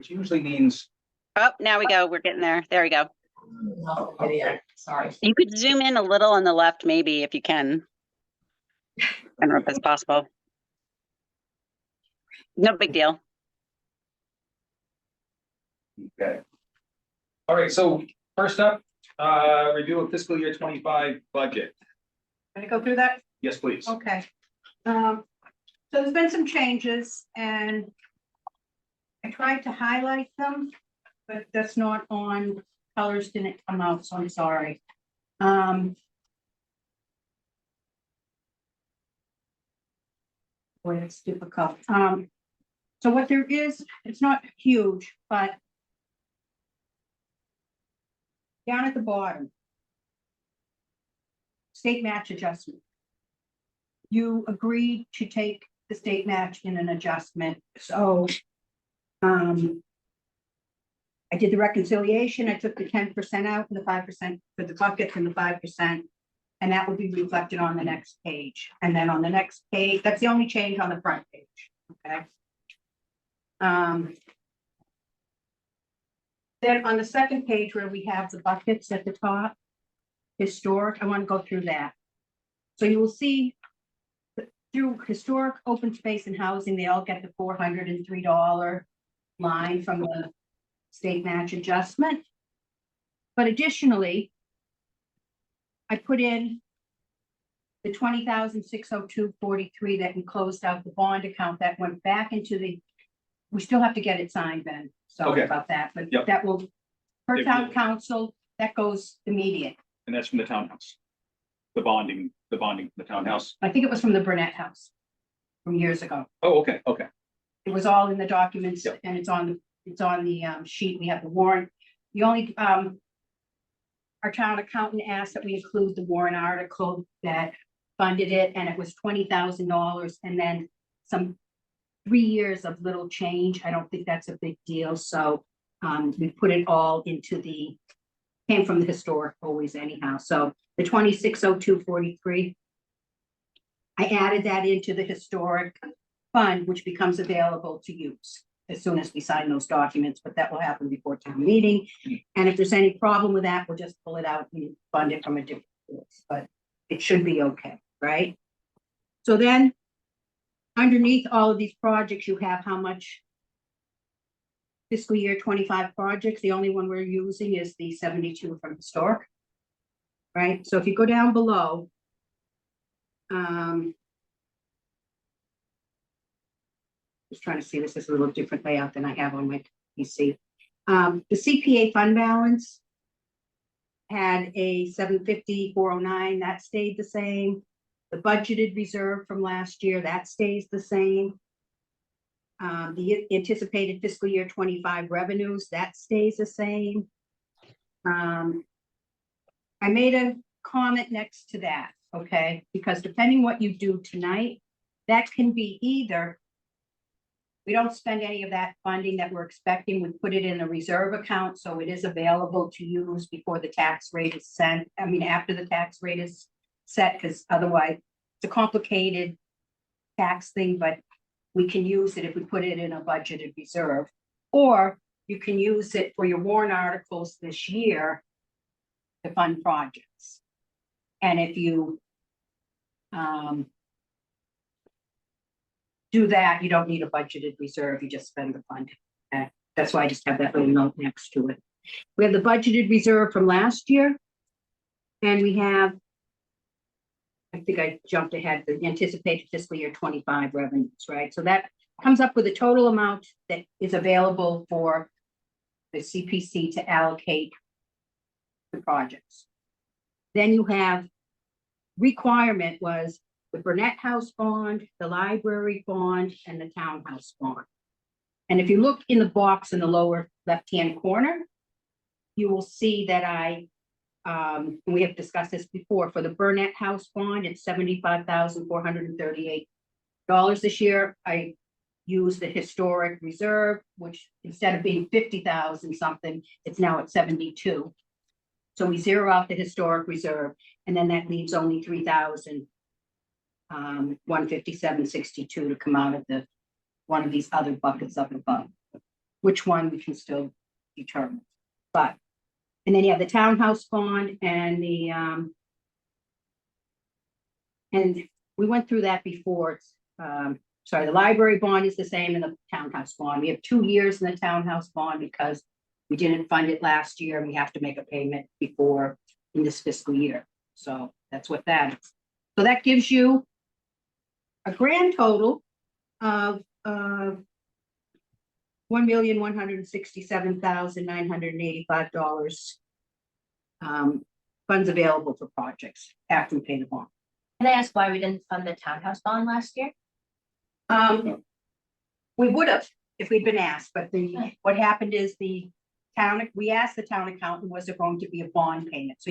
which usually means, Oh, now we go. We're getting there. There we go. No, idiot. Sorry. You could zoom in a little on the left, maybe, if you can. I don't know if that's possible. No big deal. okay. All right, so first up, review of fiscal year 25 budget. Gonna go through that? Yes, please. Okay. So there's been some changes and I tried to highlight them, but that's not on, colors didn't come out, so I'm sorry. Boy, it's difficult. So what there is, it's not huge, but down at the bottom, state match adjustment. You agreed to take the state match in an adjustment, so I did the reconciliation, I took the 10% out and the 5% for the buckets and the 5%. And that will be reflected on the next page. And then on the next page, that's the only change on the front page, okay? Then on the second page where we have the buckets at the top, historic, I want to go through that. So you will see through historic, open space and housing, they all get the $403 line from the state match adjustment. But additionally, I put in the $20,602.43 that we closed out the bond account that went back into the, we still have to get it signed, Ben. Sorry Okay. about that, but Yep. that will, per Yep. town council, that goes immediate. And that's from the townhouse. The bonding, the townhouse. I think it was from the Burnett House from years ago. Oh, okay, okay. It was all in the documents Yep. and it's on the sheet. We have the warrant. The only, our town accountant asked that we include the warrant article that funded it, and it was $20,000 and then some 3 years of little change. I don't think that's a big deal, so we put it all into the, came from the historic always anyhow, so the 2602.43. I added that into the historic fund, which becomes available to use as soon as we sign those documents, but that will happen before town meeting. And if there's any problem with that, we'll just pull it out and fund it from a different place, but it should be okay, right? So then underneath all of these projects, you have how much fiscal year 25 projects. The only one we're using is the 72 from historic, right? So if you go down below, just trying to see, this is a little different layout than I have on my PC. The CPA fund balance had a 750,409, that stayed the same. The budgeted reserve from last year, that stays the same. The anticipated fiscal year 25 revenues, that stays the same. I made a comment next to that, okay? Because depending what you do tonight, that can be either we don't spend any of that funding that we're expecting. We put it in a reserve account, so it is available to use before the tax rate is sent. I mean, after the tax rate is set, because otherwise it's a complicated tax thing, but we can use it if we put it in a budgeted reserve. Or you can use it for your warrant articles this year to fund projects. And if you do that, you don't need a budgeted reserve, you just spend the fund. Okay. That's why I just have that little note next to it. We have the budgeted reserve from last year. And we have, I think I jumped ahead, the anticipated fiscal year 25 revenues, right? So that comes up with a total amount that is available for the CPC to allocate the projects. Then you have requirement was the Burnett House bond, the library bond, and the townhouse bond. And if you look in the box in the lower left-hand corner, you will see that we have discussed this before, for the Burnett House bond, it's $75,438 this year. I used the historic reserve, which instead of being 50,000 something, it's now at 72. So we zero out the historic reserve, and then that leaves only 3,157.62 to come out of one of these other buckets up above. which one we can still determine. But, and then you have the townhouse bond and the, and we went through that before. It's, sorry, the library bond is the same in the townhouse bond. We have 2 years in the townhouse bond because we didn't fund it last year and we have to make a payment before in this fiscal year. So that's what that is. So that gives you a grand total of $1,167,985 funds available for projects after we pay the bond. Can I ask why we didn't fund the townhouse bond last year? We would have if we'd been asked, but what happened is we asked the town accountant, was there going to be a bond payment? So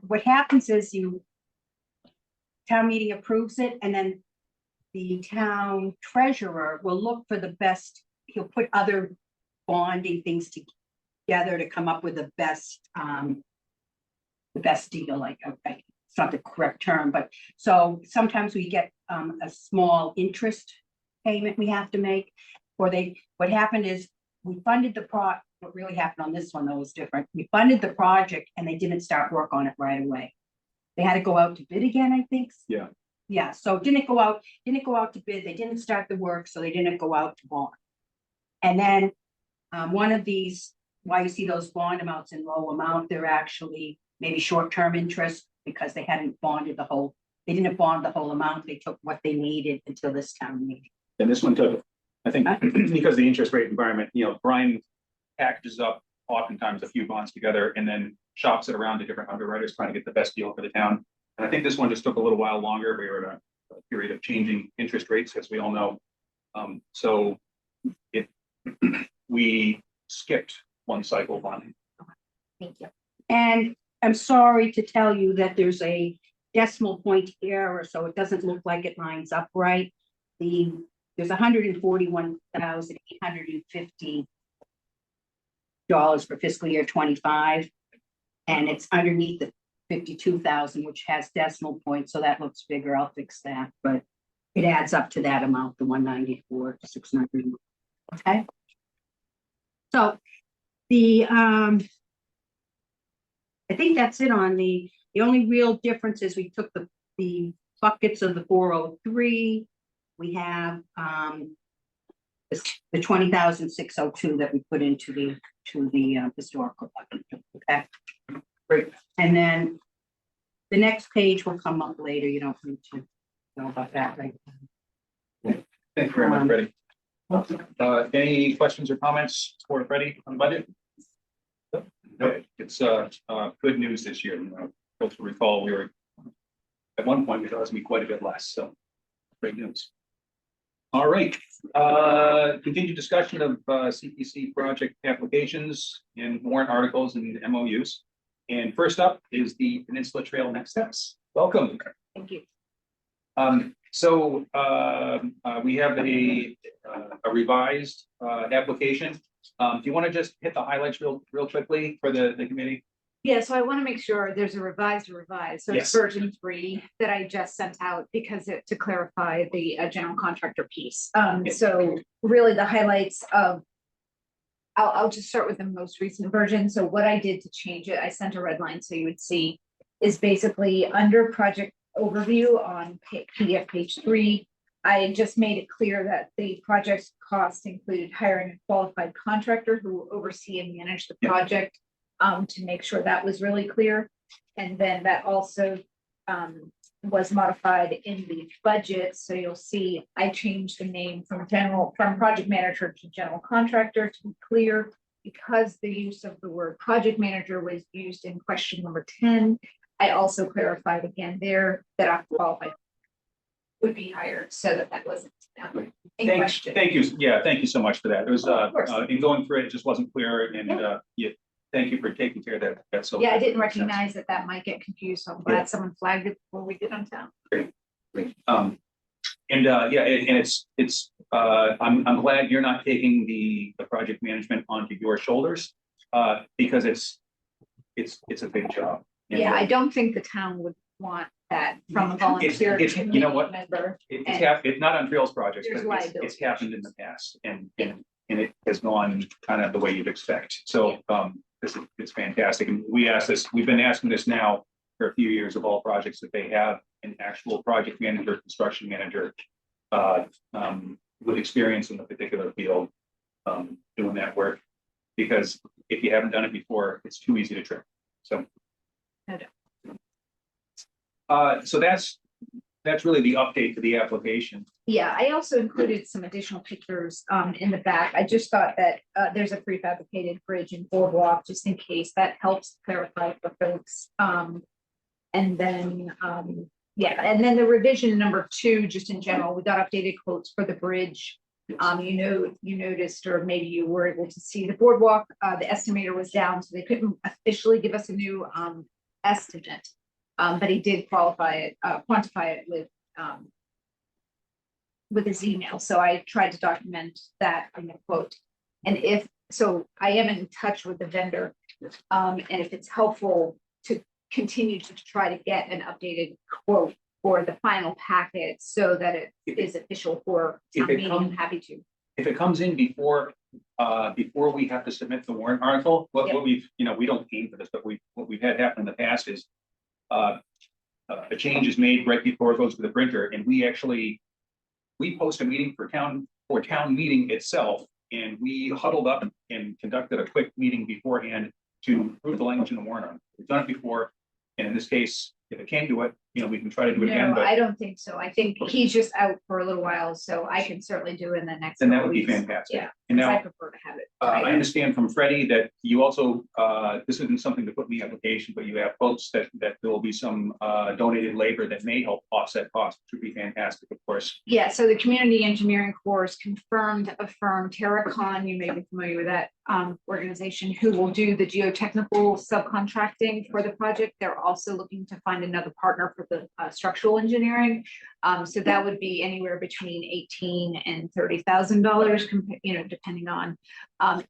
what happens is town meeting approves it, and then the town treasurer will look for the best, he'll put other bonding things together to come up with the best deal, like, okay, it's not the correct term, but so sometimes we get a small interest payment we have to make, what happened is we funded what really happened on this one though was different. We funded the project and they didn't start work on it right away. They had to go out to bid again, I think. Yeah. Yeah, so didn't go out to bid, they didn't start the work, so they didn't go out to bond. And then one of these, why you see those bond amounts in low amount, they're actually maybe short-term interest because they didn't bond the whole amount, they took what they needed until this town meeting. And this one took, I think, because of the interest rate environment, Brian packages up oftentimes a few bonds together and then shops it around to different underwriters trying to get the best deal for the town. And I think this one just took a little while longer. We were in a period of changing interest rates, as we all know. So we skipped one cycle bonding. Thank you. And I'm sorry to tell you that there's a decimal point error, so it doesn't look like it lines up right. There's $141,850 for fiscal year 25, and it's underneath the 52,000, which has decimal points, so that looks bigger. I'll fix that, but it adds up to that amount, the 194,600. Okay. So I think that's it on the only real difference is we took the buckets of the 403. We have the 20,602 that we put into the historical bucket. Okay. Great. And then the next page will come up later. You don't need to know about that right now. Thank you very much, Freddie. Any questions or comments for Freddie on the budget? No, it's good news this year. Folks will recall we were at one point we thought it was going to be quite a bit less. So great news. All right. Continued discussion of CPC project applications and warrant articles and MOUs. And first up is the Peninsula Trail Next Steps. Welcome. Thank you. We have a revised application. Do you want to just hit the highlights real quickly for the committee? Yeah, so I want to make sure there's a revised. So Yes. it's version 3 that I just sent out because to clarify the general contractor piece. So really the highlights of, I'll just start with the most recent version. So what I did to change it, I sent a red line so you would see, is basically under project overview on PDF page 3. I just made it clear that the project cost included hiring a qualified contractor who will oversee and manage the project, to make sure that was really clear. And then that also was modified in the budget. So you'll see I changed the name from project manager to general contractor to be clear, because the use of the word project manager was used in question number 10. I also clarified again there that a qualified would be hired so that wasn't in question. Thank you. Yeah, thank you so much for that. It was Of course. in going through it just wasn't clear, and thank you for taking care of that. That's so. Yeah, I didn't recognize that might get confused, so I'm glad someone flagged it before we did on town. Great. And it's I'm glad you're not taking the project management onto your shoulders, because it's a big job. And Yeah, I don't think the town would want that from a volunteer. You know what? Member. It's not on Trails projects, There's but it's liability. happened in the past, and and it has gone kind of the way you'd expect. So it's fantastic. And we've been asking this now for a few years of all projects, that they have an actual project manager, construction manager with experience in the particular field doing that work. Because if you haven't done it before, it's too easy to trip. So. So that's really the update to the application. Yeah, I also included some additional pictures in the back. I just thought that there's a prefabricated bridge and boardwalk, just in case that helps clarify for folks. And then the revision number 2, just in general, we got updated quotes for the bridge. You noticed, or maybe you were able to see the boardwalk, the estimator was down, so they couldn't officially give us a new estimate. But he did quantify it with his email. So I tried to document that in the quote. And I am in touch with the vendor. And if it's helpful to continue to try to get an updated quote for the final packet so that it is official for town meeting, I'm happy to. If it comes in before we have to submit the warrant article, what we've, we don't aim for this, but what we've had happen in the past is a change is made right before it goes to the printer, and we post a meeting for town meeting itself, and we huddled up and conducted a quick meeting beforehand to approve the language in the warrant. We've done it before, and in this case, if it came to it, we can try to do it again. No, But I don't think so. I think he's just out for a little while, so I can certainly do it in the next. then that couple would be weeks. fantastic. Yeah, And because I now prefer to have it. I understand from Freddie that you also this isn't something to put in the application, but you have folks that there will be some donated labor that may help offset costs, which would be fantastic, of course. Yeah, so the community engineering course confirmed a firm, Terracon, you may be familiar with that organization, who will do the geotechnical subcontracting for the project. They're also looking to find another partner for the structural engineering. So that would be anywhere between $18,000 and $30,000, depending on.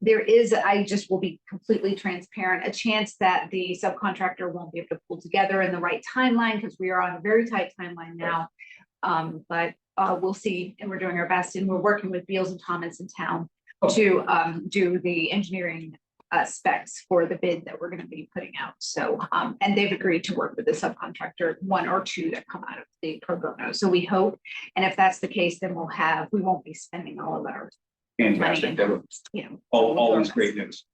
There is, I just will be completely transparent, a chance that the subcontractor won't be able to pull together in the right timeline, because we are on a very tight timeline now. But we'll see, and we're doing our best, and we're working with Beals and Thomas in town to do the engineering specs for the bid that we're going to be putting out. So, and they've agreed to work with the subcontractor, 1 or 2 that come out of the pro bono. So we hope, and if that's the case, then we won't be spending all of our money. Fantastic. That would, And, always great news.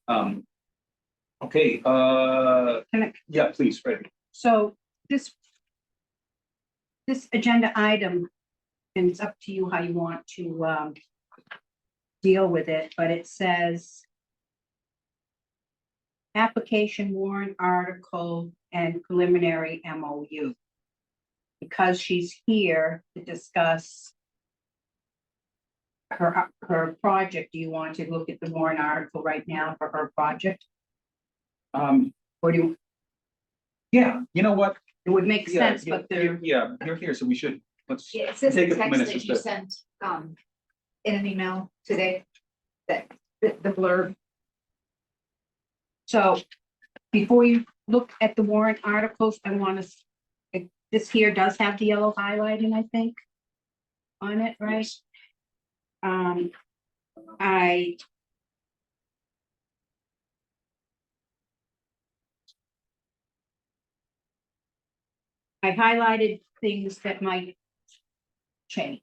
Okay. Yeah, please, Freddie. So this agenda item, and it's up to you how you want to deal with it, but it says application warrant article and preliminary MOU. Because she's here to discuss her project, do you want to look at the warrant article right now for her project? Or do you, Yeah, you know what? it would make sense, but you're here, so we should, let's yeah, it says take the a few text minutes that just you to. sent in an email today, that the blurb. so before you look at the warrant articles, I want to, this here does have the yellow highlighting, I think, on it, right? I highlighted things that might change,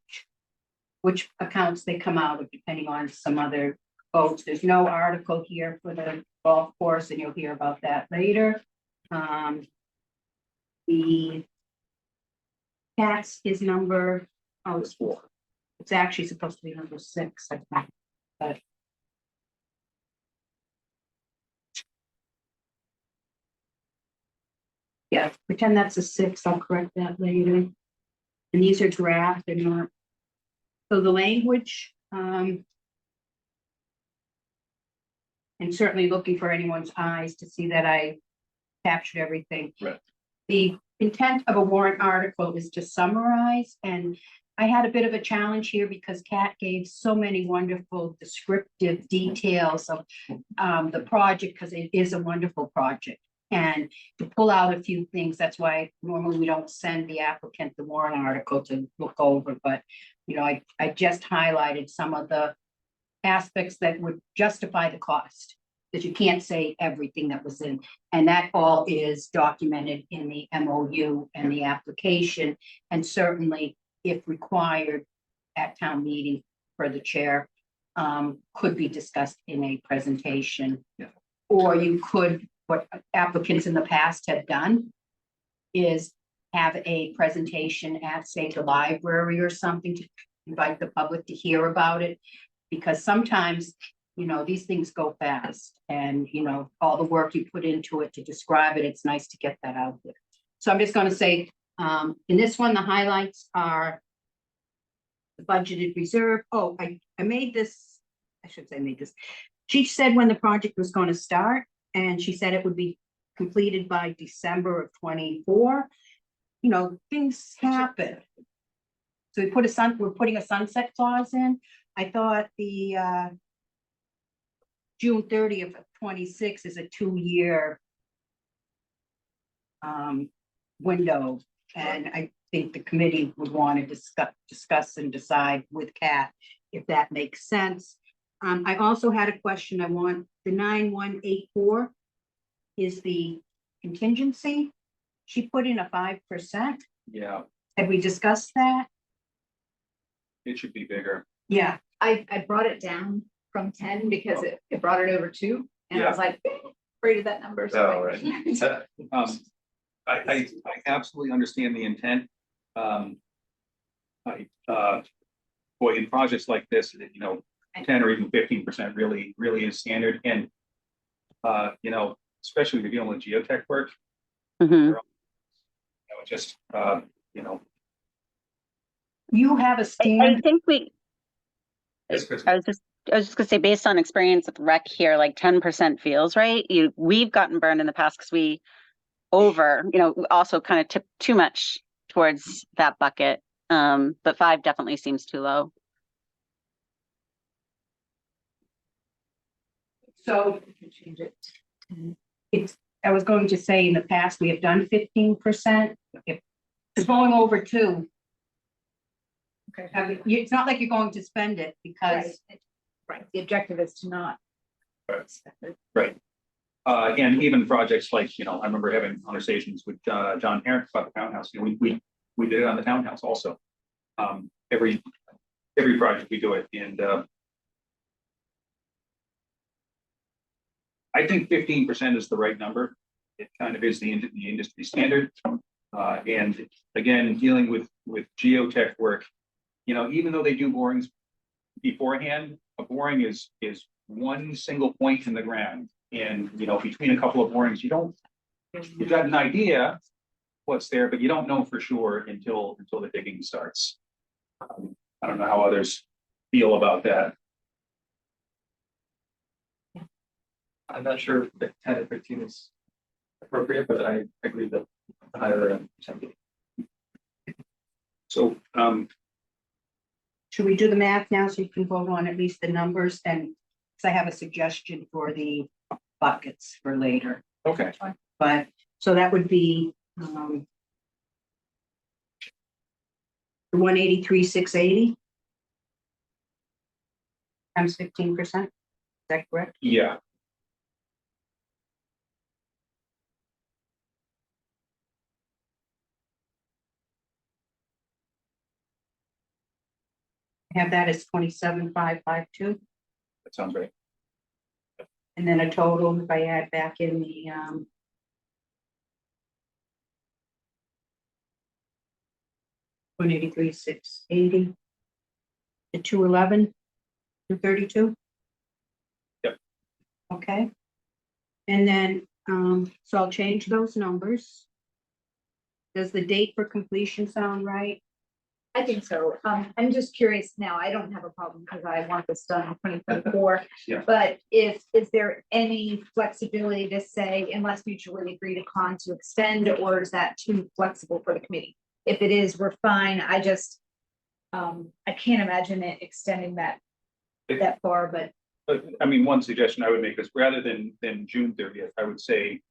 which accounts they come out of, depending on some other votes. There's no article here for the golf course, and you'll hear about that later. The tax is number, it's 4. It's actually supposed to be number 6, I think, but. Yeah, pretend that's a 6, I'll correct that later. And these are draft, they're not. So the language, and certainly looking for anyone's eyes to see that I captured everything. Right. The intent of a warrant article is to summarize, and I had a bit of a challenge here because Kat gave so many wonderful descriptive details of the project, because it is a wonderful project. And to pull out a few things, that's why normally we don't send the applicant the warrant article to look over, but I just highlighted some of the aspects that would justify the cost. That you can't say everything that was in, and that all is documented in the MOU and the application. And certainly, if required at town meeting for the chair, could be discussed in a presentation. Yeah. Or you could, what applicants in the past have done is have a presentation at, say, the library or something to invite the public to hear about it. Because sometimes, you know, these things go fast and, you know, all the work you put into it to describe it, it's nice to get that out there. So I'm just gonna say, in this one, the highlights are the budgeted reserve. Oh, I made this, I should say made this. She said when the project was gonna start, and she said it would be completed by December of 24. You know, things happen. So we're putting a sunset clause in. I thought the June 30th of 26 is a 2-year window, and I think the committee would want to discuss and decide with Kat if that makes sense. I also had a question. I want the 9184 is the contingency. She put in a 5%. Yeah, Have we discussed that? it should be bigger. Yeah. I brought it down from 10 because it brought it over 2, and I was like, afraid of that number. So Oh, right. I absolutely understand the intent. Boy, in projects like this, you know, 10 or even 15% really is standard. And, you know, especially if you're dealing with geotech work, Mhm. you know, just, you know. You have a I standard. think we, Yes, Chris. I was just gonna say, based on experience with rec here, like 10% feels right. We've gotten burned in the past because we also kind of tipped too much towards that bucket. But 5 definitely seems too low. So change it. I was going to say, in the past, we have done 15%. If it's going over 2, Okay. it's not like you're going to spend it because Right, the objective is to not. Right. And even projects like, you know, I remember having conversations with John Herrick about the townhouse. You know, we did it on the townhouse also. Every project we do it, and I think 15% is the right number. It kind of is the industry standard. And again, dealing with geotech work, you know, even though they do borings beforehand, a boring is one single point in the ground. And, you know, between a couple of borings, you've got an idea what's there, but you don't know for sure until the digging starts. I don't know how others feel about that. I'm not sure if 10 or 15 is appropriate, but I agree that the higher end. So, should we do the math now so you can vote on at least the numbers? And because I have a suggestion for the buckets for later. okay, But so that would be the 183,680 times 15%. Is that correct? yeah, I have that as 27,552, that sounds right. and then a total if I add back in the 183,680, the 211, 232. Yep. Okay. And then, so I'll change those numbers. Does the date for completion sound right? I think so. I'm just curious now, I don't have a problem because I want this done in 2024. Yeah. But is there any flexibility to say unless mutually agreed upon to extend, or is that too flexible for the committee? If it is, we're fine. I just, I can't imagine it extending that far, but But I mean, one suggestion I would make is rather than June 30th, I would say,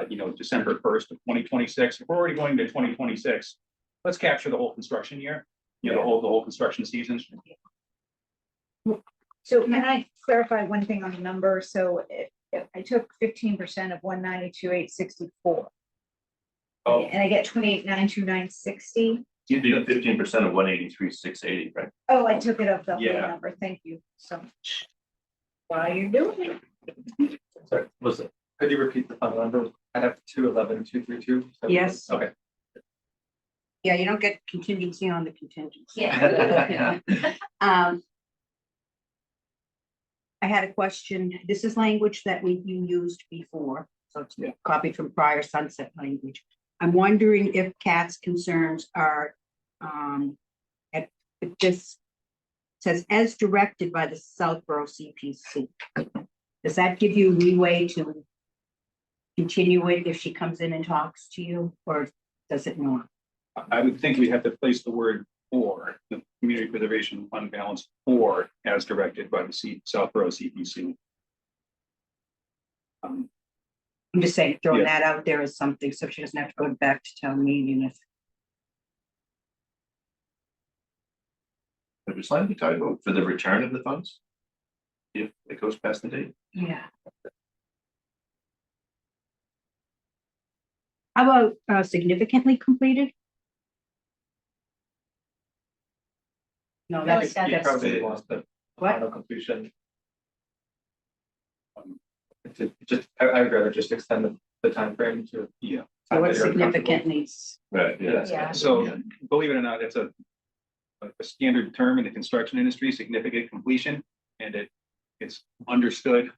you know, December 1st of 2026. If we're already going to 2026, let's capture the whole construction year, you know, the whole construction season. So can I clarify one thing on the number? So if I took 15% of 192,864. Oh. And I get 28,92960. You did 15% of 183,680, right? Oh, I took it of the whole Yeah. number. Thank you so much. While you're doing it. Sorry, Was it? could you repeat the final number? I have 211,232. Yes. Okay. Yeah, you don't get contingency on the contingency. Yeah. Um. I had a question. This is language that you used before, so it's Yeah. copied from prior sunset language. I'm wondering if Kat's concerns are, if this says as directed by the Southborough CPC. Does that give you leeway to continue it if she comes in and talks to you, or does it not? I would think we have to place the word "or," the community preservation fund balance, or as directed by the Southborough CPC. I'm just saying, throwing Yeah. that out there as something, so she doesn't have to go back to town meeting if. Have we slightly talked about for the return of the funds? If it goes past the date? Yeah. How about significantly completed? No, No, that's, it's not. You that's, probably lost the What? final completion. I would rather just extend the timeframe to. Yeah. time what that you're comfortable. significant needs, Right, yeah. Yeah. So believe it or not, it's a standard term in the construction industry, significant completion, and it's understood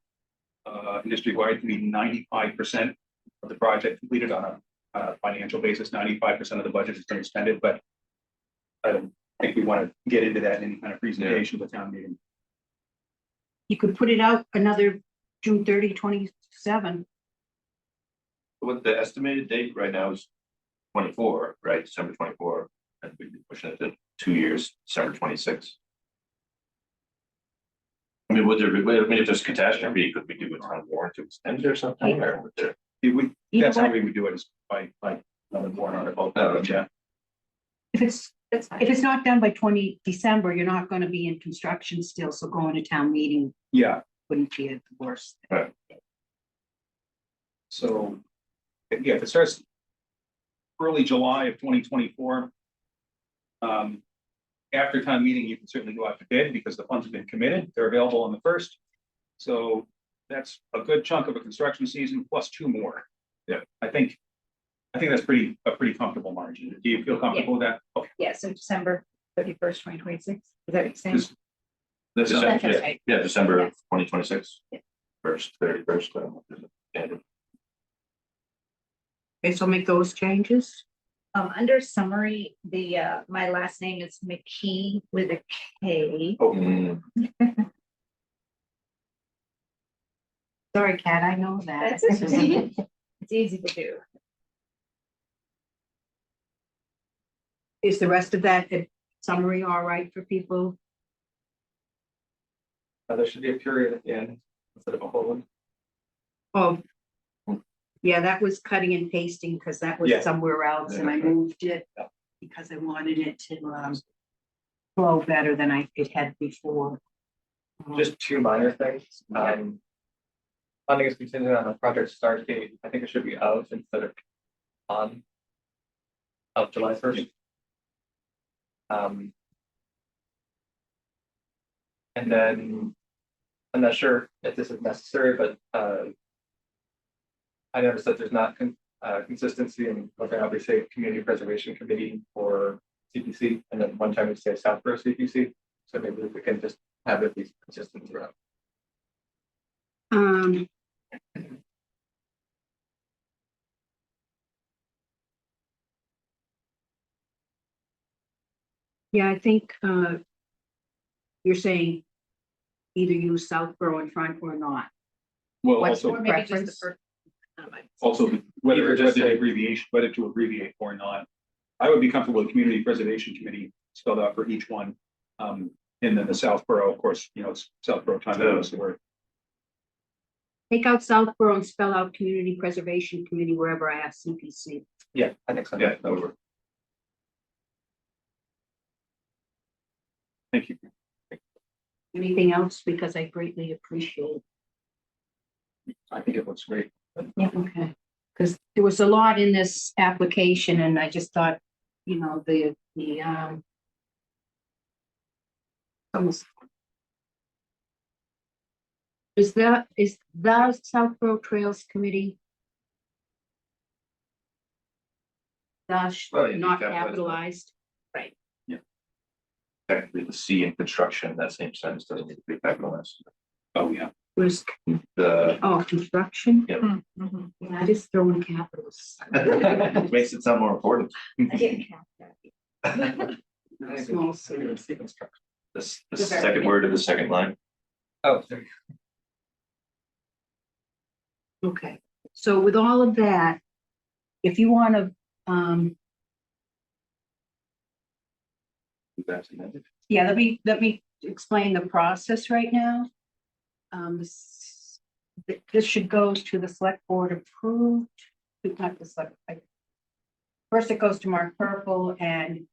industry-wide to be 95% of the project completed on a financial basis. 95% of the budget has been expended, but I don't think we want to get into that in any kind of presentation with town meeting. you could put it out another June 30, 27. What the estimated date right now is 24, right? December 24, and we'd be pushing it to 2 years, December 26. I mean, if there's catastrophe, could we do it on warrant to extend it or something, or would there? You That's know how what? we would do it, is by another warrant article. Oh, okay. Yeah. If it's, That's fine. if it's not done by December, you're not gonna be in construction still, so going to town meeting Yeah, wouldn't be the worst. so, yeah, if it starts early July of 2024, after town meeting, you can certainly go out to bid because the funds have been committed. They're available on the 1st. So that's a good chunk of a construction season plus 2 more. Yeah, I think that's a pretty comfortable margin. Do you feel comfortable with that? Okay. Yeah, so December 31st, 2026. Is that what you're saying? This- December, That's yeah, right. yeah, December Yes. 2026. Yeah. 31st. Okay, so make those changes. Under summary, my last name is McKee with a K. Mm, Sorry, Kat, I know that. That's okay. It's easy to do. Is the rest of that summary all right for people? There should be a period at the end instead of a colon. Oh. Yeah, that was cutting and pasting because that was Yeah. somewhere else and I Yeah. moved it because I wanted it to flow better than it had before. Just 2 minor things. Funding is contingent on the project start date. I think it should be out instead of on. Of July 1st. And then I'm not sure if this is necessary, but I noticed that there's not consistency in whether or not we say Community Preservation Committee or CPC, and then one time we say Southborough CPC. So maybe we can just have it be consistent throughout. Yeah, I think you're saying either use Southborough in front or not. Well, What's also, the Maybe just the preference? first. whether Either just say- abbreviation, whether to abbreviate or not. I would be comfortable with Community Preservation Committee spelled out for each one. And then the Southborough, of course, it's Southborough time, so we're Take out Southborough and spell out Community Preservation Committee wherever I have CPC. Yeah, I think so. Yeah, that would work. Thank you. Anything else? Because I greatly appreciate. I think it looks great. Yeah, okay. Because there was a lot in this application and I just thought, you know, almost. Is the Southborough Trails Committee? Dash, Well, yeah, not capitalized. capitalized? Technically, the C in construction, in that same sense, doesn't need to be capitalized. Oh, yeah. Was, The, construction? Yeah. Mhm. Yeah, I just throw in capitals. makes it sound more important. I didn't count that. Small c. The second word of the second line. Oh, sorry. Okay, so with all of that, if you want to, That's amended. yeah, let me explain the process right now. This should go to the select board approved, not the select. First, it goes to Mark Purple and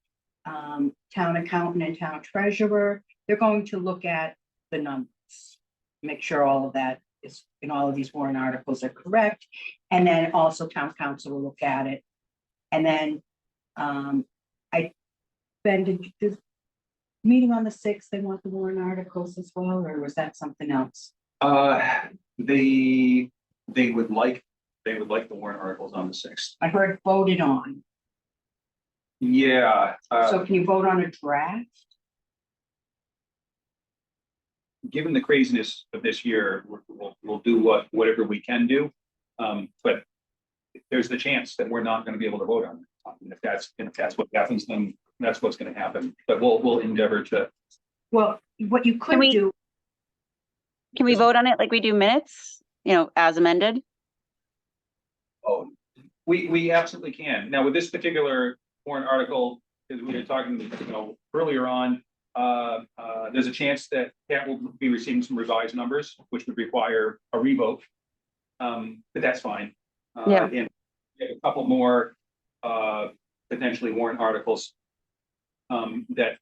town accountant and town treasurer. They're going to look at the numbers, make sure all of that is in all of these warrant articles are correct. And then also town council will look at it. And then did this meeting on the 6th, they want the warrant articles as well, or was that something else? They would like the warrant articles on the 6th. I heard voted on. Yeah, So can you vote on a draft? given the craziness of this year, we'll do whatever we can do. But there's the chance that we're not going to be able to vote on it. And if that's what happens, then that's what's going to happen. But we'll endeavor to. Well, what you could we- do, Can we vote on it like we do minutes, as amended? Oh, we absolutely can. Now, with this particular warrant article, as we were talking, earlier on, there's a chance that Cat will be receiving some revised numbers, which would require a revote. But that's fine. Yeah. And we have a couple more potentially warrant articles that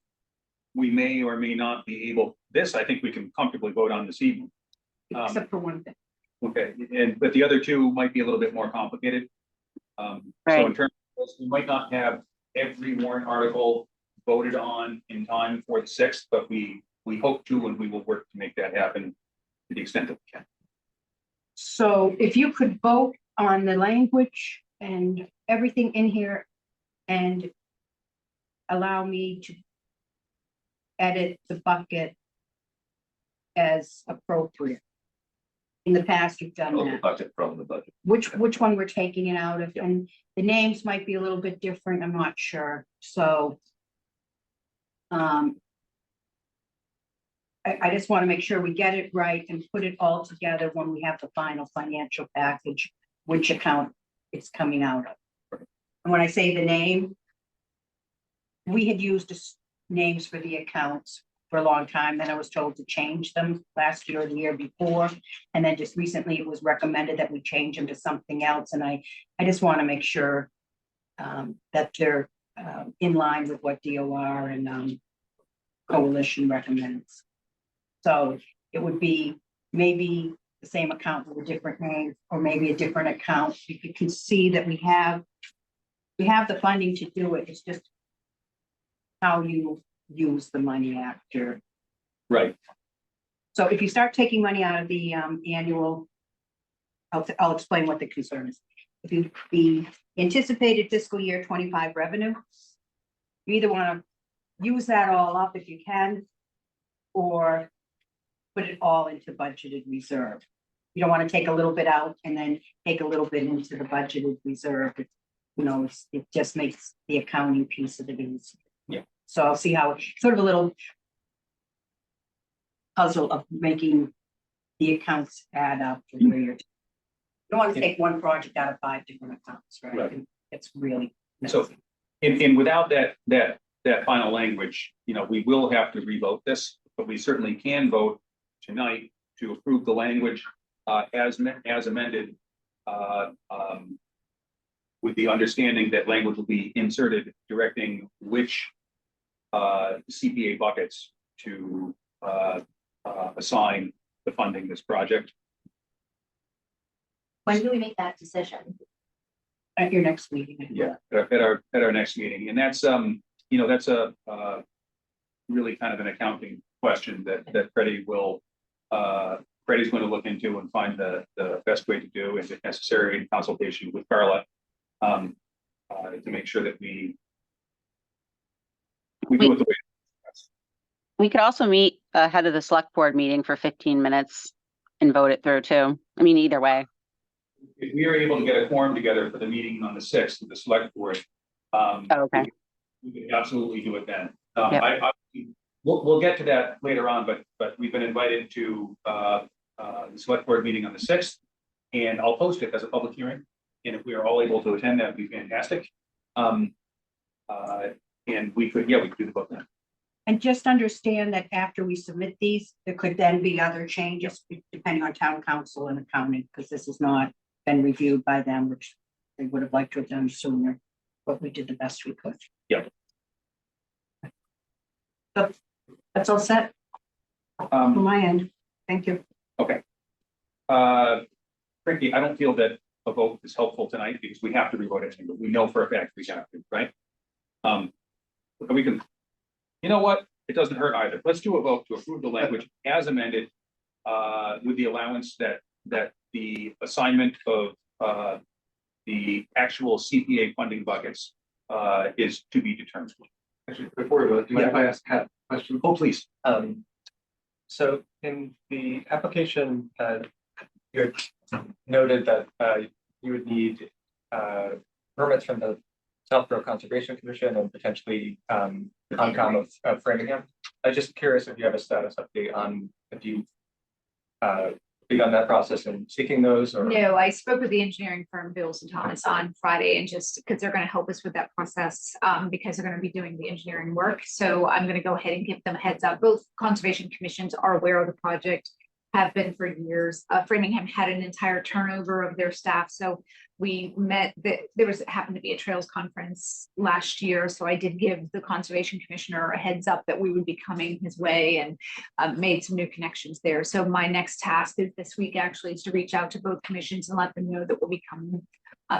we may or may not be able. This, I think we can comfortably vote on this evening. except for one thing. Okay, but the other two might be a little bit more complicated. So Right. in terms of this, we might not have every warrant article voted on in time for the 6th, but we hope to, and we will work to make that happen to the extent that we can. So if you could vote on the language and everything in here and allow me to edit the bucket as appropriate. In the past, you've done Oh, the that. budget from the budget. Which one we're taking it out of, Yeah. and the names might be a little bit different, I'm not sure, so. I just want to make sure we get it right and put it all together when we have the final financial package, which account it's coming out of. And when I say the name, we had used names for the accounts for a long time, then I was told to change them last year or the year before. And then just recently it was recommended that we change them to something else, and I just want to make sure that they're in line with what DOR and coalition recommends. So it would be maybe the same account with a different name, or maybe a different account. You can see that we have the funding to do it. It's just how you use the money after. Right. So if you start taking money out of the annual, I'll explain what the concern is. If the anticipated fiscal year 25 revenue, you either want to use that all up if you can, or put it all into budgeted reserve. You don't want to take a little bit out and then take a little bit into the budgeted reserve. It just makes the accounting piece of it easy. Yeah. So I'll see how, sort of a little puzzle of making the accounts add up to where you're. You don't want to take one project out of 5 different accounts, right? Right. It's really. So, and without that final language, we will have to revote this, but we certainly can vote tonight to approve the language as amended, with the understanding that language will be inserted directing which CPA buckets to assign the funding this project. When do we make that decision? At your next meeting. Yeah, at our next meeting, and that's, you know, that's a, really kind of an accounting question that Freddie will, Freddie's going to look into and find the best way to do, and if necessary, in consultation with Carla, to make sure that we do it the way. We could also meet ahead of the select board meeting for 15 minutes and vote it through too. I mean, either way. If we are able to get a quorum together for the meeting on the 6th of the select board, Oh, okay. we can absolutely do it then. Yep. We'll get to that later on, but we've been invited to, the select board meeting on the 6th, and I'll post it as a public hearing. And if we are all able to attend, that'd be fantastic. And we could do the vote then. And just understand that after we submit these, there could then be other changes depending on town council and accounting, because this has not been reviewed by them, which they would have liked to have done sooner, but we did the best we could. Yeah. So that's all set from my end. Thank you. Frankly, I don't feel that a vote is helpful tonight because we have to revote it, but we know for a fact we have to, right? We can, you know what? It doesn't hurt either. Let's do a vote to approve the language as amended, with the allowance that the assignment of the actual CPA funding buckets is to be determined. Actually, before we vote, do you mind if I ask Pat a question? Oh, please. So in the application, you had noted that you would need permits from the Southborough Conservation Commission and potentially Concom of Framingham. I'm just curious if you have a status update on if you begun that process and seeking those, or? No, I spoke with the engineering firm Bills and Thomas on Friday, and just because they're going to help us with that process, because they're going to be doing the engineering work. So I'm going to go ahead and give them a heads up. Both conservation commissions are aware of the project, have been for years. Framingham had an entire turnover of their staff. So we met, there happened to be a trails conference last year. So I did give the conservation commissioner a heads up that we would be coming his way, and made some new connections there. So my next task is this week actually is to reach out to both commissions and let them know that we'll be coming,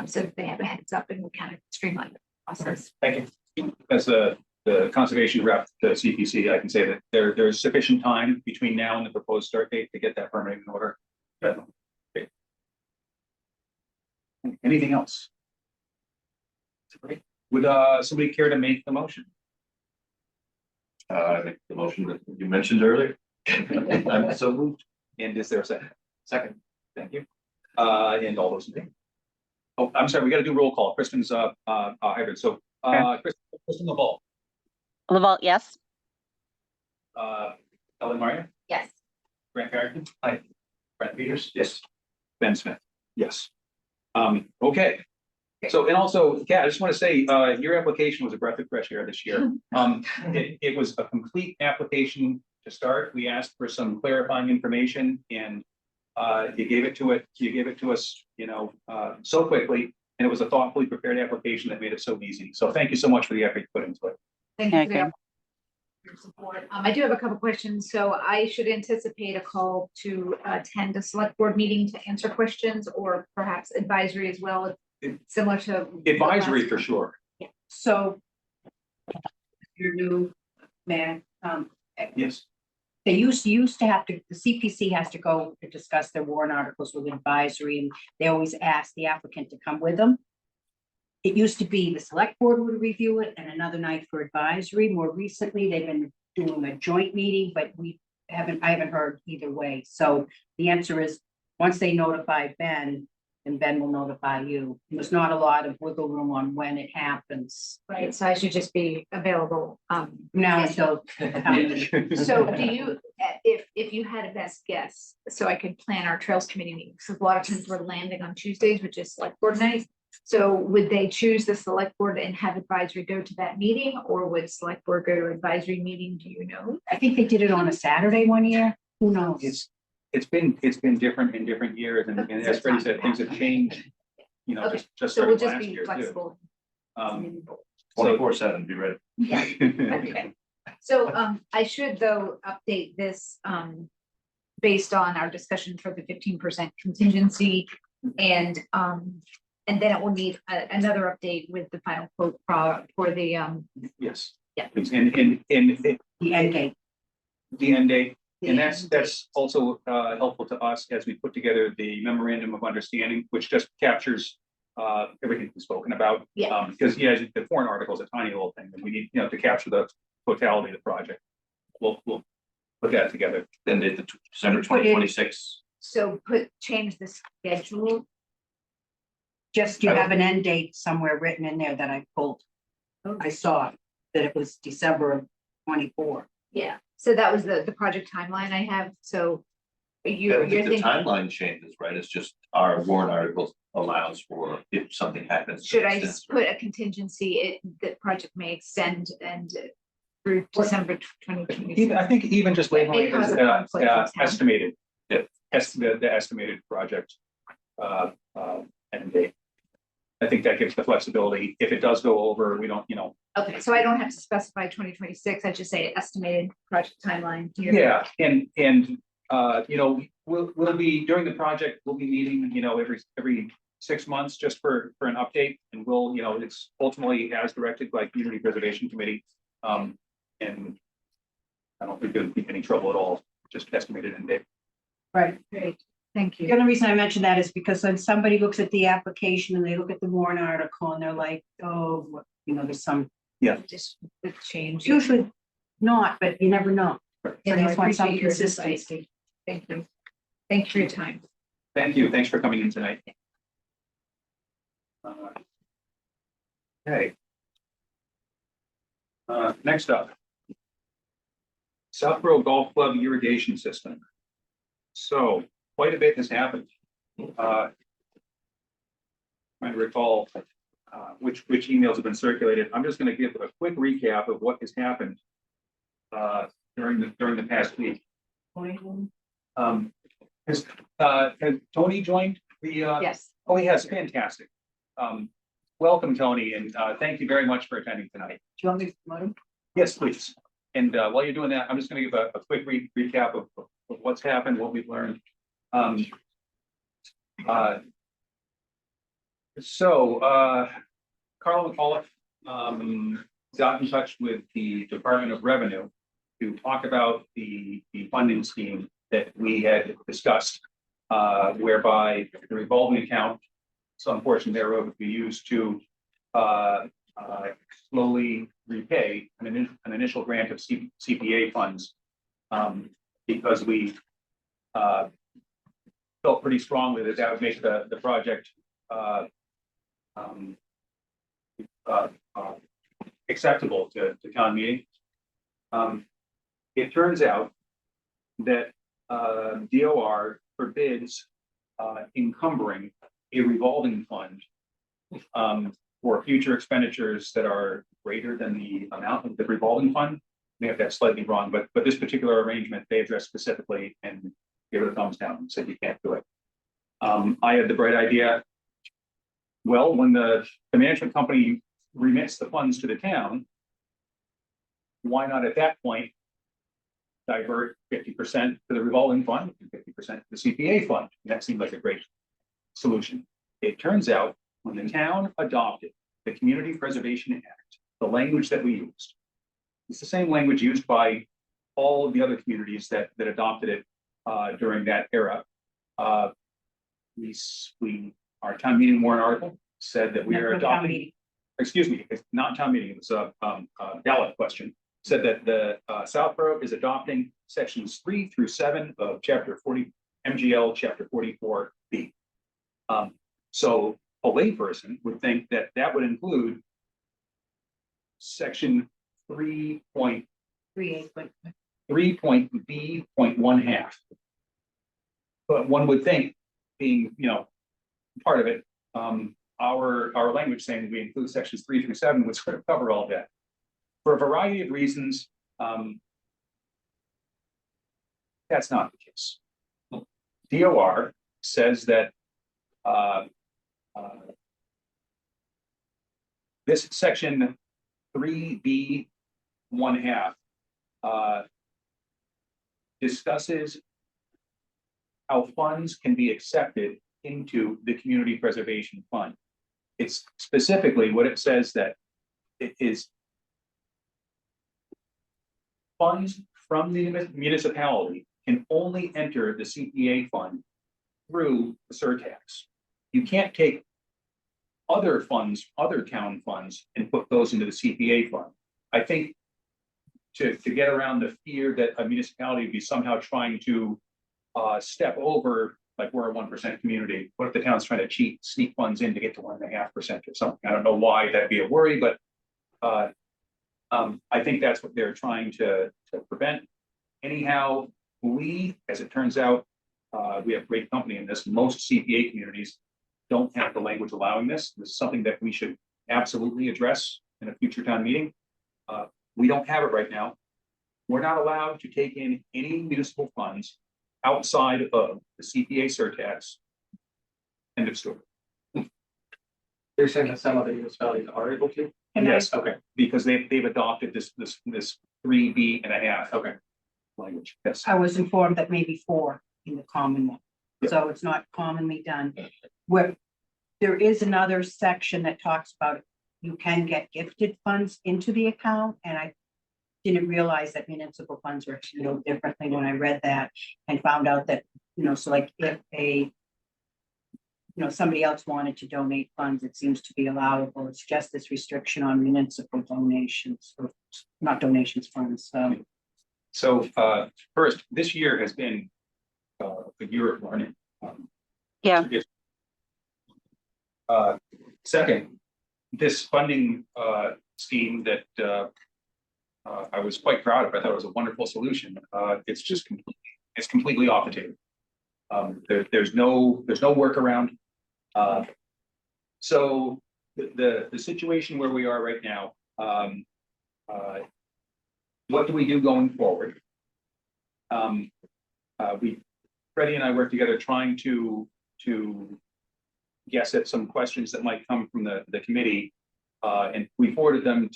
so that they have a heads up and we'll kind of streamline the process. Thank you. As the conservation rep to CPC, I can say that there's sufficient time between now and the proposed start date to get that permitting in order. But, okay. Anything else? Would somebody care to make the motion? I think the motion that you mentioned earlier. I'm so moved. And is there a second? Second. Thank you. And all those in favor? Oh, I'm sorry, we got to do roll call. Kristen's hybrid. So Kristen LaValle, Laval, yes. Ellen Maria, Yes. Grant Carrington. Aye. Brent Peters. Yes. Ben Smith. Yes. Okay. So, and also, Kat, I just want to say, your application was a breath of fresh air this year. It was a complete application to start. We asked for some clarifying information, and you gave it to us, so quickly. And it was a thoughtfully prepared application that made it so easy. So thank you so much for the effort you put into it. Thank you for Okay. your support. I do have a couple questions. So I should anticipate a call to attend a select board meeting to answer questions, or perhaps advisory as well, similar to. Advisory for sure. So your new man, Yes. they used to have to, the CPC has to go to discuss their warrant articles with advisory, and they always ask the applicant to come with them. It used to be the select board would review it and another night for advisory. More recently, they've been doing a joint meeting, but I haven't heard either way. So the answer is, once they notify Ben, then Ben will notify you. There's not a lot of wiggle room on when it happens. Right, so I should just be available. Now until. So do you, if you had a best guess, so I could plan our trails committee meetings, because a lot of times we're landing on Tuesdays, which is select board night. So would they choose the select board and have advisory go to that meeting, or would select board go to advisory meeting? Do you know? I think they did it on a Saturday one year. Who knows? It's been different in different years, and as Freddie said, things have changed. Okay. Just So we'll starting just last be year too. flexible. 24/7, be ready. Okay. So I should though update this based on our discussion for the 15% contingency. And then it will need another update with the final quote for the, Yes. Yeah. Please, and The end date. the end date. The And end that's also helpful to us as we put together the memorandum of understanding, which just captures everything we've spoken about. Yeah. Because the foreign article is a tiny little thing, and we need, to capture the totality of the project. We'll put that together. Then the December Put in- 2026. so change the schedule. Just you have an end date somewhere written in there that I pulled. I saw that it was December of 24. Yeah, so that was the project timeline I have, so I you're don't think the thinking, timeline changes, right? It's just our warrant articles allows for if something happens. should I put a contingency, the project may extend and through December twenty Even, twenty-six? I think even just labeling it as It causes conflict with town. estimated. Yeah. The estimated project end date. I think that gives the flexibility. If it does go over, we don't, Okay, so I don't have to specify 2026, I just say estimated project timeline. here. yeah, and we'll be during the project, we'll be meeting, every 6 months just for an update. And we'll, it's ultimately as directed by Community Preservation Committee. And I don't think there'll be any trouble at all, just estimated end date. Right. Great, thank The you. only reason I mention that is because when somebody looks at the application and they look at the warrant article and they're like, oh, there's some, Just the change. usually not, but you never know. Yeah, I I just want some appreciate your consistency. insight. Thank you. Thank you for your time. Thank you. Thanks for coming in tonight. Okay. Next up. Southborough Golf Club irrigation system. So quite a bit has happened. Trying to recall which emails have been circulated. I'm just going to give a quick recap of what has happened during the past week. Has Tony joined the? Yes. Oh, he has. Fantastic. Welcome, Tony, and thank you very much for attending tonight. Do you want me to promote him? Yes, please. And while you're doing that, I'm just going to give a quick recap of what's happened, what we've learned. Carl McAuliffe got in touch with the Department of Revenue to talk about the funding scheme that we had discussed, whereby the revolving account, some portion thereof would be used to slowly repay an initial grant of CPA funds, because we felt pretty strongly that would make the project acceptable to town meeting. It turns out that DOR forbids encumbering a revolving fund for future expenditures that are greater than the amount of the revolving fund. May have that slightly wrong, but this particular arrangement they addressed specifically and gave it a thumbs down and said you can't do it. I had the bright idea. Well, when the management company remits the funds to the town, why not at that point divert 50% to the revolving fund and 50% to the CPA fund? And that seemed like a great solution. It turns out when the town adopted the Community Preservation Act, the language that we used, it's the same language used by all of the other communities that adopted it during that era. Our town meeting warrant article said that we are adopting. Excuse me, it's not town meeting, it was a ballot question, said that the Southborough is adopting sections 3 through 7 of chapter 40, MGL chapter 44B. So a layperson would think that that would include section 3.B.1/2. But one would think, being, part of it, our language saying we include sections 3 through 7 would sort of cover all of that. For a variety of reasons, that's not the case. DOR says that this section 3B.1/2 discusses how funds can be accepted into the Community Preservation Fund. It's specifically what it says that it is funds from the municipality can only enter the CPA fund through the surtax. You can't take other funds, other town funds, and put those into the CPA fund. I think to get around the fear that a municipality would be somehow trying to step over, like we're a 1% community. What if the town's trying to sneak funds in to get to 1.5% or something? I don't know why that'd be a worry, but I think that's what they're trying to prevent. Anyhow, as it turns out, we have great company in this. Most CPA communities don't have the language allowing this. This is something that we should absolutely address in a future town meeting. We don't have it right now. We're not allowed to take in any municipal funds outside of the CPA surtax. End of story. You're saying that some of the municipalities are able to? Yes, okay, because they've adopted this 3B.5. Okay. Language, yes. I was informed that maybe 4 in the Commonwealth, so it's not commonly done. Where there is another section that talks about you can get gifted funds into the account, and I didn't realize that municipal funds were handled differently when I read that and found out that, so like if somebody else wanted to donate funds, it seems to be allowable. It's just this restriction on municipal donations, or not donations, funds. So first, this year has been a year of learning. Yeah. Second, this funding scheme that I was quite proud of. I thought it was a wonderful solution. It's just completely off the table. There's no workaround. So the situation where we are right now, what do we do going forward? Freddie and I work together trying to guess at some questions that might come from the committee. And we forwarded them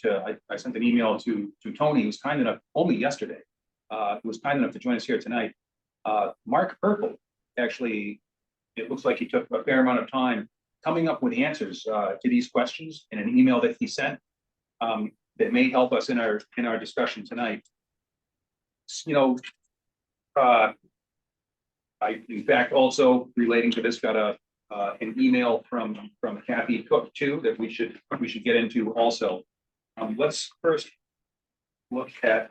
I sent an email to Tony, who's kind enough, only yesterday, who was kind enough to join us here tonight. Mark Purple, actually, it looks like he took a fair amount of time coming up with answers to these questions in an email that he sent that may help us in our discussion tonight. I, in fact, also relating to this, got an email from Kathy Cook too that we should get into also. Let's first look at.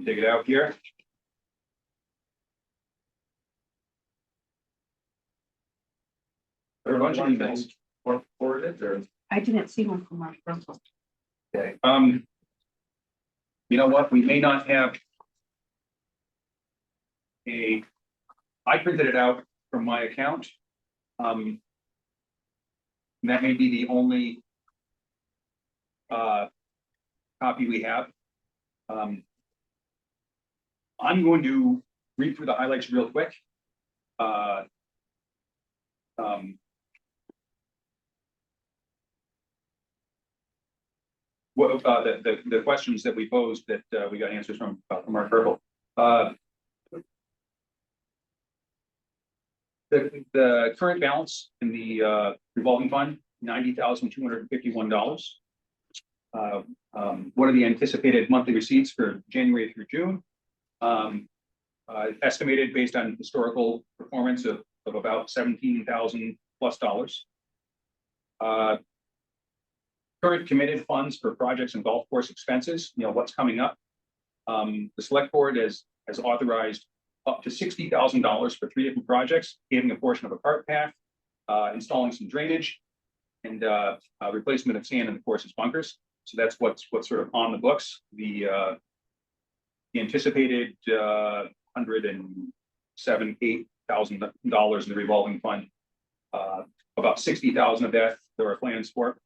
Dig it out here. There are a bunch of emails. I didn't see one from Mark Russell. Okay. You know what? We may not have I printed it out from my account. And that may be the only copy we have. I'm going to read through the highlights real quick. What the questions that we posed that we got answers from Mark Purple. The current balance in the revolving fund, $90,251. What are the anticipated monthly receipts for January through June? Estimated based on historical performance of about $17,000+. Current committed funds for projects and golf course expenses, what's coming up. The select board has authorized up to $60,000 for 3 different projects, paving a portion of a cart path, installing some drainage, and replacement of sand in the course's bunkers. So that's what's sort of on the books. The anticipated $178,000 in the revolving fund. About $60,000 of that there are plans for.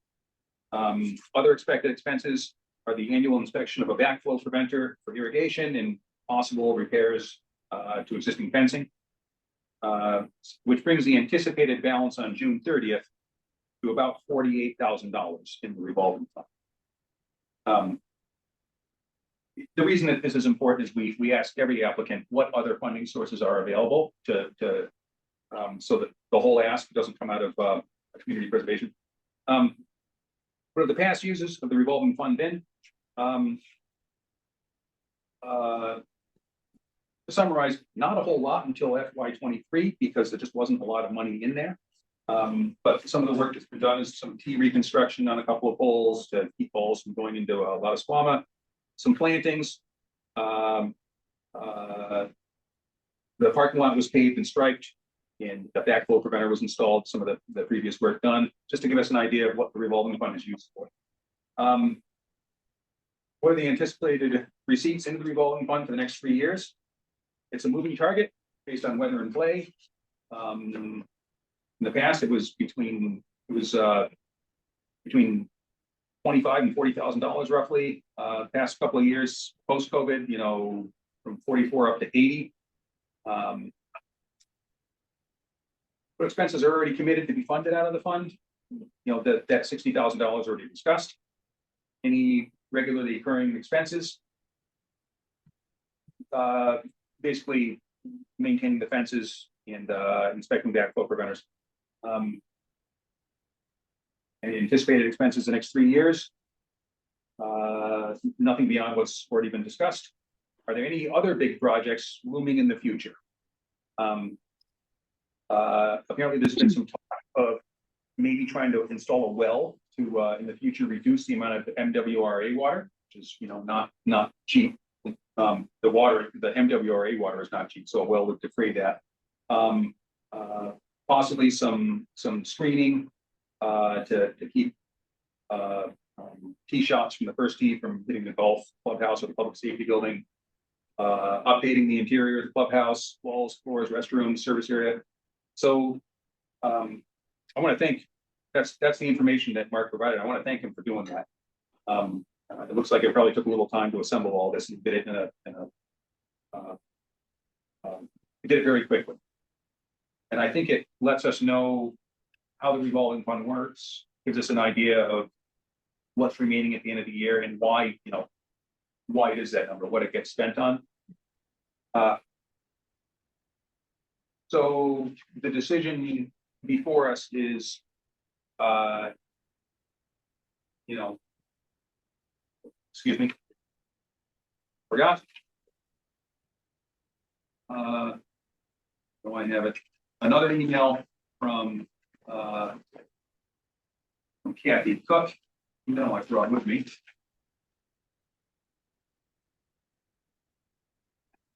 Other expected expenses are the annual inspection of a backflow preventer for irrigation and possible repairs to existing fencing, which brings the anticipated balance on June 30th to about $48,000 in the revolving fund. the reason that this is important is we ask every applicant what other funding sources are available so that the whole ask doesn't come out of community preservation. What are the past uses of the revolving fund been? To summarize, not a whole lot until FY 23 because there just wasn't a lot of money in there. But some of the work that's been done is some T reconstruction on a couple of holes to keep holes from going into a lot of squama, some plantings. The parking lot was paved and striped and the backflow preventer was installed, some of the previous work done, just to give us an idea of what the revolving fund is used for. What are the anticipated receipts into the revolving fund for the next 3 years? It's a moving target based on weather and play. In the past, it was between $25,000 and $40,000 roughly. Past couple of years, post-COVID, you know, from 44 up to 80. What expenses are already committed to be funded out of the fund? You know, that $60,000 already discussed. Any regularly occurring expenses? Basically maintaining the fences and inspecting backflow preventers. And anticipated expenses the next 3 years. Nothing beyond what's already been discussed. Are there any other big projects looming in the future? Apparently there's been some talk of maybe trying to install a well to in the future reduce the amount of MWRA water, which is, you know, not cheap. The MWRA water is not cheap, so a well would defray that. Possibly some screening to keep tee shots from the first tee from hitting the golf clubhouse or the public safety building. Updating the interior of the clubhouse, walls, floors, restrooms, service area. So I want to thank, that's the information that Mark provided. I want to thank him for doing that. It looks like it probably took a little time to assemble all this and did it he did it very quickly. And I think it lets us know how the revolving fund works, gives us an idea of what's remaining at the end of the year and why, you know, why it is that number, what it gets spent on. So the decision before us is, you know, excuse me, forgot. Do I have it? Another email from Kathy Cook. No, I brought with me.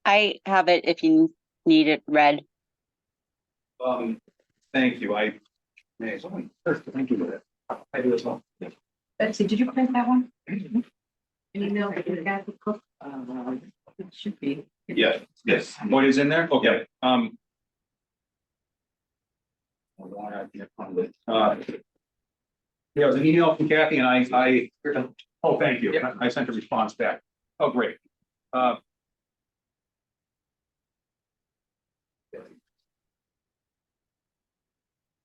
I have it if you need it read. Thank you. I may someone first thank you with it. I do as well. Yeah. Betsy, did you print that one? An email that you got the cook? It should be. Yes. What is in there? Okay. Yeah, it was an email from Kathy and I oh, thank you. I sent a response back. Oh, great.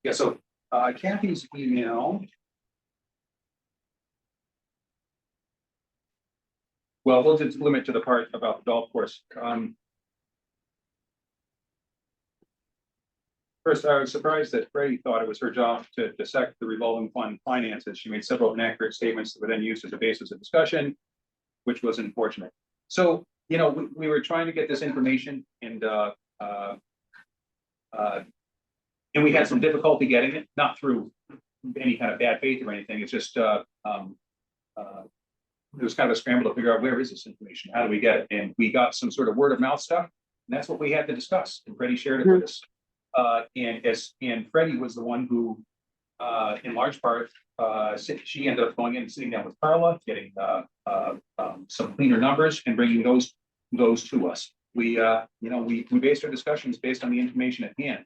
Yeah, so Kathy's email. Well, we'll just limit to the part about the golf course. First, I was surprised that Freddie thought it was her job to dissect the revolving fund finances. She made several inaccurate statements that were then used as a basis of discussion, which was unfortunate. So, you know, we were trying to get this information and we had some difficulty getting it, not through any kind of bad faith or anything. It's just it was kind of a scramble to figure out where is this information? How do we get it? And we got some sort of word of mouth stuff, and that's what we had to discuss. And Freddie shared it with us. And Freddie was the one who, in large part, she ended up going in and sitting down with Carla, getting some cleaner numbers and bringing those to us. We, you know, we based our discussions based on the information at hand.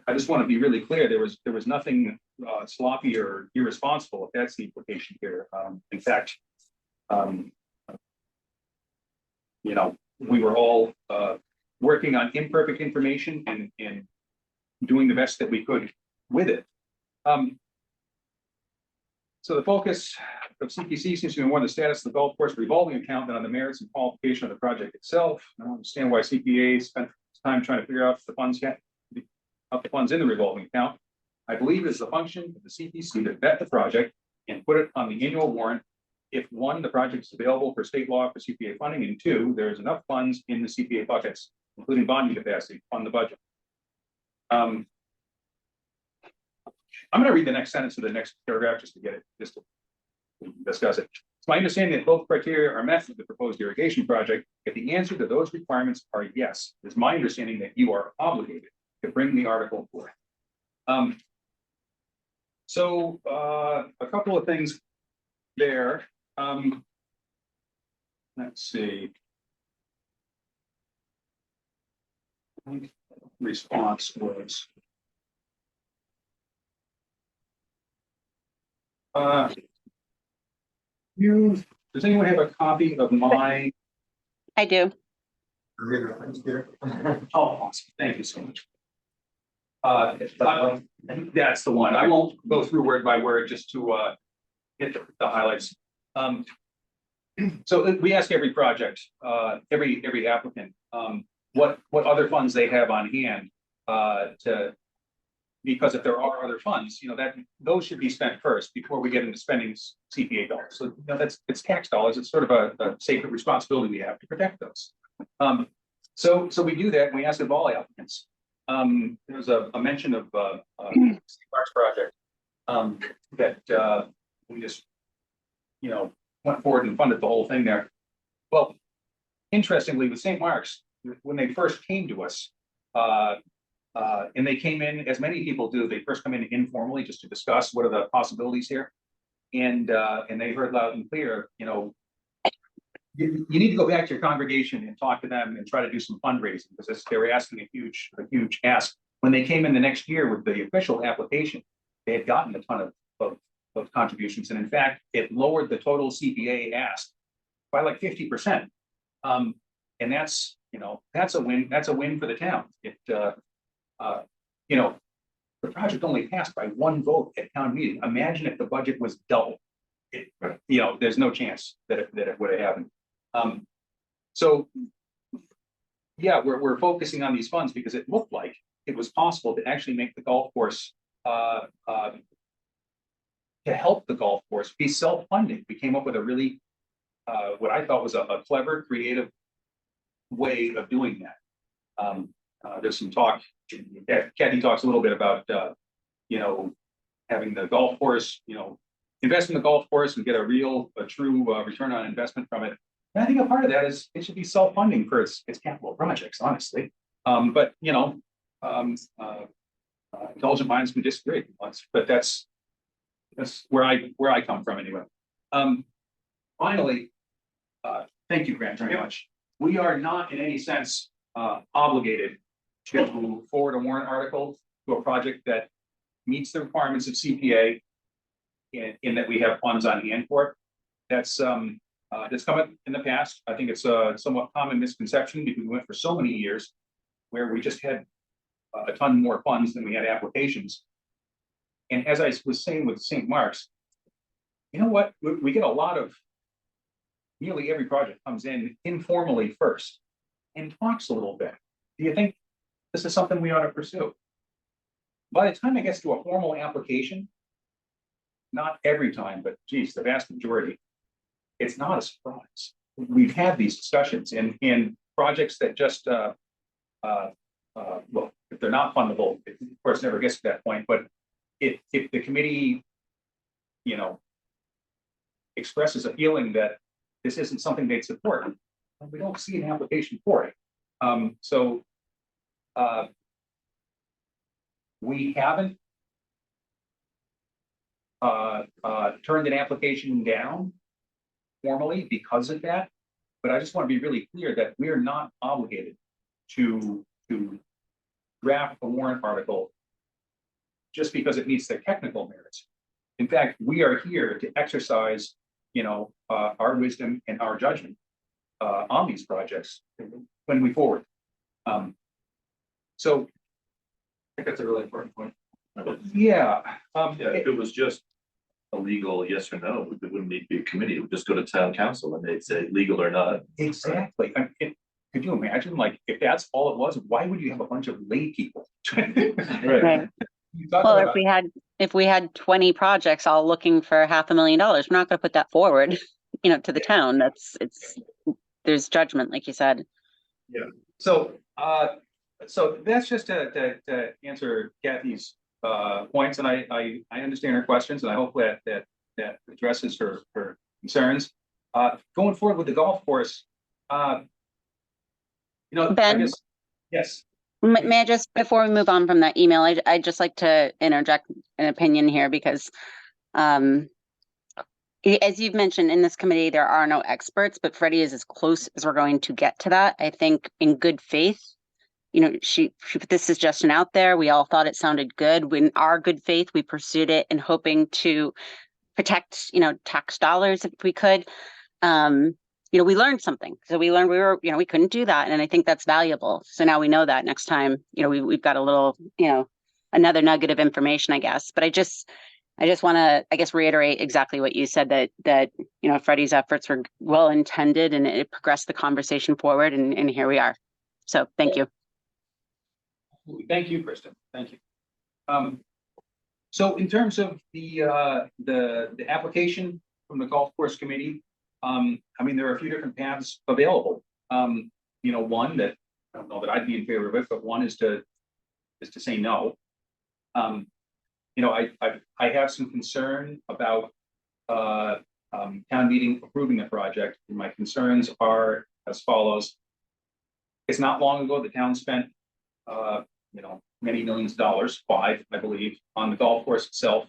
I just want to be really clear. There was nothing sloppy or irresponsible, if that's the implication here. In fact, you know, we were all working on imperfect information and doing the best that we could with it. So the focus of CPC seems to be more on the status of the golf course revolving account than on the merits and qualification of the project itself. I don't understand why CPA spent time trying to figure out if the funds yet, of the funds in the revolving account. I believe it's the function of the CPC to vet the project and put it on the annual warrant. If one, the project is available for state law for CPA funding, and two, there is enough funds in the CPA buckets, including bonding capacity, to fund the budget. I'm gonna read the next sentence of the next paragraph just to get it, just to discuss it. It's my understanding that both criteria are met with the proposed irrigation project. If the answer to those requirements are yes, it's my understanding that you are obligated to bring the article forth. A couple of things there. Let's see. Response was. Does anyone have a copy of my? I do. Oh, awesome. Thank you so much. That's the one. I won't go through word by word just to hit the highlights. So we ask every project, every applicant, what other funds they have on hand because if there are other funds, those should be spent first before we get into spending CPA dollars. So it's tax dollars. It's sort of a sacred responsibility we have to protect those. So we do that and we ask of all applicants. There's a mention of St. Mark's project that we just went forward and funded the whole thing there. Well, interestingly, with St. Mark's, when they first came to us, and they came in, as many people do, they first come in informally just to discuss what are the possibilities here. And they heard loud and clear, you need to go back to your congregation and talk to them and try to do some fundraising because they were asking a huge ask. When they came in the next year with the official application, they had gotten a ton of contributions. And in fact, it lowered the total CPA ask by like 50%. And that's a win. That's a win for the town. The project only passed by one vote at town meeting. Imagine if the budget was double. There's no chance that it would have happened. So yeah, we're focusing on these funds because it looked like it was possible to actually make the golf course to help the golf course be self-funding. We came up with a really what I thought was a clever, creative way of doing that. There's some talk. Kathy talks a little bit about having the golf course, invest in the golf course and get a true return on investment from it. And I think a part of that is it should be self-funding for its capital projects, honestly. But intelligent minds can disagree, but that's where I come from anyway. Finally, thank you, Grant, very much. We are not in any sense obligated to forward a warrant article to a project that meets the requirements of CPA in that we have funds on hand for it. That's come up in the past. I think it's a somewhat common misconception because we went for so many years where we just had a ton more funds than we had applications. And as I was saying with St. Mark's, you know what? We get a lot of, nearly every project comes in informally first and talks a little bit. Do you think this is something we ought to pursue? By the time it gets to a formal application, not every time, but geez, the vast majority, it's not a surprise. We've had these discussions in projects that just, well, if they're not fundable, it of course never gets to that point, but if the committee, expresses a feeling that this isn't something they'd support, we don't see an application for it. We haven't turned an application down formally because of that, but I just want to be really clear that we are not obligated to draft a warrant article just because it meets their technical merits. In fact, we are here to exercise, our wisdom and our judgment on these projects when we forward. So I think that's a really important point. yeah, If it was just a legal yes or no, it wouldn't need to be a committee, it would just go to town council and they'd say legal or not. Exactly. Could you imagine, like, if that's all it was, why would you have a bunch of lay people? Right. You talk Well, about- if we had 20 projects all looking for $500,000, we're not gonna put that forward, to the town. There's judgment, like you said. So, so that's just to answer Kathy's points, and I understand her questions, and I hope that addresses her concerns. Going forward with the golf course, I Ben? guess, yes. May I just, before we move on from that email, I'd just like to interject an opinion here because, as you've mentioned in this committee, there are no experts, but Freddie is as close as we're going to get to that. I think in good faith, she put this suggestion out there. We all thought it sounded good. In our good faith, we pursued it in hoping to protect, tax dollars if we could. We learned something. So we learned we couldn't do that. And I think that's valuable. So now we know that next time, we've got a little, another nugget of information, I guess. But I just want to, I guess, reiterate exactly what you said, that Freddie's efforts were well intended and it progressed the conversation forward. And here we are. So thank you. Thank you, Kristen. Thank you. So in terms of the application from the golf course committee, there are a few different paths available. One that I don't know that I'd be in favor of it, but one is to say no. I have some concern about town meeting approving the project. And my concerns are as follows. It's not long ago the town spent many millions of dollars, $5, I believe, on the golf course itself.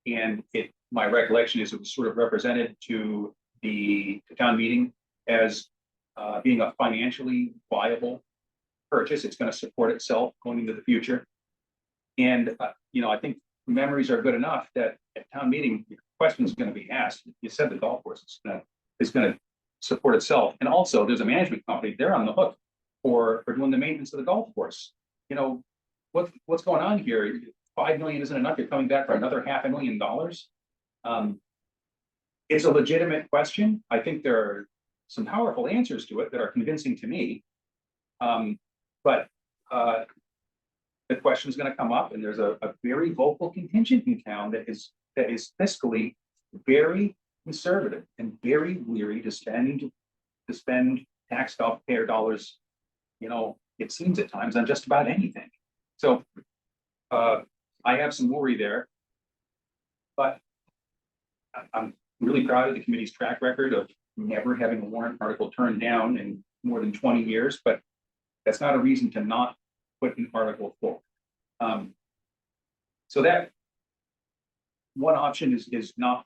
And my recollection is it was sort of represented to the town meeting as being a financially viable purchase. It's going to support itself going into the future. And, I think memories are good enough that at town meeting, the question is going to be asked. You said the golf course is going to support itself. And also there's a management company, they're on the hook for doing the maintenance of the golf course. What's going on here? 5 million isn't enough. You're coming back for another $500,000. It's a legitimate question. I think there are some powerful answers to it that are convincing to me. But the question is going to come up, and there's a very vocal contingent in town that is fiscally very conservative and very weary to spend taxpayer dollars. It seems at times on just about anything. So I have some worry there, but I'm really proud of the committee's track record of never having a warrant article turned down in more than 20 years, but that's not a reason to not put an article forward. So that one option is not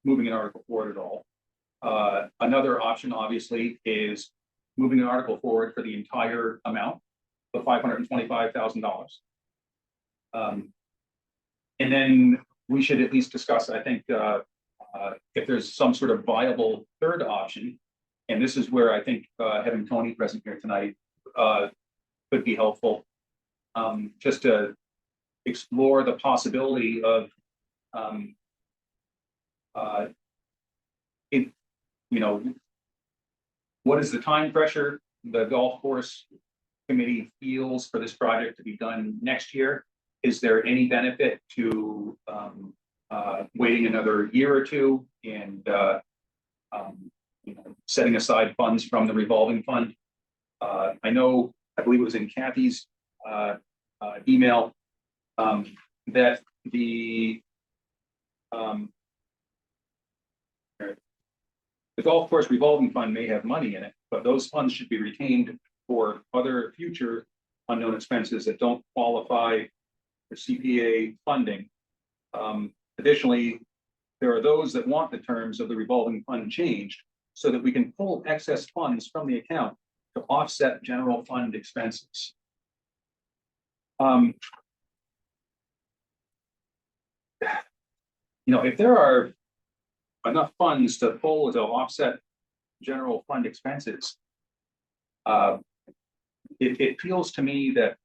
moving an article forward at all. Another option, obviously, is moving an article forward for the entire amount of $525,000. And then we should at least discuss, I think, if there's some sort of viable third option. And this is where I think having Tony present here tonight could be helpful. Just to explore the possibility of what is the time pressure the golf course committee feels for this project to be done next year? Is there any benefit to waiting another year or two and setting aside funds from the revolving fund? I believe it was in Kathy's email that the golf course revolving fund may have money in it, but those funds should be retained for other future unknown expenses that don't qualify for CPA funding. Additionally, there are those that want the terms of the revolving fund changed so that we can pull excess funds from the account to offset general fund expenses. If there are enough funds to pull to offset general fund expenses, it feels to me that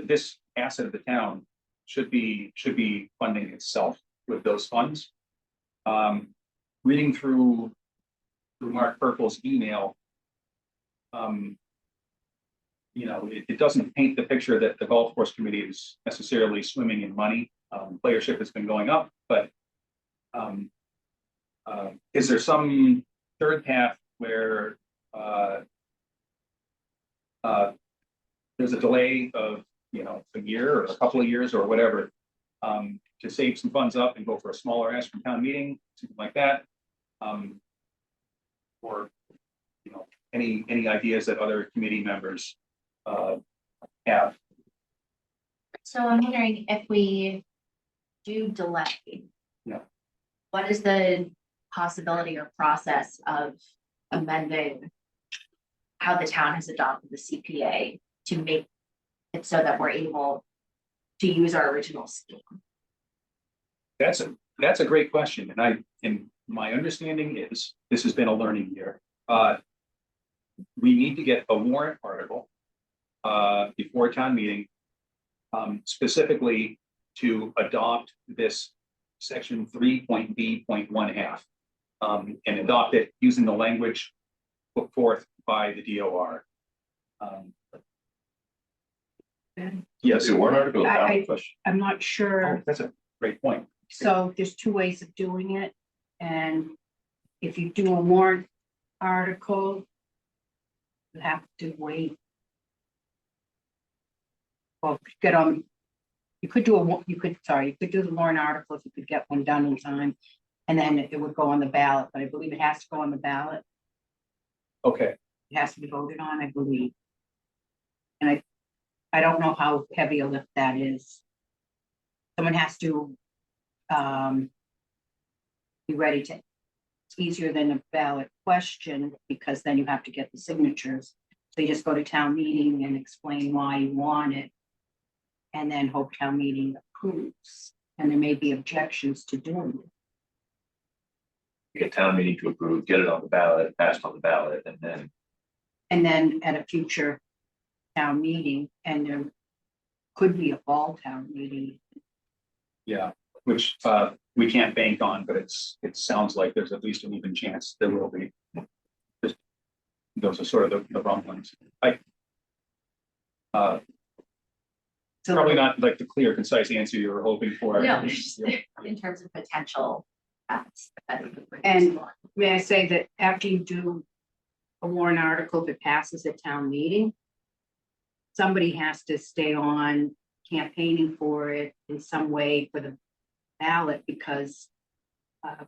this asset of the town should be funding itself with those funds. Reading through Mark Purple's email, you know, it doesn't paint the picture that the golf course committee is necessarily swimming in money. Playership has been going up, but is there some third path where there's a delay of, you know, a year or a couple of years or whatever, to save some funds up and go for a smaller ask from town meeting, something like that? Or, you know, any ideas that other committee members have? So I'm wondering if we do delay. Yeah. What is the possibility or process of amending how the town has adopted the CPA to make it so that we're able to use our original scheme? That's a great question, and my understanding is this has been a learning year. We need to get a warrant article before town meeting, specifically to adopt this section 3.B.1 and adopt it using the language put forth by the DOR. Yes. The warrant article, I- question. I'm not sure. Oh, that's a great point. So there's two ways of doing it, and if you do a warrant article, you have to wait. Well, get on, you could do you could do the warrant article if you could get one done in time, and then it would go on the ballot, but I believe it has to go on the ballot. Okay, It has to be voted on, I believe. And I don't know how heavy a lift that is. Someone has to be ready to, it's easier than a ballot question, because then you have to get the signatures. So you just go to town meeting and explain why you want it. And then hope town meeting approves, and there may be objections to doing it. Get town meeting to approve, get it on the ballot, passed on the ballot, and then And then at a future town meeting, and there could be a fall town meeting. yeah, which we can't bank on, but it sounds like there's at least an even chance there will be. Just, those are sort of the rumblings. So Probably not like the clear, concise answer you were hoping for. No, it's just in terms of potential paths. And may I say that after you do a warrant article that passes at town meeting, somebody has to stay on campaigning for it in some way for the ballot, because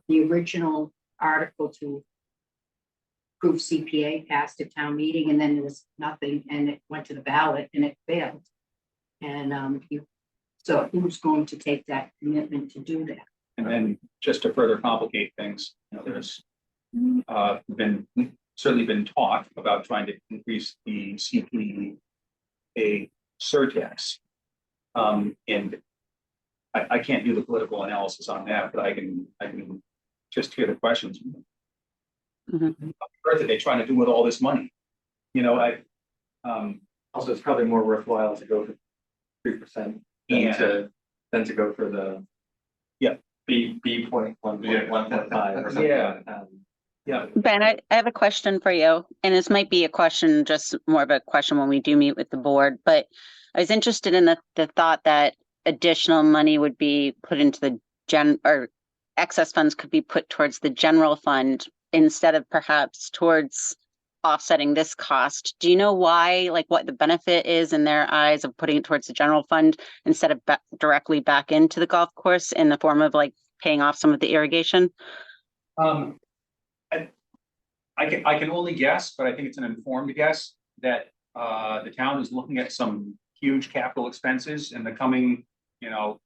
the original article to approve CPA passed at town meeting, and then there was nothing, and it went to the ballot and it failed. And so who's going to take that commitment to do that? And then just to further complicate things, you know, there's certainly been talk about trying to increase the CPA surtax. And I can't do the political analysis on that, but I can just hear the questions. Mhm. What are they trying to do with all this money? You know, Also, it's probably more worthwhile to go for 3% Yeah. than to go for the. Yeah. B point 1.5. Yeah. Yeah. Ben, I have a question for you, and this might be a question, just more of a question when we do meet with the board, but I was interested in the thought that additional money would be put into the or excess funds could be put towards the general fund instead of perhaps towards offsetting this cost. Do you know why, like what the benefit is in their eyes of putting it towards the general fund instead of directly back into the golf course in the form of like paying off some of the irrigation? I can only guess, but I think it's an informed guess that the town is looking at some huge capital expenses in the coming, you know,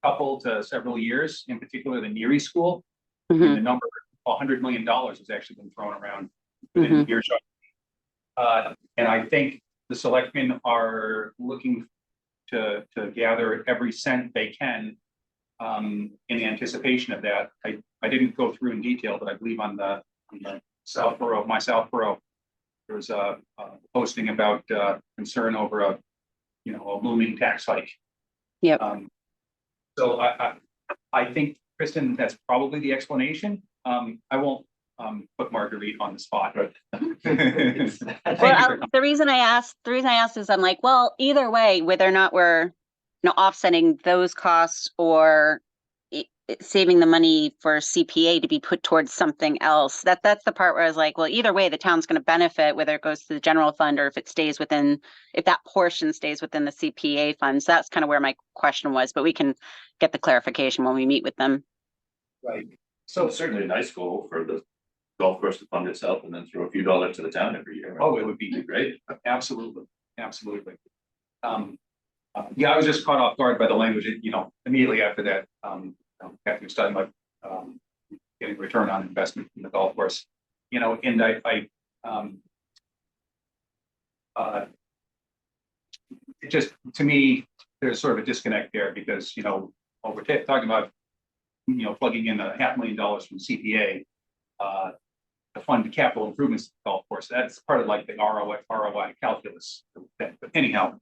couple to several years, in particular the Neary School. Mhm. And the number $100 million has actually been thrown around within earshot. And I think the selectmen are looking to gather every cent they can in anticipation of that. I didn't go through in detail, but I believe on the Southborough, my Southborough, there was a posting about concern over a looming tax hike. Yep. So I think, Kristen, that's probably the explanation. I won't, put Marguerite on the spot, but. Thank you for- The reason I asked is I'm like, well, either way, whether or not we're, offsetting those costs or saving the money for CPA to be put towards something else, that's the part where I was like, well, either way, the town's going to benefit, whether it goes to the general fund or if it stays within, if that portion stays within the CPA fund. So that's kind of where my question was, but we can get the clarification when we meet with them. Right. So it's certainly a nice goal for the golf course to fund itself and then throw a few dollars to the town every year. Oh, it would be Great. absolutely, absolutely. Yeah, I was just caught off guard by the language, immediately after that, Kathy was talking about, getting return on investment in the golf course, and it just, to me, there's sort of a disconnect there because, while we're talking about, plugging in $500,000 from CPA, to fund capital improvements to the golf course, that's part of like the ROI calculus. But anyhow,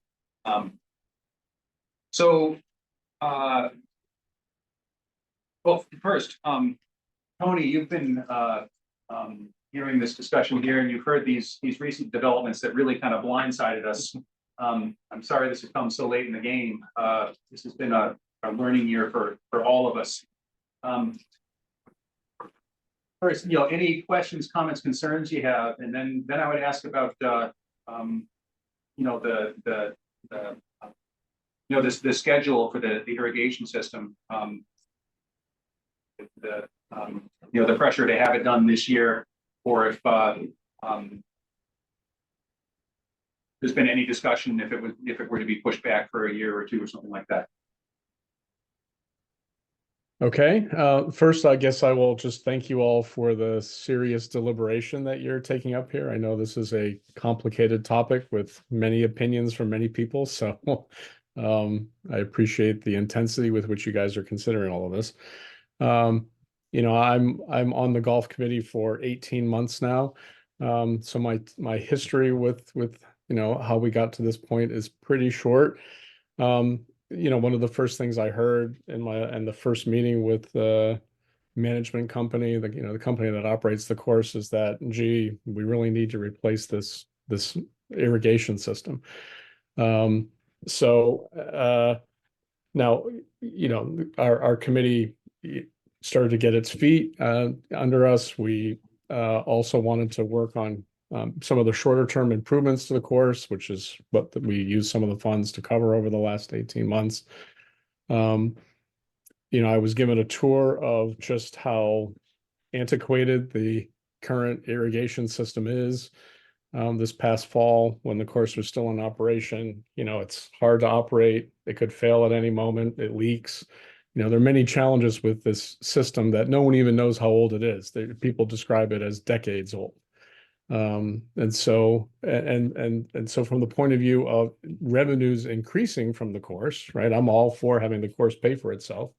well, first, Tony, you've been hearing this discussion here, and you've heard these recent developments that really kind of blindsided us. I'm sorry this has come so late in the game. This has been a learning year for all of us. First, any questions, comments, concerns you have, and then I would ask about the schedule for the irrigation system. The pressure to have it done this year, or if there's been any discussion if it were to be pushed back for a year or two or something like that. Okay, first, I guess I will just thank you all for the serious deliberation that you're taking up here. I know this is a complicated topic with many opinions from many people, so I appreciate the intensity with which you guys are considering all of this. I'm on the golf committee for 18 months now, so my history with how we got to this point is pretty short. One of the first things I heard in the first meeting with the management company, the company that operates the course, is that, gee, we really need to replace this irrigation system. So now, our committee started to get its feet under us. We also wanted to work on some of the shorter term improvements to the course, which is what we use some of the funds to cover over the last 18 months. I was given a tour of just how antiquated the current irrigation system is. This past fall, when the course was still in operation, it's hard to operate. It could fail at any moment. It leaks. There are many challenges with this system that no one even knows how old it is. People describe it as decades old. And so from the point of view of revenues increasing from the course, right? I'm all for having the course pay for itself.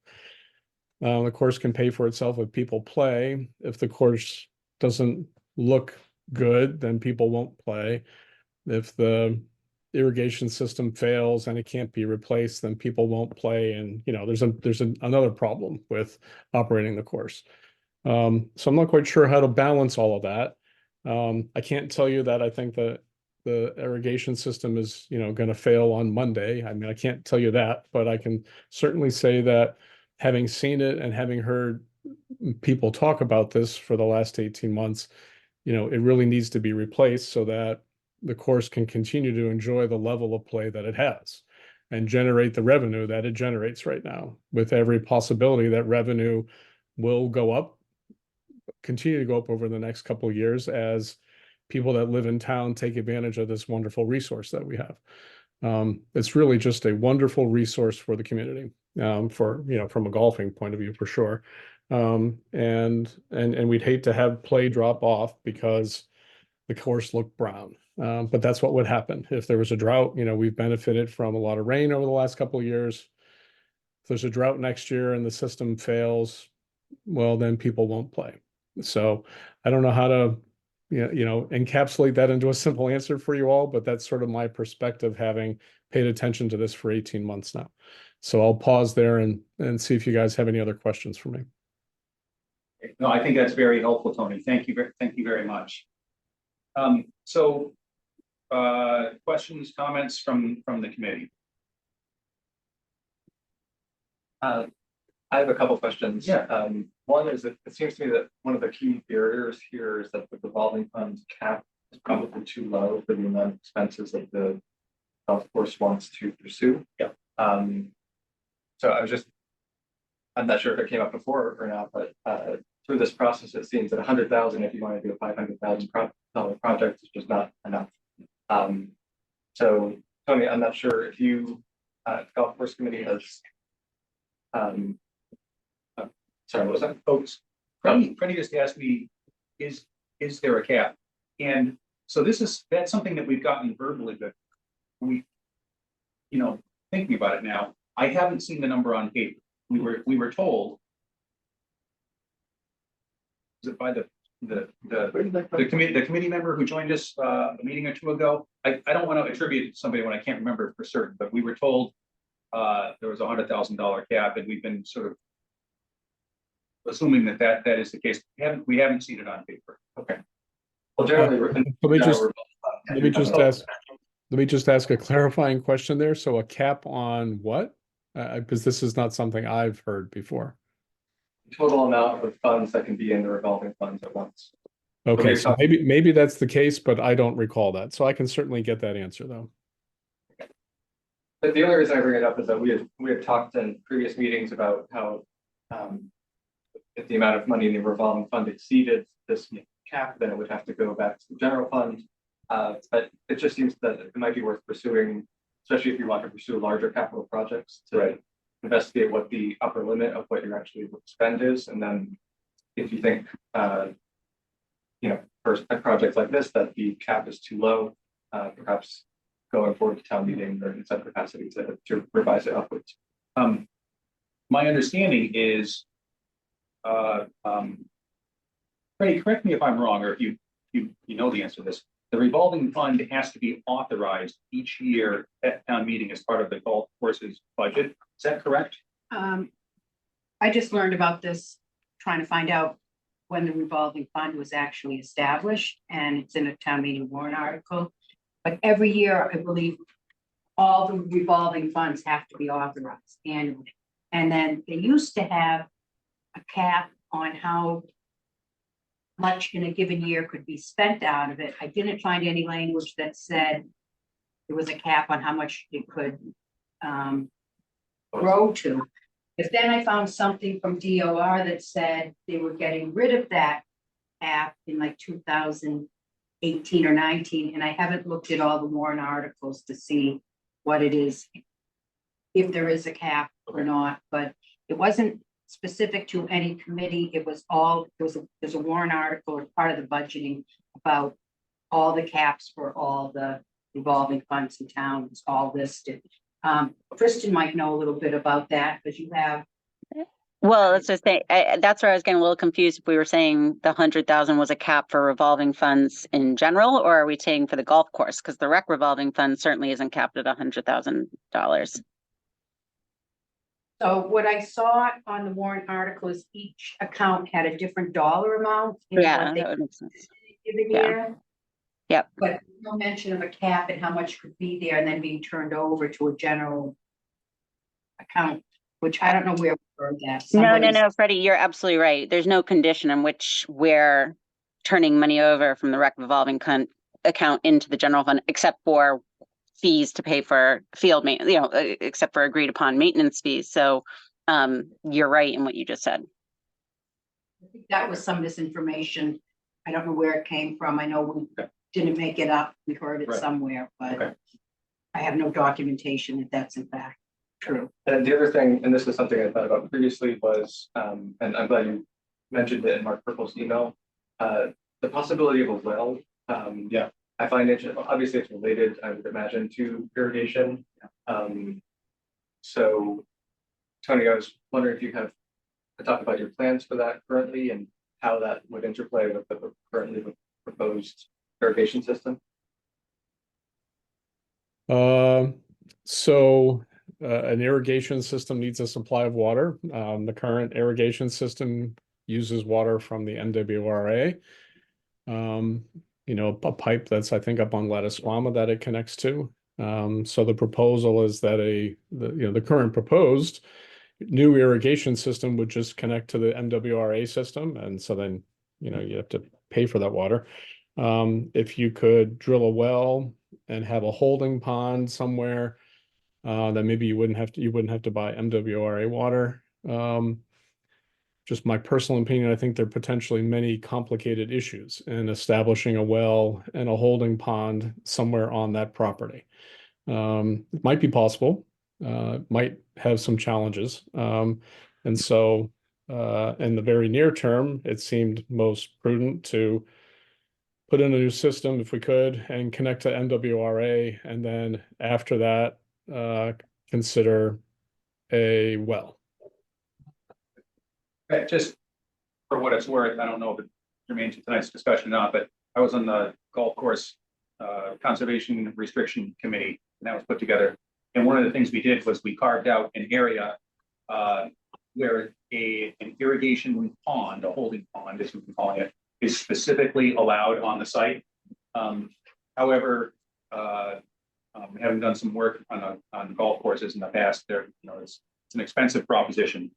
The course can pay for itself if people play. If the course doesn't look good, then people won't play. If the irrigation system fails and it can't be replaced, then people won't play. And there's another problem with operating the course. So I'm not quite sure how to balance all of that. I can't tell you that I think that the irrigation system is, going to fail on Monday. I mean, I can't tell you that, but I can certainly say that having seen it and having heard people talk about this for the last 18 months, it really needs to be replaced so that the course can continue to enjoy the level of play that it has and generate the revenue that it generates right now, with every possibility that revenue will go up, continue to go up over the next couple of years as people that live in town take advantage of this wonderful resource that we have. It's really just a wonderful resource for the community, from a golfing point of view, for sure. And we'd hate to have play drop off because the course looked brown. But that's what would happen if there was a drought. We've benefited from a lot of rain over the last couple of years. If there's a drought next year and the system fails, well, then people won't play. So I don't know how to, encapsulate that into a simple answer for you all, but that's sort of my perspective, having paid attention to this for 18 months now. So I'll pause there and see if you guys have any other questions for me. No, I think that's very helpful, Tony. Thank you very much. So, questions, comments from the committee? I have a couple questions. Yeah. One is that it seems to me that one of the key barriers here is that the revolving funds cap is probably too low for the amount of expenses that the golf course wants to pursue. Yeah. So I'm not sure if it came up before or not, but through this process, it seems that 100,000, if you want to do a $500,000 project, is just not enough. So Tony, I'm not sure if you, golf course committee has. Sorry, what was that? Folks, Freddie just asked me, is there a cap? And so that's something that we've gotten verbally, but we, thinking about it now, I haven't seen the number on paper. We were told. Was it by the committee member who joined us a meeting or two ago? I don't want to attribute it to somebody when I can't remember for certain, but we were told there was $100,000 cap, and we've been sort of assuming that is the case. We haven't seen it on paper. Okay. Well, generally, Let me just ask a clarifying question there. So a cap on what? Because this is not something I've heard before. total amount of funds that can be in the revolving funds at once. Okay, so maybe that's the case, but I don't recall that. So I can certainly get that answer though. But the only reason I bring it up is that we had talked in previous meetings about how if the amount of money in the revolving fund exceeded this cap, then it would have to go back to the general fund. But it just seems that it might be worth pursuing, especially if you want to pursue larger capital projects, to investigate what the upper limit of what you're actually able to spend is. And then if you think, for a project like this, that the cap is too low, perhaps going forward to town meeting or in some capacity to revise it upwards. My understanding is, Freddie, correct me if I'm wrong, or if you know the answer to this. The revolving fund has to be authorized each year at town meeting as part of the golf course's budget. Is that correct? I just learned about this, trying to find out when the revolving fund was actually established, and it's in a town meeting warrant article. But every year, I believe, all the revolving funds have to be authorized annually. And then they used to have a cap on how much in a given year could be spent out of it. I didn't find any language that said there was a cap on how much it could grow to. But then I found something from DOR that said they were getting rid of that cap in like 2018 or 19, and I haven't looked at all the warrant articles to see what it is, if there is a cap or not, but it wasn't specific to any committee. It was all, there's a warrant article as part of the budgeting about all the caps for all the revolving funds in town. It's all listed. Kristen might know a little bit about that, because you have. Well, let's just say, that's where I was getting a little confused. If we were saying the 100,000 was a cap for revolving funds in general, or are we saying for the golf course? Because the rec revolving fund certainly isn't capped at $100,000. So what I saw on the warrant article is each account had a different dollar amount. in Yeah, what they that would make sense. given Yeah. year. Yep. But no mention of a cap and how much could be there and then being turned over to a general account, which I don't know where we heard that. No, Freddie, you're absolutely right. There's no condition in which we're turning money over from the rec revolving account into the general fund, except for fees to pay for field maintenance, except for agreed upon maintenance fees. So you're right in what you just said. I think that was some misinformation. I don't know where it came from. I know we didn't make it up. We heard it somewhere, but I have no documentation that that's in fact true. And the other thing, and this is something I thought about previously, was, and I'm glad you mentioned it in Mark Purple's email, the possibility of a well. I find it, obviously it's related, I would imagine, to irrigation. So Tony, I was wondering if you have talked about your plans for that currently and how that would interplay with the currently proposed irrigation system. So an irrigation system needs a supply of water. The current irrigation system uses water from the MWRA. You know, a pipe that's, I think, up on Latticeama that it connects to. So the proposal is that the current proposed new irrigation system would just connect to the MWRA system. And so then, you know, you have to pay for that water. If you could drill a well and have a holding pond somewhere, then maybe you wouldn't have to buy MWRA water. Just my personal opinion, I think there are potentially many complicated issues in establishing a well and a holding pond somewhere on that property. It might be possible, might have some challenges. And so in the very near term, it seemed most prudent to put in a new system if we could and connect to MWRA. And then after that, consider a well. Just for what it's worth, I don't know if it remains to tonight's discussion or not, but I was on the golf course conservation restriction committee, and that was put together. And one of the things we did was we carved out an area where an irrigation pond, a holding pond, as we've been calling it, is specifically allowed on the site. However, having done some work on golf courses in the past, there, you know, it's an expensive proposition.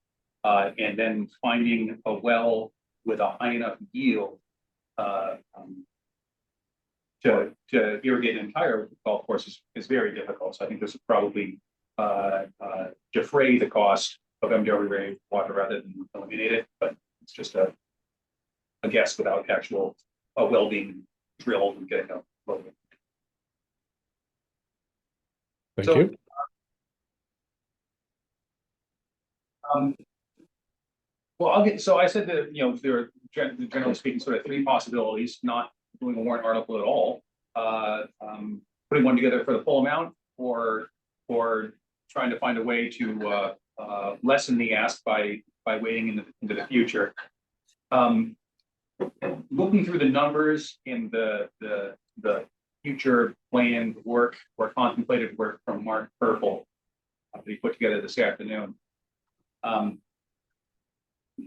And then finding a well with a high enough yield to irrigate an entire golf course is very difficult. So I think this would probably defray the cost of MWRA water rather than eliminate it. But it's just a guess without actual well being drilled and getting a well. Thank So, you. Well, so I said that, you know, there are generally speaking sort of three possibilities: not doing a warrant article at all, putting one together for the full amount, or trying to find a way to lessen the ask by waiting into the future. Looking through the numbers in the future planned work or contemplated work from Mark Purple that he put together this afternoon.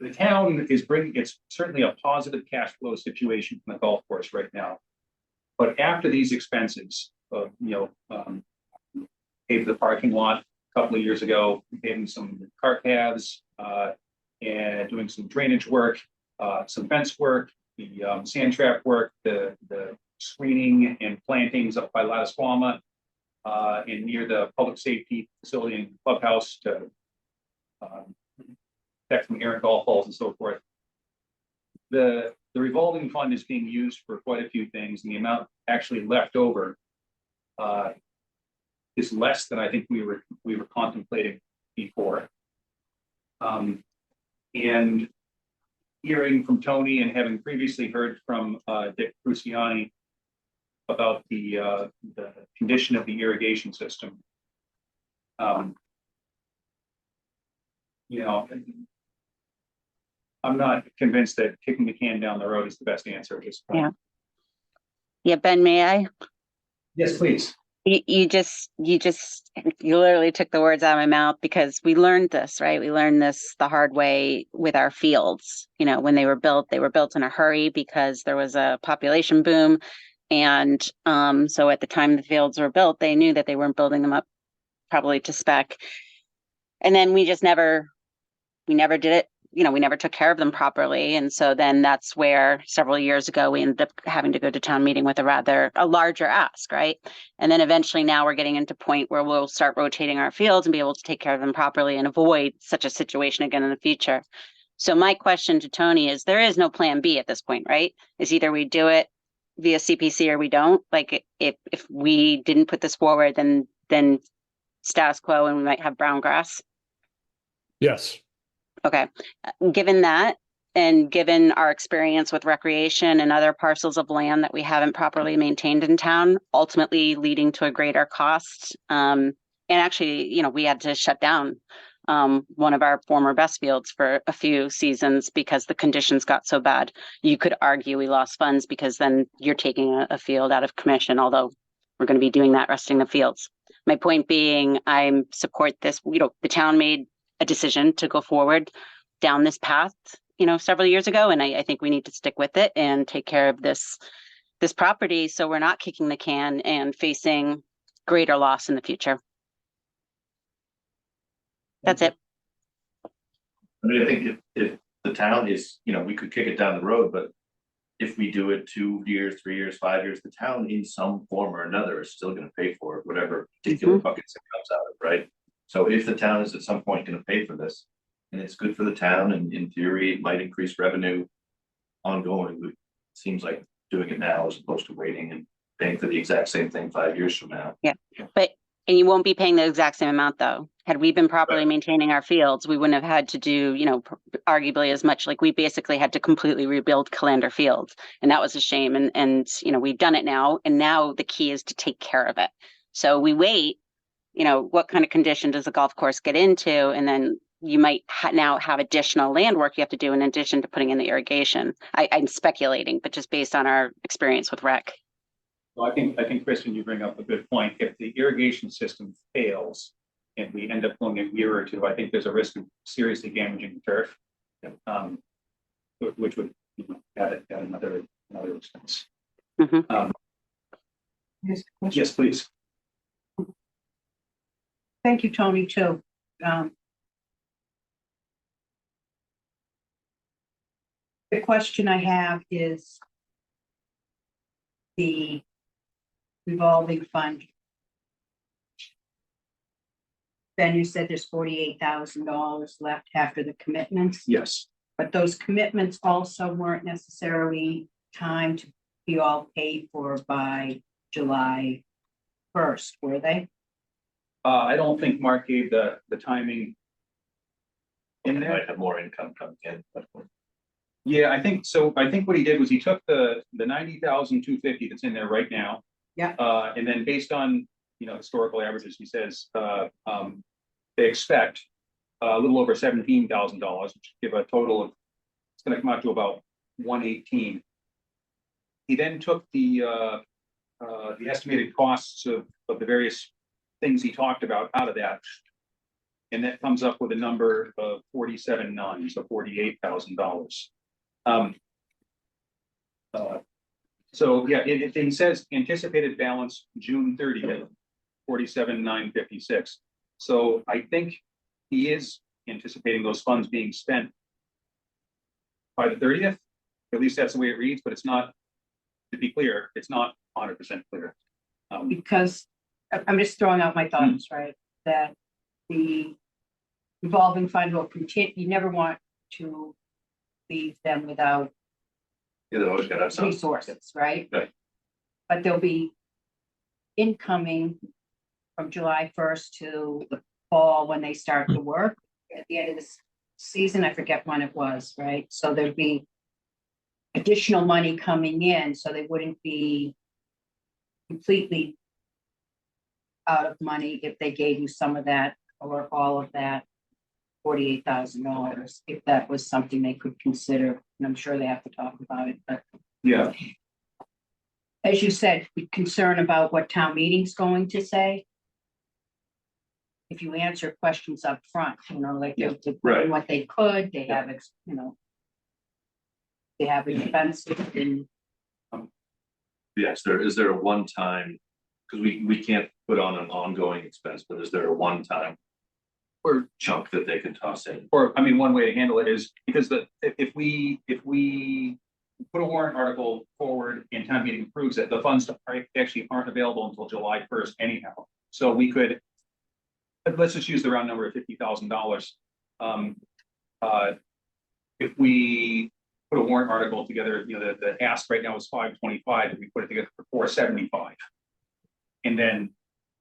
The town is it's certainly a positive cash flow situation from the golf course right now. But after these expenses, paved the parking lot a couple of years ago, paving some cart paths, and doing some drainage work, some fence work, the sand trap work, the screening and plantings up by Latticeama, and near the public safety facility and clubhouse to protect from errant golf balls and so forth. The revolving fund is being used for quite a few things, and the amount actually left over is less than I think we were contemplating before. And hearing from Tony and having previously heard from Dick Cruciani about the condition of the irrigation system, I'm not convinced that kicking the can down the road is the best answer at this point. Yeah, Ben, may I? Yes, please. You literally took the words out of my mouth, because we learned this, right? We learned this the hard way with our fields. You know, when they were built in a hurry because there was a population boom. And so at the time the fields were built, they knew that they weren't building them up probably to spec. And then we never did it. You know, we never took care of them properly. And so then that's where several years ago, we ended up having to go to town meeting with a larger ask, right? And then eventually now we're getting into a point where we'll start rotating our fields and be able to take care of them properly and avoid such a situation again in the future. So my question to Tony is, there is no plan B at this point, right? Is either we do it via CPC or we don't. Like if we didn't put this forward, then status quo and we might have brown grass. Yes. Okay, given that, and given our experience with recreation and other parcels of land that we haven't properly maintained in town, ultimately leading to a greater cost. And actually, we had to shut down one of our former best fields for a few seasons because the conditions got so bad. You could argue we lost funds because then you're taking a field out of commission, although we're going to be doing that, resting the fields. My point being, I support this, the town made a decision to go forward down this path, several years ago, and I think we need to stick with it and take care of this property, so we're not kicking the can and facing greater loss in the future. That's it. I mean, I think if the town is, we could kick it down the road, but if we do it 2 years, 3 years, 5 years, the town in some form or another is still gonna pay for it, whatever particular buckets it comes out of, right? So if the town is at some point gonna pay for this, and it's good for the town, and in theory, it might increase revenue ongoing, it seems like doing it now as opposed to waiting and paying for the exact same thing 5 years from now. And you won't be paying the exact same amount, though. Had we been properly maintaining our fields, we wouldn't have had to do, arguably as much. Like, we basically had to completely rebuild Calander Field, and that was a shame. And we've done it now, and now the key is to take care of it. So we wait, what kind of condition does the golf course get into? And then you might now have additional land work you have to do in addition to putting in the irrigation. I'm speculating, but just based on our experience with rec. Well, I think, Kristen, you bring up a good point. If the irrigation system fails and we end up going a year or two, I think there's a risk of seriously damaging the turf. Which would add another expense. Yes, please. Thank you, Tony, too. The question I have is the revolving fund. Ben, you said there's $48,000 left after the commitments, Yes. but those commitments also weren't necessarily timed to be all paid for by July 1st, were they? I don't think Mark gave the timing in It there. might have more income coming in, but Yeah, I think so. I think what he did was he took the 90,250 that's in there right now. Yeah. And then based on, historical averages, he says, they expect a little over $17,000, which give a total of, it's gonna come out to about 118. He then took the estimated costs of the various things he talked about out of that. And that comes up with a number of 47,900, so $48,000. So yeah, it says anticipated balance June 30th, 47,956. So I think he is anticipating those funds being spent by the 30th. At least that's the way it reads, but it's not, to be clear, it's not 100% clear. Because I'm just throwing out my thoughts, right? That the revolving fund will continue. You never want to leave them without they always gotta have some. resources, right? Right. But there'll be incoming from July 1st to the fall when they start to work. At the end of this season, I forget when it was, right? So there'd be additional money coming in, so they wouldn't be completely out of money if they gave you some of that or all of that $48,000, if that was something they could consider. And I'm sure they have to talk about it, but Yeah. as you said, be concerned about what town meeting's going to say. If you answer questions up front, like Yeah, they're right. doing what they could, they have, they have expenses and Yes, is there a one-time, because we can't put on an ongoing expense, but is there a one-time Or chunk that they can toss in? Or, I mean, one way to handle it is because if we put a warrant article forward and town meeting approves it, the funds actually aren't available until July 1st anyhow. So we could, let's just use the round number of $50,000. If we put a warrant article together, the ask right now is 525, and we put it together for 475. And then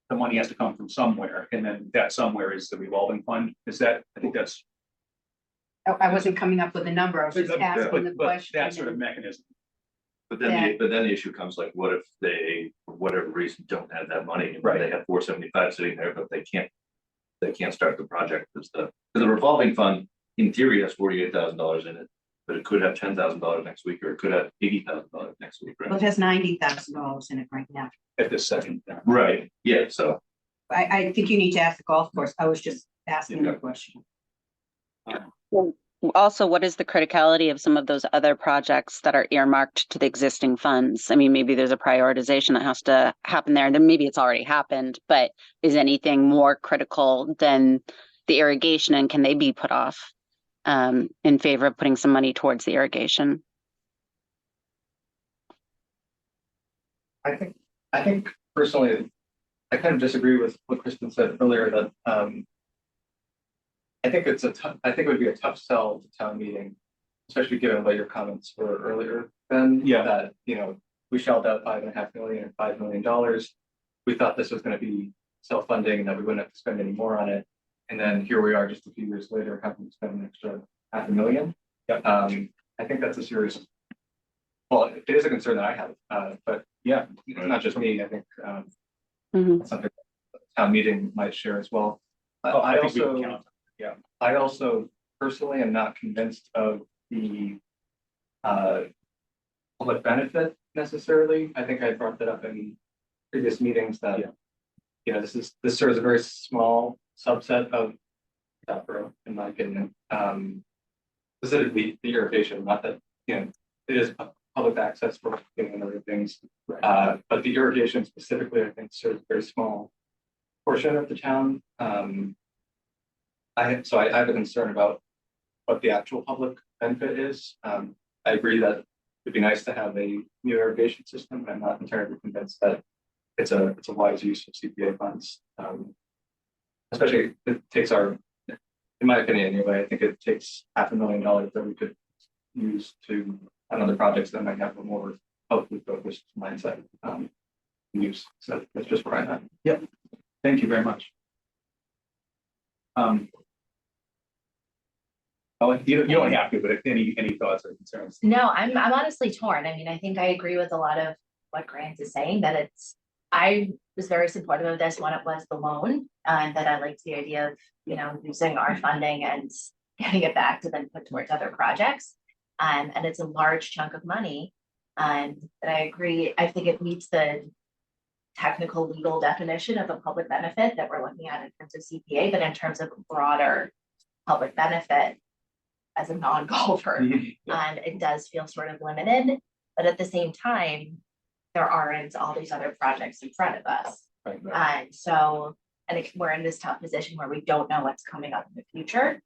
the money has to come from somewhere, and then that somewhere is the revolving fund. Is that, I think that's. I wasn't coming up with a number, I was just asking the But question. that sort of mechanism. But then the issue comes like, what if they, for whatever reason, don't have that money? And Right. They have 475 sitting there, but they can't start the project. Because the revolving fund, in theory, has $48,000 in it, but it could have $10,000 next week, or it could have $80,000 next week, Well, right? it has $90,000 in it right now. At this second. Right, yeah, so I think you need to ask the golf course. I was just asking a question. Also, what is the criticality of some of those other projects that are earmarked to the existing funds? I mean, maybe there's a prioritization that has to happen there, and then maybe it's already happened, but is anything more critical than the irrigation, and can they be put off in favor of putting some money towards the irrigation? I think personally, I kind of disagree with what Kristen said earlier that I think it would be a tough sell to town meeting, especially given what your comments were earlier. Then Yeah. that, we shelled out $5.5 million and $5 million. We thought this was going to be self-funding and that we wouldn't have to spend any more on it. And then here we are just a few years later having to spend an extra $500,000. Yep. I think that's a serious, well, it is a concern that I have, but Yeah, not just me. I think Mhm. that's something the town meeting might share as well. Oh, I think we can also, count. I also personally am not convinced of the public benefit necessarily. I think I brought that up in previous meetings that, this serves a very small subset of Southborough, in my opinion. Specifically the irrigation, not that, it is public access for and other things. But the irrigation specifically, I think, serves a very small portion of the town. I have a concern about what the actual public benefit is. I agree that it'd be nice to have a new irrigation system, but I'm not entirely convinced that it's a wise use of CPA funds. Especially it takes in my opinion anyway, I think it takes $500,000 that we could use on other projects that might have a more publicly focused mindset use. So that's just where I'm at. Yep. Thank you very much. Oh, you don't have to, but if any thoughts or concerns? No, I'm honestly torn. I mean, I think I agree with a lot of what Grant is saying, that I was very supportive of this when it was the loan, and that I liked the idea of, using our funding and getting it back to then put towards other projects. And it's a large chunk of money. And I agree, I think it meets the technical legal definition of a public benefit that we're looking at in terms of CPA, but in terms of broader public benefit as a non-golfer, and it does feel sort of limited, but at the same time, there aren't all these other projects in front of us. Right. And so, we're in this tough position where we don't know what's coming up in the future.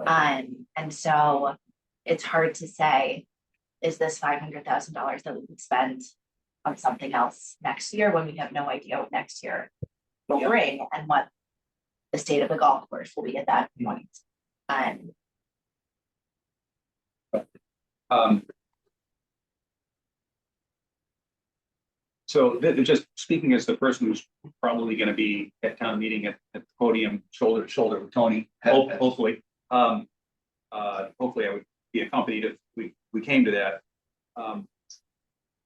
And so it's hard to say, is this $500,000 that we could spend on something else next year when we have no idea what next year will bring and what the state of the golf course will be at that point. So just speaking as the person who's probably going to be at town meeting at the podium, shoulder to shoulder with Tony, hopefully. Hopefully I would be accompanied if we came to that.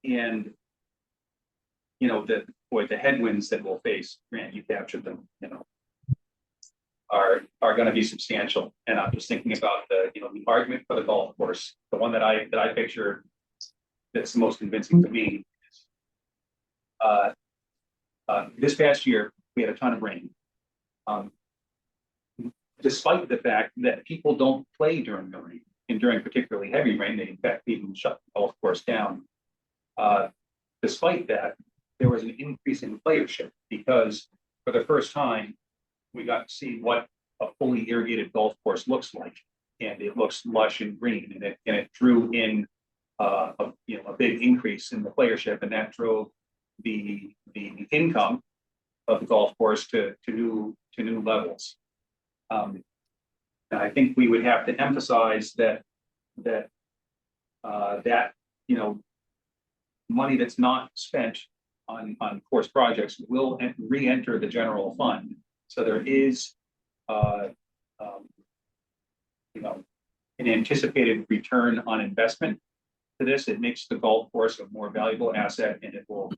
And the headwinds that we'll face, Grant, you captured them, are going to be substantial. And I'm just thinking about the argument for the golf course, the one that I picture that's the most convincing to me. This past year, we had a ton of rain. Despite the fact that people don't play during the rain, and during particularly heavy rain, they in fact even shut the golf course down. Despite that, there was an increase in playership because for the first time, we got to see what a fully irrigated golf course looks like. And it looks lush and green, and it drew in a big increase in the playership, and that drove the income of the golf course to new levels. And I think we would have to emphasize that money that's not spent on course projects will re-enter the general fund. So there is an anticipated return on investment to this. It makes the golf course a more valuable asset, and it will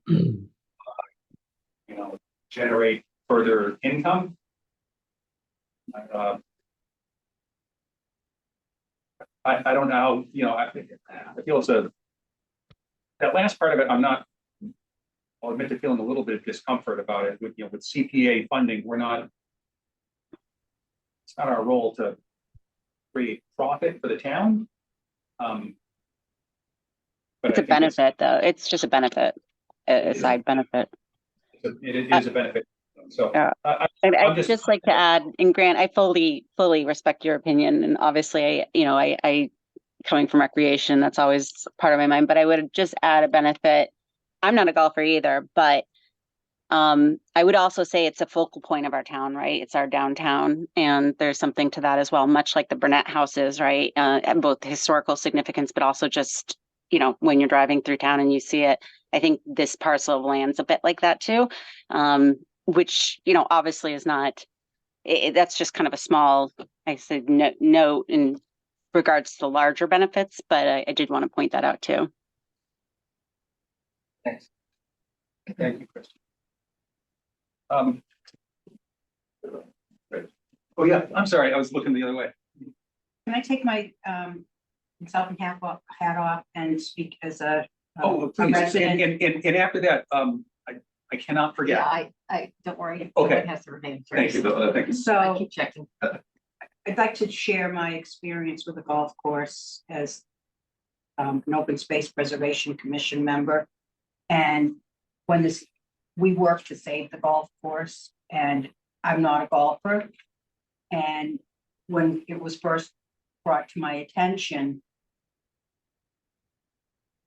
generate further income. I don't know how, I feel that last part of it, I'm not I'll admit to feeling a little bit of discomfort about it with, with CPA funding, it's not our role to create profit for the town. But It's a benefit though. It's just a benefit, a is. side benefit. It is a benefit. So Yeah. And I'd just like to add, and Grant, I fully respect your opinion. And obviously, I coming from recreation, that's always part of my mind, but I would just add a benefit. I'm not a golfer either, but I would also say it's a focal point of our town, right? It's our downtown, and there's something to that as well, much like the Burnett houses, right? And both historical significance, but also just, when you're driving through town and you see it, I think this parcel of land's a bit like that too. Which, obviously is not, that's just kind of a small, I said, note in regards to the larger benefits, but I did want to point that out too. Thanks. Thank you, Kristen. Oh yeah, I'm sorry, I was looking the other way. Can I take my consultant hat off and speak as a Oh, please, and after that, I cannot forget. I don't worry. Okay. It has to remain. Thank you, thank you. So keep checking. I'd like to share my experience with the golf course as an Open Space Preservation Commission member. And when we work to save the golf course, and I'm not a golfer. And when it was first brought to my attention,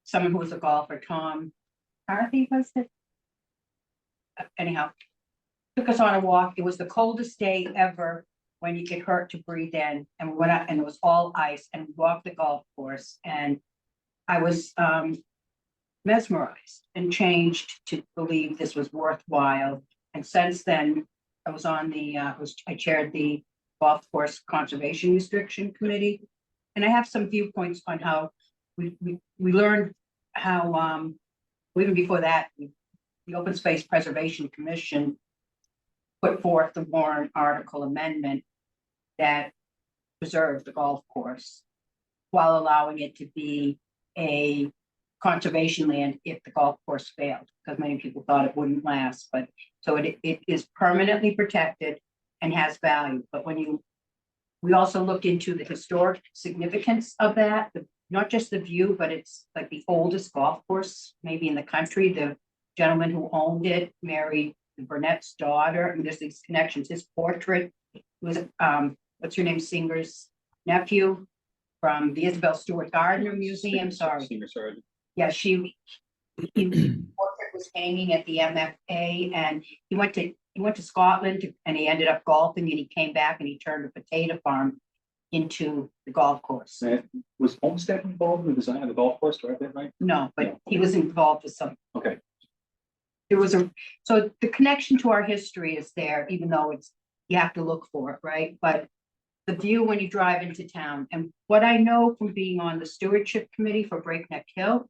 someone who was a golfer, Tom Harvey, was it? Anyhow, took us on a walk. It was the coldest day ever when you get hurt to breathe in, and we went out and it was all ice, and we walked the golf course, and I was mesmerized and changed to believe this was worthwhile. And since then, I was on the I chaired the Golf Course Conservation Restriction Committee, and I have some viewpoints on how we learned how even before that, the Open Space Preservation Commission put forth the Warren article amendment that preserved the golf course while allowing it to be a conservation land if the golf course failed, because many people thought it wouldn't last. But so it is permanently protected and has value. But we also looked into the historic significance of that, not just the view, but it's like the oldest golf course maybe in the country. The gentleman who owned it married the Burnett's daughter, and there's these connections. His portrait was what's her name, Singer's nephew from the Isabel Stewart Gardner Museum. Sorry. Senior Sergeant. Yeah, his portrait was hanging at the MFA, and he went to Scotland and he ended up golfing, and he came back and he turned a potato farm into the golf course. Was Olmsted involved in the design of the golf course? Do I have that right? No, but he was involved with some. Okay. So the connection to our history is there, even though you have to look for it, right? But the view when you drive into town, and what I know from being on the stewardship committee for Breakneck Hill,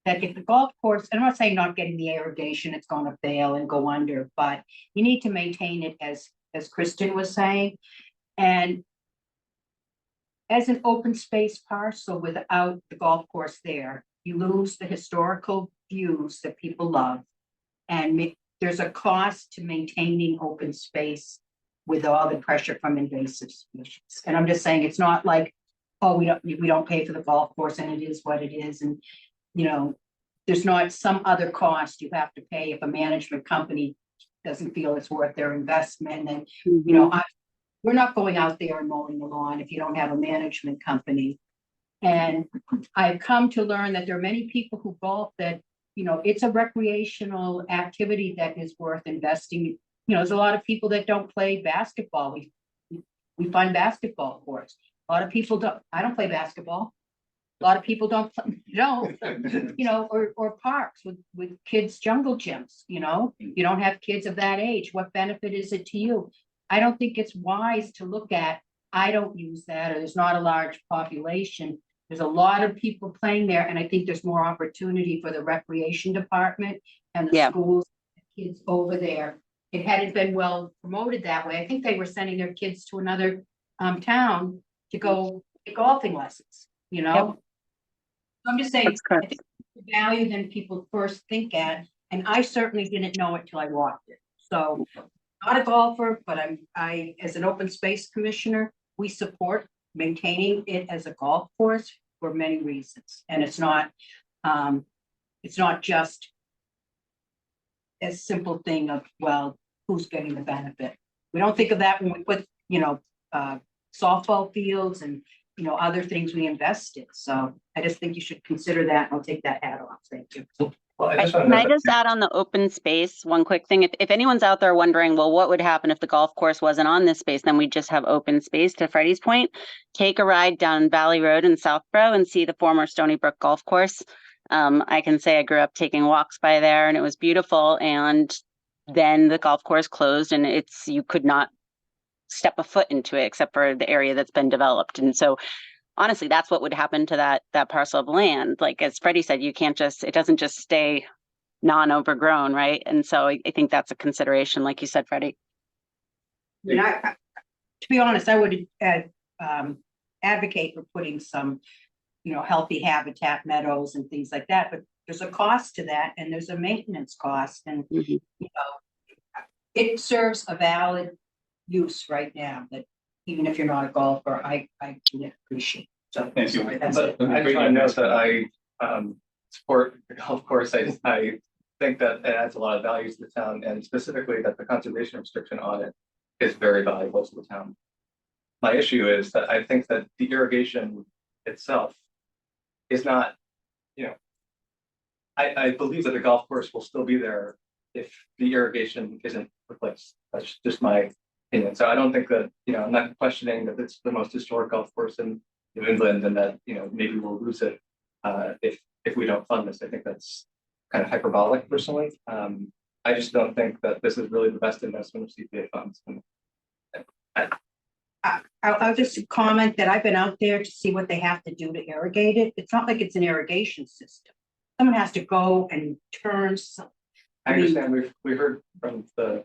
that if the golf course, and I'm not saying not getting the irrigation, it's going to fail and go under, but you need to maintain it as Kristen was saying. And as an open space parcel without the golf course there, you lose the historical views that people love. And there's a cost to maintaining open space with all the pressure from invasive species. And I'm just saying, it's not like, oh, we don't pay for the golf course and it is what it is. And, there's not some other cost you have to pay if a management company doesn't feel it's worth their investment. And, we're not going out there and mowing the lawn if you don't have a management company. And I've come to learn that there are many people who golf that, it's a recreational activity that is worth investing. There's a lot of people that don't play basketball. We find basketball courts. A lot of people don't. I don't play basketball. A lot of people don't, or parks with kids' jungle gyms, you don't have kids of that age. What benefit is it to you? I don't think it's wise to look at, I don't use that, or there's not a large population. There's a lot of people playing there, and I think there's more opportunity for the recreation department and the schools, kids over there. It hadn't been well promoted that way. I think they were sending their kids to another town to go get golfing lessons, I'm just saying, I think the value than people first think at, And I certainly didn't know it till I walked it. So not a golfer, but as an open space commissioner, we support maintaining it as a golf course for many reasons. And it's not just a simple thing of, well, who's getting the benefit. We don't think of that when we put, softball fields and, other things we invest in. So I just think you should consider that. I'll take that hat off. Thank you. Well, I just want Can to I just add on the open space, one quick thing? If anyone's out there wondering, well, what would happen if the golf course wasn't on this space? Then we'd just have open space. To Freddie's point, take a ride down Valley Road in Southborough and see the former Stony Brook Golf Course. I can say I grew up taking walks by there and it was beautiful. And then the golf course closed and you could not step a foot into it except for the area that's been developed. And so honestly, that's what would happen to that parcel of land. Like, as Freddie said, it doesn't just stay non-overgrown, right? And so I think that's a consideration, like you said, Freddie. And to be honest, I would advocate for putting some, healthy habitat meadows and things like that, but there's a cost to that and there's a maintenance cost and, it serves a valid use right now that even if you're not a golfer, I can appreciate. So Thank you. that's But it. I just want to note that I support the golf course. I think that it adds a lot of value to the town, and specifically that the conservation restriction on it is very valuable to the town. My issue is that I think that the irrigation itself is not, I believe that the golf course will still be there if the irrigation isn't replaced. That's just my opinion. So I don't think that, I'm not questioning that it's the most historic golf course in New England and that, maybe we'll lose it if we don't fund this. I think that's kind of hyperbolic personally. I just don't think that this is really the best investment of CPA funds. I'll just comment that I've been out there to see what they have to do to irrigate it. It's not like it's an irrigation system. Someone has to go and turn some. I understand we heard from the.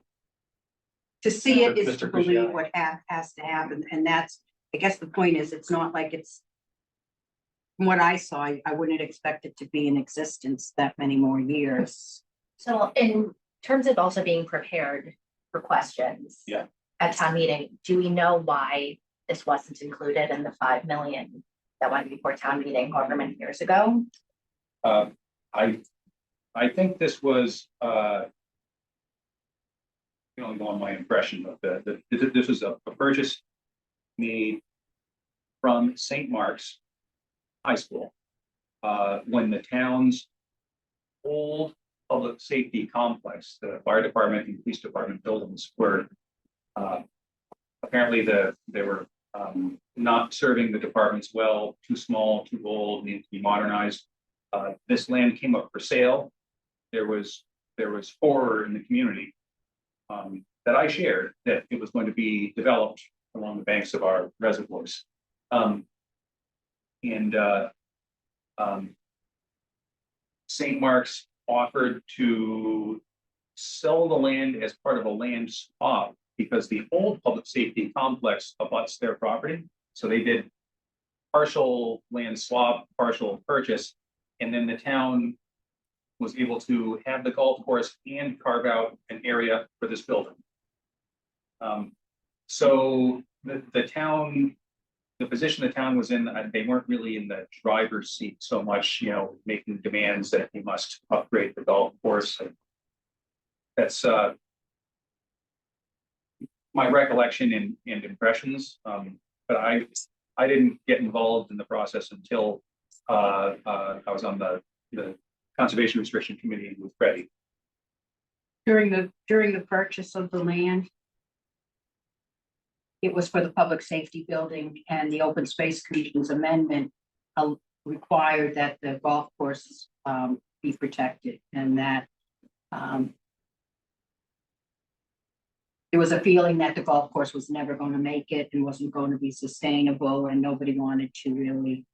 To see it is Mr. to believe Cruciani. what has to happen, and that's, I guess the point is, it's not like it's. From what I saw, I wouldn't expect it to be in existence that many more years. So in terms of also being prepared for questions. Yeah. At town meeting, do we know why this wasn't included in the 5 million that went before town meeting however many years ago? I think this was, can only go on my impression of this was a purchase made from St. Mark's High School. When the town's old public safety complex, the fire department and police department buildings were apparently they were not serving the departments well, too small, too old, needed to be modernized. This land came up for sale. There was horror in the community that I shared that it was going to be developed along the banks of our reservoirs. St. Mark's offered to sell the land as part of a land swap because the old public safety complex abuts their property. So they did partial land swap, partial purchase, and then the town was able to have the golf course and carve out an area for this building. So the town, the position the town was in, they weren't really in the driver's seat so much, making demands that you must upgrade the golf course. That's my recollection and impressions. But I didn't get involved in the process until I was on the Conservation Restriction Committee with Freddie. During the purchase of the land, it was for the public safety building, and the Open Space Commission's amendment required that the golf course be protected, and that there was a feeling that the golf course was never going to make it and wasn't going to be sustainable, and nobody wanted to really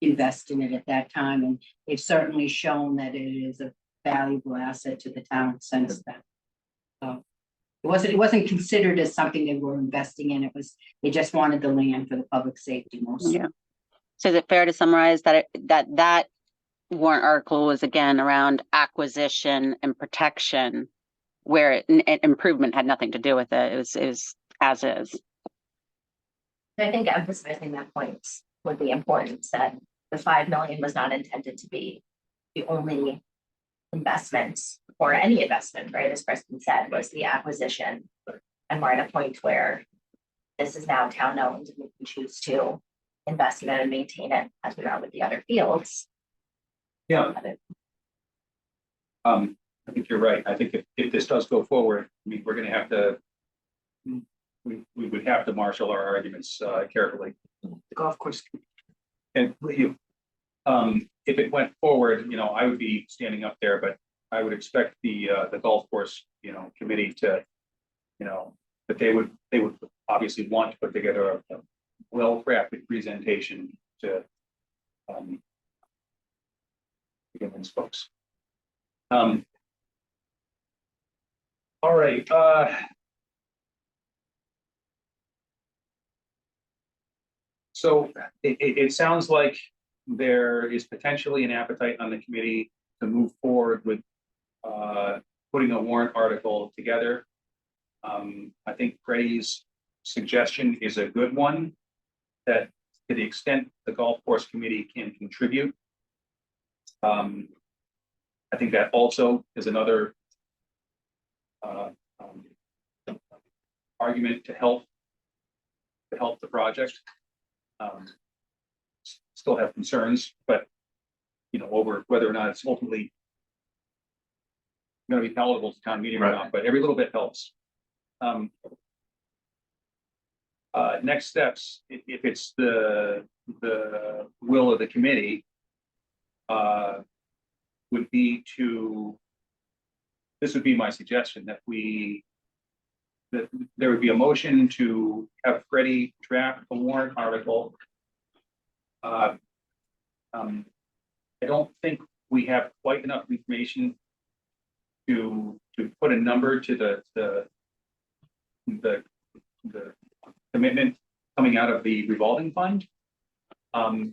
invest in it at that time. And they've certainly shown that it is a valuable asset to the town since then. So it wasn't considered as something they were investing in. They just wanted the land for the public safety mostly. Yeah. So is it fair to summarize that warrant article was again around acquisition and protection, where improvement had nothing to do with it. It was as is. I think emphasizing that point would be important, that the 5 million was not intended to be the only investment or any investment, right? As Kristen said, was the acquisition. And we're at a point where this is now town owned and we can choose to invest in it and maintain it as we are with the other fields. Yeah. I think you're right. I think if this does go forward, I mean, we're gonna have to. We would have to marshal our arguments carefully. The golf course. And if it went forward, I would be standing up there, but I would expect the golf course, committee to, that they would obviously want to put together a well-crafted presentation to convince folks. All right. So it sounds like there is potentially an appetite on the committee to move forward with putting a warrant article together. I think Freddie's suggestion is a good one, that to the extent the golf course committee can contribute. I think that also is another argument to help the project. Still have concerns, but over whether or not it's ultimately going to be palatable to town meeting or not, but every little bit helps. Next steps, if it's the will of the committee, would be this would be my suggestion, that there would be a motion to have Freddie draft a warrant article. I don't think we have quite enough information to put a number to the commitment coming out of the revolving fund.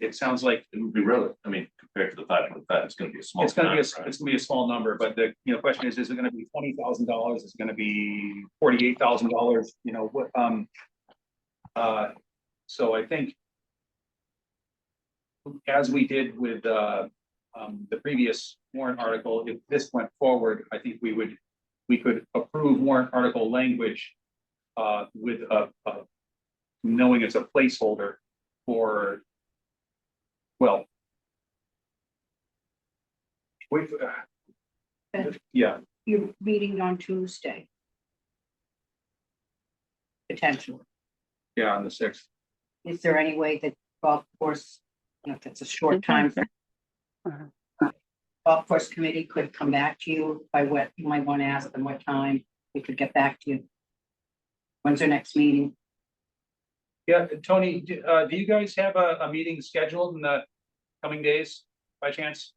It sounds like It would be really, I mean, compared to the 5.5, it's gonna be a small. it's gonna be amount, right? it's gonna be a small number, but the question is it gonna be $20,000? Is it gonna be $48,000? What so I think, as we did with the previous warrant article, if this went forward, I think we could approve warrant article language with knowing it's a placeholder for, well, wait, yeah, You're meeting on Tuesday. Potentially. on the 6th. Is there any way that golf course, if it's a short time, golf course committee could come back to you by what you might want to ask them, what time we could get back to you? When's our next meeting? Yeah, Tony, do you guys have a meeting scheduled in the coming days by chance?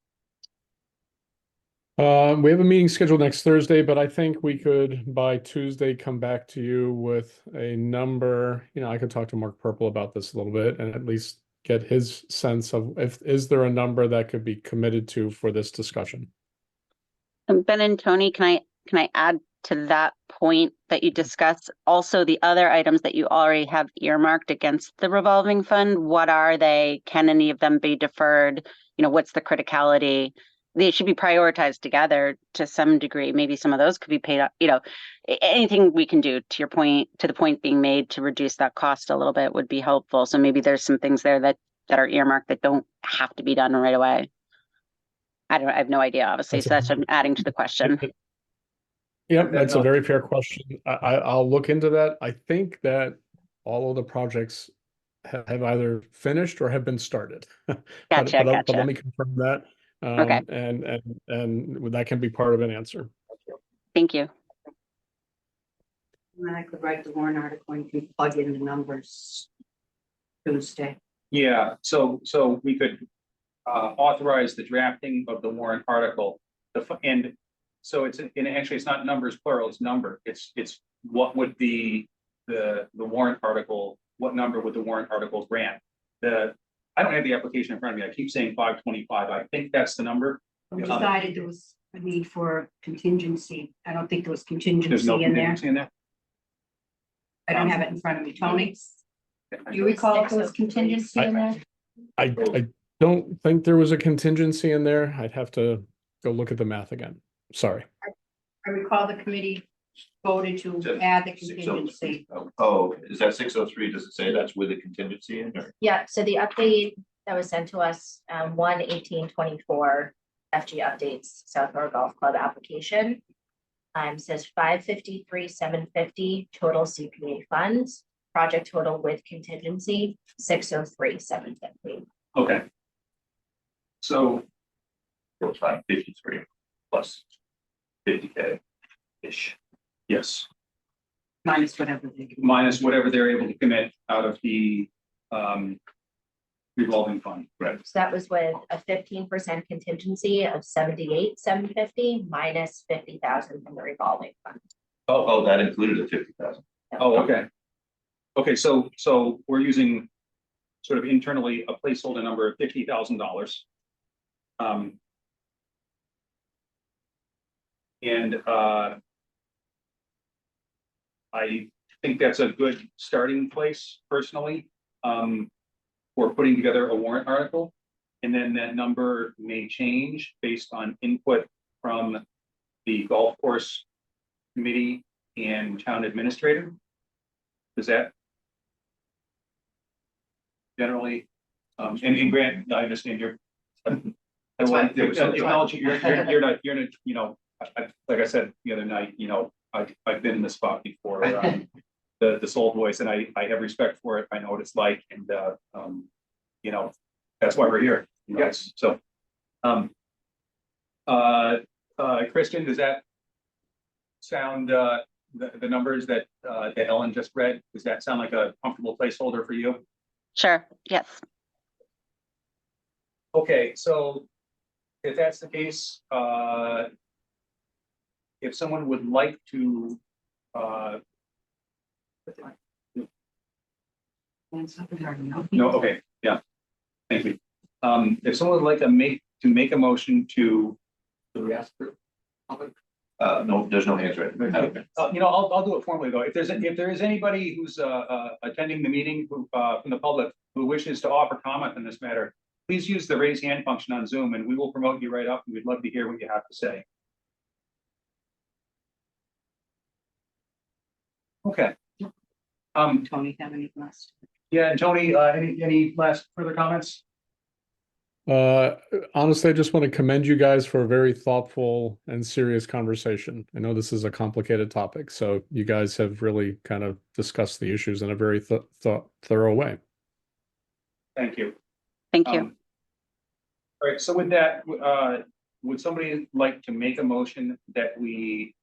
We have a meeting scheduled next Thursday, but I think we could by Tuesday come back to you with a number. I could talk to Mark Purple about this a little bit and at least get his sense of is there a number that could be committed to for this discussion. And Ben and Tony, can I add to that point that you discussed? Also, the other items that you already have earmarked against the revolving fund, what are they? Can any of them be deferred? What's the criticality? They should be prioritized together to some degree. Maybe some of those could be paid up, anything we can do to the point being made to reduce that cost a little bit would be helpful. So maybe there's some things there that are earmarked that don't have to be done right away. I have no idea, obviously. So that's what I'm adding to the question. Yep, that's a very fair question. I'll look into that. I think that all of the projects have either finished or have been started. Gotcha. But let me confirm that. Okay. And that can be part of an answer. Thank you. And then I could write the warrant article and you can plug in the numbers Tuesday. Yeah, so we could authorize the drafting of the warrant article. And so actually it's not numbers plural, it's number. It's what would the warrant article, what number would the warrant article grant? I don't have the application in front of me. I keep saying 525. I think that's the number. We decided there was a need for contingency. I don't think there was There's contingency no in there. contingency in there. I don't have it in front of me. Tony, do you recall if there was contingency in there? I don't think there was a contingency in there. I'd have to go look at the math again. Sorry. I recall the committee voted to add the contingency. Oh, is that 603? Does it say that's with a contingency in or? Yeah, so the update that was sent to us, 1/18/24, FG updates Southborough Golf Club application. Says 553,750 total CPA funds, project total with contingency, 603,750. Okay. So, It was 553 plus 50K-ish. yes, Minus whatever they do. minus whatever they're able to commit out of the revolving fund. Right. So that was with a 15% contingency of 78,750 minus 50,000 from the revolving fund. Oh, that included the 50,000. Oh, okay. Okay, so we're using sort of internally a placeholder number of $50,000. And I think that's a good starting place personally, for putting together a warrant article. And then that number may change based on input from the golf course committee and town administrator. Does that generally, and Grant, I understand you're. That's fine. Acknowledge you're not, you know, like I said the other night, you know, I've been in this spot before, the sole voice, and I have respect for it. I know what it's like, and you know, that's why we're here. Yes, so. Kristen, does that sound, the numbers that Ellen just read, does that sound like a comfortable placeholder for you? Sure, yes. Okay, so if that's the case, if someone would like to, no, okay, yeah, thank you. If someone would like to make a motion to, do we ask for? No, there's no hands raised. You know, I'll do it formally though. If there is anybody who's attending the meeting who from the public who wishes to offer comment on this matter, please use the raise hand function on Zoom and we will promote you right up and we'd love to hear what you have to say. Okay. Tony, have any last? Yeah, and Tony, any last further comments? Honestly, I just want to commend you guys for a very thoughtful and serious conversation. I know this is a complicated topic, so you guys have really kind of discussed the issues in a very thorough way. Thank you. Thank you. All right, so with that, would somebody like to make a motion that we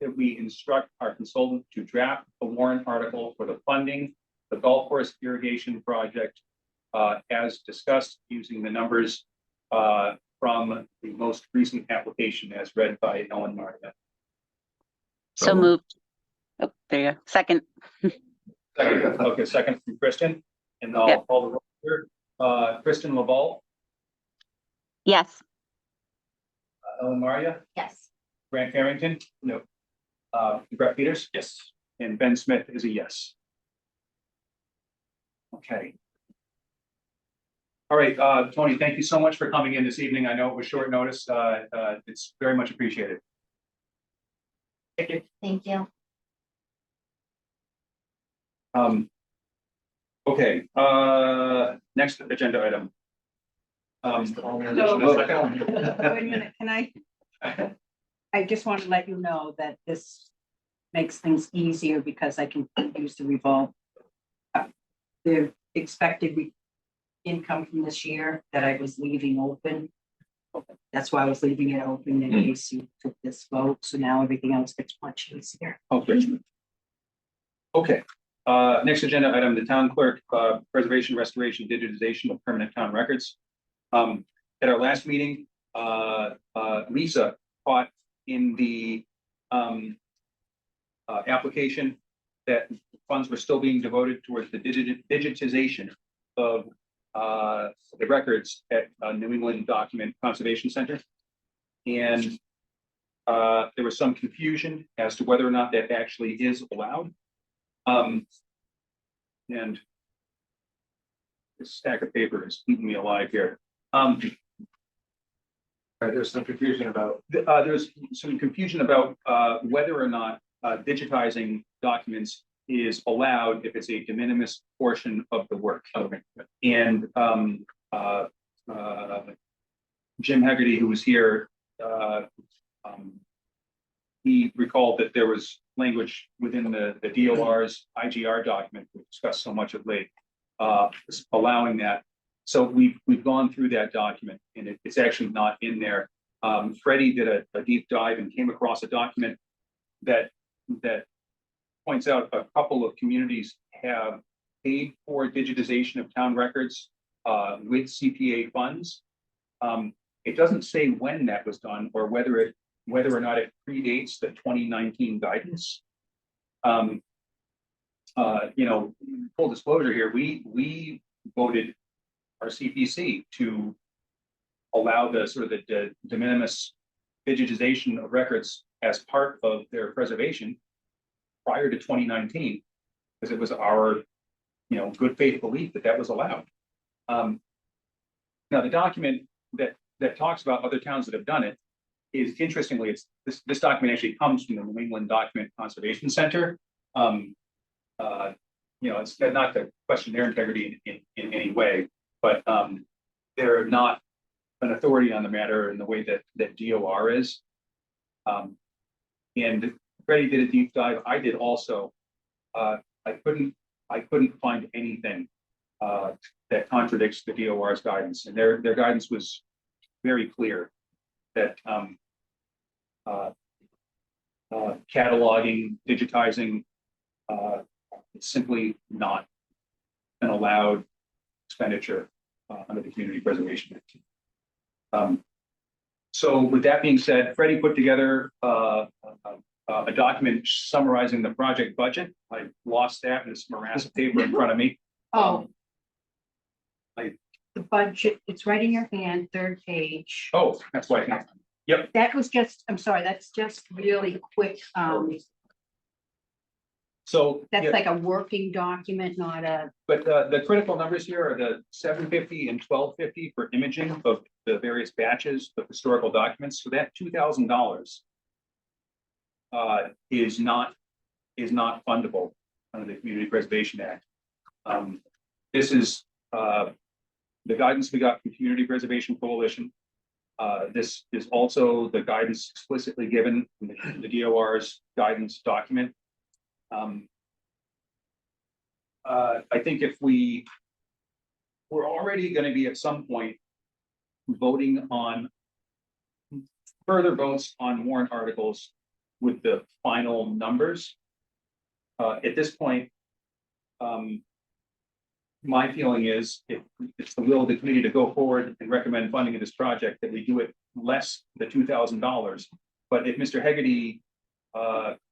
that we instruct our consultant to draft a warrant article for the funding, the golf course irrigation project, as discussed using the numbers from the most recent application as read by Ellen Maria. So moved. Oh, there you go. Second. Second, okay, second from Kristen, and I'll Yep. call the roll here. Kristen Laval, Yes. Ellen Maria, Yes. Grant Carrington, no. Brett Peters, Yes. and Ben Smith is a yes. Okay. All right, Tony, thank you so much for coming in this evening. I know it was short notice. It's very much appreciated. Thank you. Thank you. Okay, next agenda item. Wait a minute, can I just want to let you know that this makes things easier because I can use the revolve. The expected income from this year that I was leaving open. That's why I was leaving it open in case you took this vote, so now everything else gets much easier. Okay. Okay, next agenda item, the town clerk, preservation, restoration, digitization of permanent town records. At our last meeting, Lisa caught in the application that funds were still being devoted towards the digitization of the records at New England Document Conservation Center. And there was some confusion as to whether or not that actually is allowed. And this stack of paper is keeping me alive here. There's some confusion about. There's some confusion about whether or not digitizing documents is allowed if it's a de minimis portion of the work. And Jim Hegarty, who was here, he recalled that there was language within the DOR's IGR document we discussed so much of late, allowing that. So we've gone through that document, and it's actually not in there. Freddie did a deep dive and came across a document that points out a couple of communities have paid for digitization of town records with CPA funds. It doesn't say when that was done or whether or not it predates the 2019 guidance. You know, full disclosure here, we voted our CPC to allow the sort of the de minimis digitization of records as part of their preservation prior to 2019, because it was our, you know, good faith belief that that was allowed. Now, the document that talks about other towns that have done it is, interestingly, it's this document actually comes from the New England Document Conservation Center. You know, it's not to question their integrity in any way, but they're not an authority on the matter in the way that DOR is. And Freddie did a deep dive. I did also. I couldn't find anything that contradicts the DOR's guidance, and their guidance was very clear that cataloging, digitizing, it's simply not an allowed expenditure under the Community Preservation Act. So with that being said, Freddie put together a document summarizing the project budget. I lost that in this morass of paper in front of me. Oh. I- The budget, it's right in your hand, third page. Oh, that's why. That was just, I'm sorry, that's just really quick. So. That's yeah, like a working document, not a, But the critical numbers here are the 750 and 1250 for imaging of the various batches of historical documents. So that $2,000 is not fundable under the Community Preservation Act. This is the guidance we got from Community Preservation Coalition. This is also the guidance explicitly given in the DOR's guidance document. I think if we're already going to be at some point voting on further votes on warrant articles with the final numbers. At this point, my feeling is if it's the will of the committee to go forward and recommend funding of this project, that we do it less than $2,000. But if Mr. Hegarty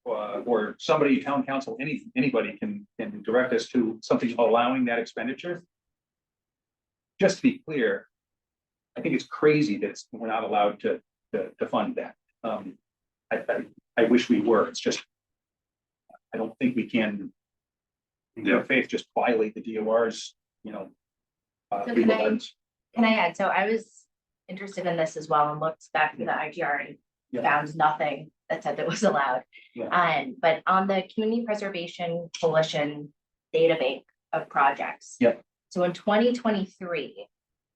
or somebody, town council, anybody can direct us to something allowing that expenditure. Just to be clear, I think it's crazy that we're not allowed to fund that. I wish we were. It's just, I don't think we can, in good faith, just violate the DOR's, you know, So legal guidance. Can I add? So I was interested in this as well and looked back in the IGR and Yeah. found nothing that said that was allowed. Yeah. But on the Community Preservation Coalition database of projects. Yep. So in 2023,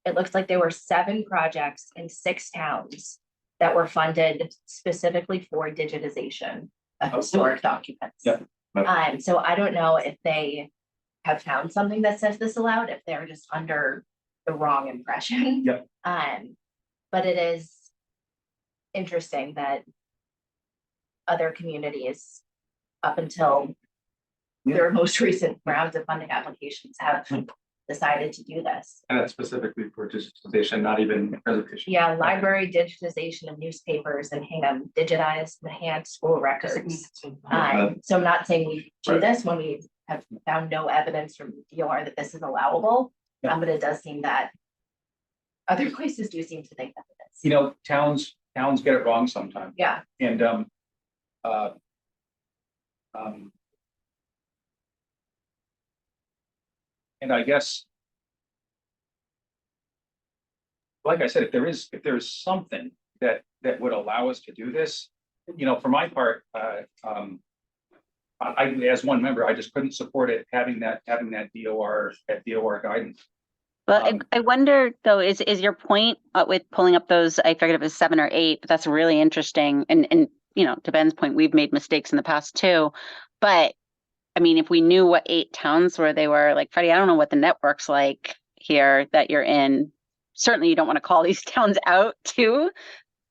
it looks like there were 7 projects in 6 towns that were funded specifically for digitization of historic documents. Yep. So I don't know if they have found something that says this allowed, if they're just under the wrong impression. Yep. But it is interesting that other communities, up until their most recent rounds of funding applications, have decided to do this. And that's specifically for digitization, not even preservation. Yeah, library digitization of newspapers and Hingham digitized the hand school records. So I'm not saying we do Right. this when we have found no evidence from DOR that this is allowable. Yeah. But it does seem that other places do seem to think that it is. You know, towns get it wrong sometimes. Yeah, And uh, and I guess, like I said, if there is something that would allow us to do this, you know, for my part, I as one member, I just couldn't support it having that DOR guidance. Well, Um, I wonder though, is your point with pulling up those, I forget if it was 7 or 8, but that's really interesting. And, you know, to Ben's point, we've made mistakes in the past too. But I mean, if we knew what 8 towns where they were, like, Freddie, I don't know what the network's like here that you're in. Certainly you don't want to call these towns out too,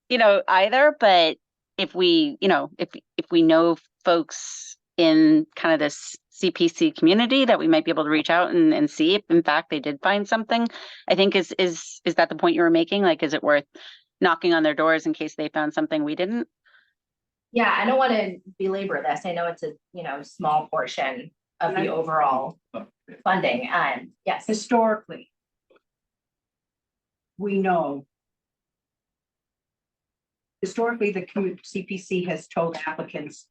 you know, either. But if we, you know, if we know folks in kind of this CPC community that we might be able to reach out and see if in fact they did find something, I think is that the point you were making? Like, is it worth knocking on their doors in case they found something we didn't? yeah, I don't want to belabor this. I know it's a, you know, small portion of the overall funding, and yes. Historically, we know. Historically, the CPC has told applicants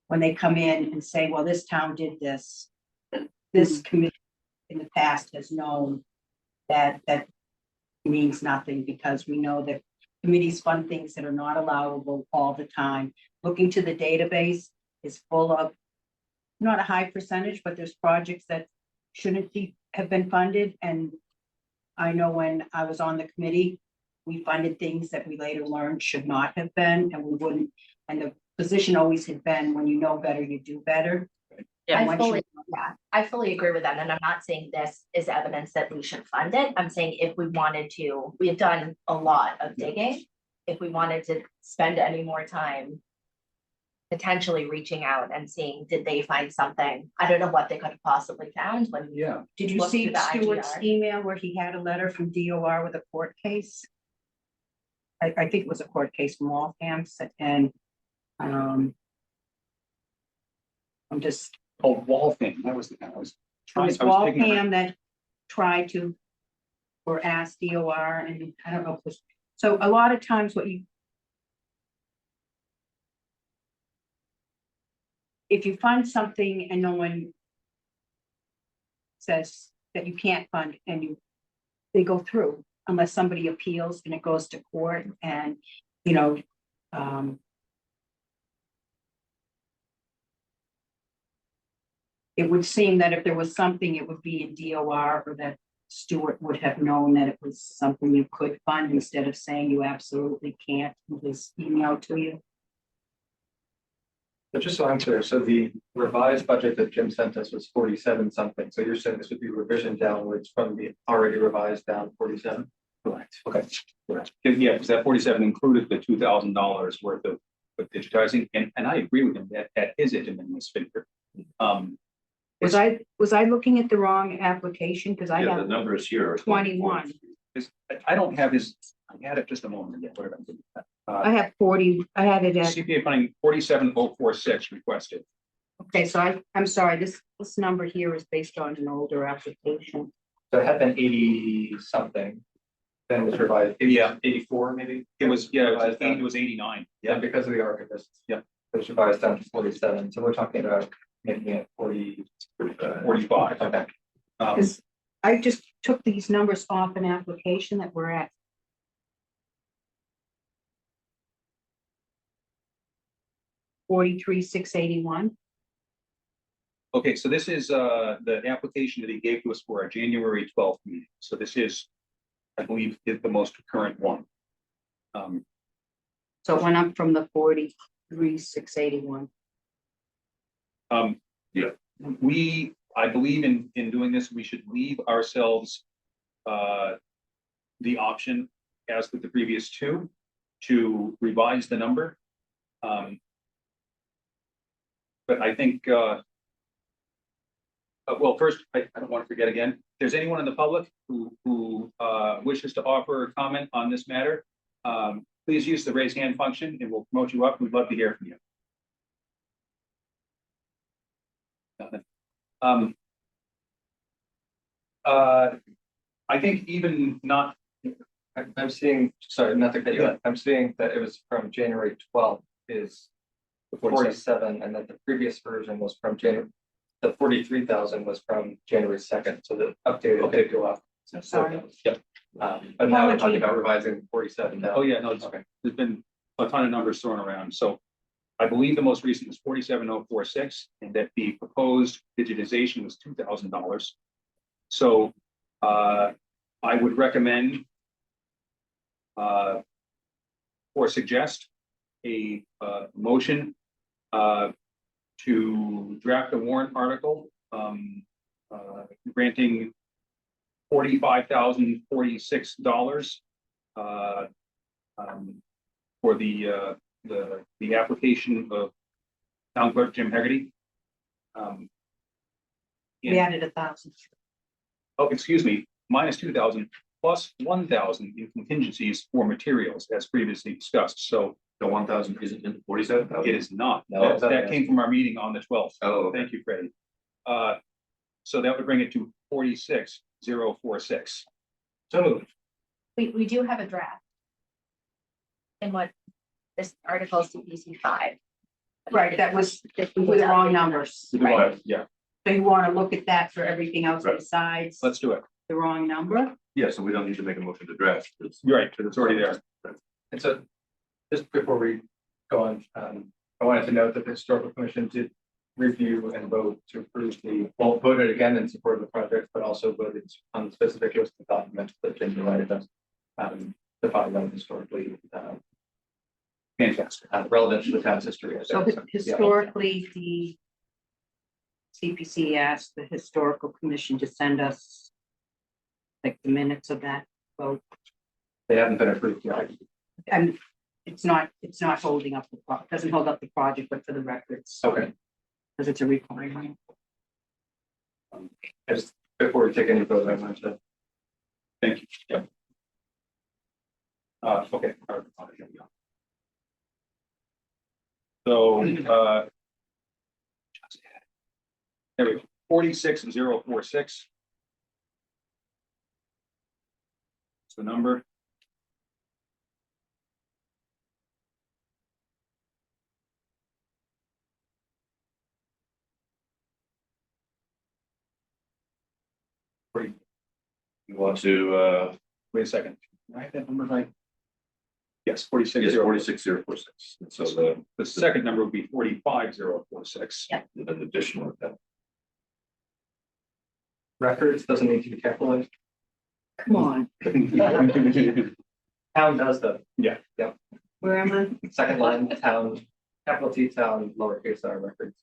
when they come in and say, well, this town did this. This committee in the past has known that means nothing, because we know that committees fund things that are not allowable all the time. Looking to the database is full of, not a high percentage, but there's projects that shouldn't have been funded. And I know when I was on the committee, we funded things that we later learned should not have been, and we wouldn't. And the position always had been, when you know better, you do better. Yeah, I once you- fully agree with that. And I'm not saying this is evidence that we should fund it. I'm saying if we wanted to, we have done a lot of digging. If we wanted to spend any more time potentially reaching out and seeing, did they find something? I don't know what they could have possibly found when. Yeah. Did you Look see through the Stewart's IGR. email where he had a letter from DOR with a court case? I think it was a court case from Waltham, and I'm just, Oh, Waltham, that was the kind I was it trying. was I was thinking Waltham that tried to, or asked DOR, and I don't know if it was, so a lot of times if you fund something and no one says that you can't fund, and they go through unless somebody appeals and it goes to court, and, you know, it would seem that if there was something, it would be in DOR, or that Stewart would have known that it was something you could fund, instead of saying you absolutely can't, and just email to you. But just so I'm clear, so the revised budget that Jim sent us was 47 something. So you're saying this would be revision downwards from the already revised down 47? Correct. Okay. Correct. Yeah, because that 47 included the $2,000 worth of digitizing, and I agree with him that is a de minimis figure. Was I looking at the wrong application? Because I Yeah, the have numbers here are 21. I don't have his, I had it just a moment ago. What did I do? I have 40, I had it at, CPA funding 47,046 requested. okay, so I'm sorry, this number here is based on an older application. So it had been 80 something. Then it was revised, Yeah. 84 maybe? It was, yeah, Revised down. it was 89. Yeah, because of the archivist. Yeah. It was revised down to 47. So we're talking about making it 40. 45. Okay. Because I just took these numbers off an application that we're at. $43,681. Okay, so this is the application that he gave to us for our January 12th meeting. So this is, I believe, is the most current one. So it went up from the 43,681. Yeah, I believe in doing this, we should leave ourselves the option, as with the previous two, to revise the number. But I think Well, first, I don't want to forget again, if there's anyone in the public who wishes to offer a comment on this matter, please use the raise hand function and we'll promote you up. We'd love to hear from you. Nothing. I think even not, I'm seeing, sorry, not to cut you off, I'm seeing that it was from January 12th is the 47. 47, and that the previous version was from January, the 43,000 was from January 2nd, so the updated did go up. So sorry. Yep. But now we're talking about revising 47 down. Oh, yeah, no, Okay. there's been a ton of numbers thrown around, so I believe the most recent is 47,046, and that the proposed digitization was $2,000. So I would recommend or suggest a motion to draft a warrant article granting $45,046 for the application of town clerk Jim Hegarty. We added 1,000. Oh, excuse me, minus 2,000 plus 1,000 in contingencies for materials as previously discussed. So The 1,000 isn't in the 47,000? it is not. No. That came from our meeting on the 12th. Oh, okay. Thank you, Freddie. So that would bring it to 46,046. So moved. We do have a draft. In what this article is CPC 5. Right, that was with the wrong numbers. Right. Yeah, So you want to look at that for everything else Right. besides let's do it. the wrong number? Yeah, so we don't need to make a motion to draft. It's- You're right, because it's already there. And so, just before we go on, I wanted to note that the historical commission did review and vote to approve well, voted again in support of the project, but also voted on the specific list of documents that Jim provided us. To find them historically, Fantastic. relevant to the town's history. So historically, the CPC asked the historical commission to send us like the minutes of that vote. They haven't been approved yet. And it's not holding up doesn't hold up the project, but for the records. Okay. Because it's a requirement. Just before we take any vote, I wanted to. Thank you. Yep. Okay. All right, here we go. So, there we go, 46,046. That's the number. You want to, Wait a second. Do I have that number right? Yes, 46. yes, 46,046. And so The second number would be 45,046. Yeah. an additional of that. Records doesn't need to be capitalized. Come on, Town does the where am I? second line, town, capital T town, lowercase r records.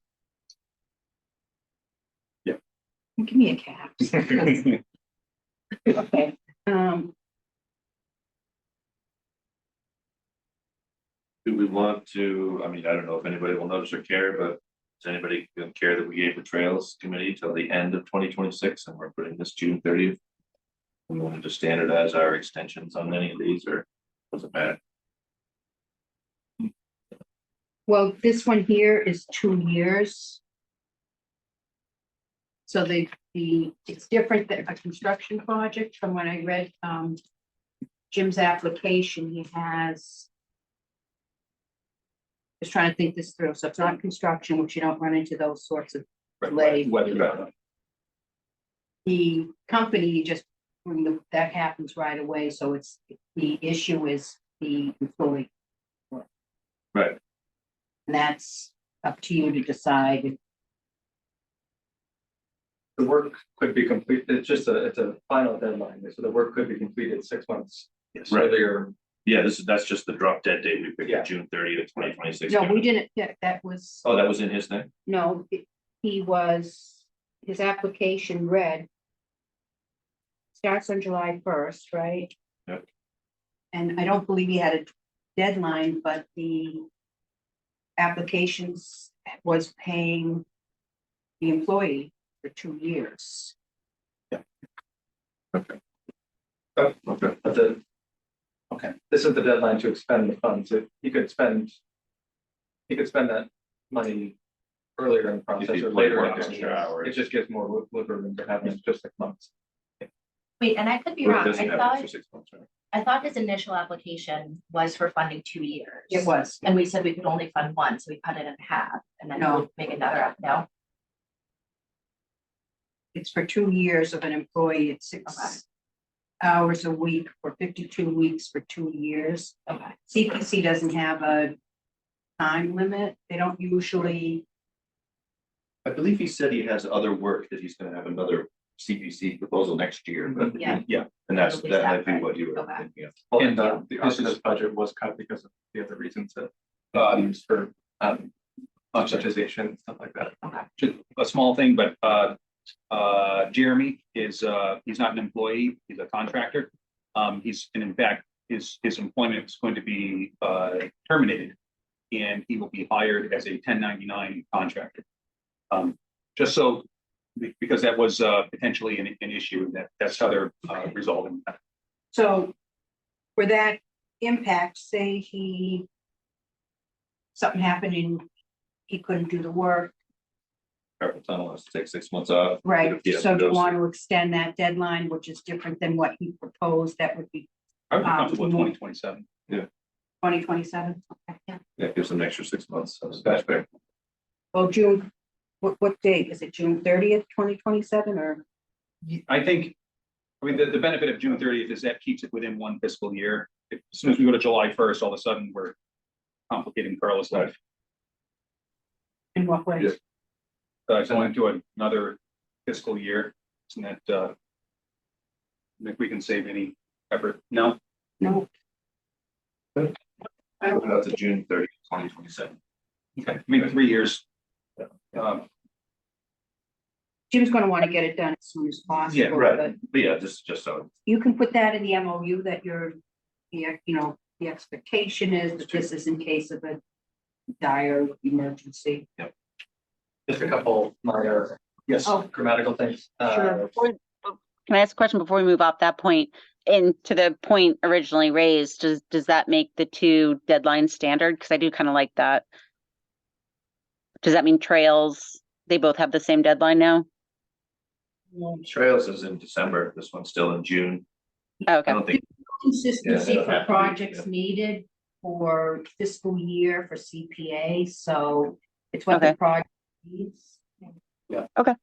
Give me a cap. Okay, Do we want to, I mean, I don't know if anybody will notice or care, but does anybody gonna care that we gave the Trails Committee till the end of 2026 and we're putting this June 30th? We wanted to standardize our extensions on any of these, or does it matter? well, this one here is 2 years. So it's different than a construction project from when I read, Jim's application, he has. Just trying to think this through, so it's not construction, which you don't run into those sorts of delays. Weather. The company just, that happens right away, so it's, the issue is the employee. Right. And that's up to you to decide. The work could be complete, it's a final deadline, so the work could be completed 6 months Right. earlier. Yeah, that's just the drop dead date. We picked Yeah. June 30th, 2026. No, we didn't pick, that was, Oh, that was in his thing? no, his application read. Starts on July 1st, right? Yep. And I don't believe he had a deadline, but the applications was paying the employee for 2 years. But this is the deadline to expend the funds. If he could spend that money earlier in the process you or put later more in the extra year. hours. It just gives more wiggle room to have it just 6 months. Wait, and I could be Or it wrong. doesn't I have thought, extra 6 months, right? I thought his initial application was for funding 2 years. It was. And we said we could only fund one, so we cut it in half and then No. we'll make another, no? It's for 2 years of an employee at 6 Okay. hours a week for 52 weeks for 2 years. Okay. CPC doesn't have a time limit. They don't usually, I believe he said he has other work that he's gonna have another CPC proposal next year, but Yeah. and that's, It'll be that might be separate. what you were Okay. thinking of. Well, And, and the this is- ARPA's budget was cut because of the other reasons that used for budgetization, stuff like that. Just a small thing, but Jeremy is he's not an employee, he's a contractor. And in fact, his employment is going to be terminated. And he will be hired as a 1099 contractor. Just so, because that was potentially an issue, that's how they're resolving that. so for that impact, say something happened and he couldn't do the work, Carpal tunnel has to take 6 months off. right? If he has So to do you go- want to extend that deadline, which is different than what he proposed? That would be I would be comfortable with more- 2027. 2027? Yeah, gives them an extra 6 months, so that's fair. Well, June, what date? Is it June 30th, 2027 or? I think, I mean, the benefit of June 30th is that keeps it within one fiscal year. As soon as we go to July 1st, all of a sudden, we're complicating Carla's life. In what way? Yeah. Going to another fiscal year, isn't that, if we can save any effort, no? No, Put it out to June 30th, 2027. Okay, maybe 3 years. Jim's gonna want to get it done as soon as possible. Yeah, right. But But yeah, just so. you can put that in the MOU that the expectation is that this is in case of a dire emergency. Just a couple minor, Yes. Oh. grammatical things. Sure. Can I ask a question before we move off that point? And to the point originally raised, does that make the 2 deadlines standard? Because I do kind of like that. Does that mean trails, they both have the same deadline now? Trails is in December, this one's still in June. Oh, I okay, don't think, Consistency Yeah, they don't for have to be, projects yeah. needed for fiscal year for CPA, so it's what the Okay. project needs. all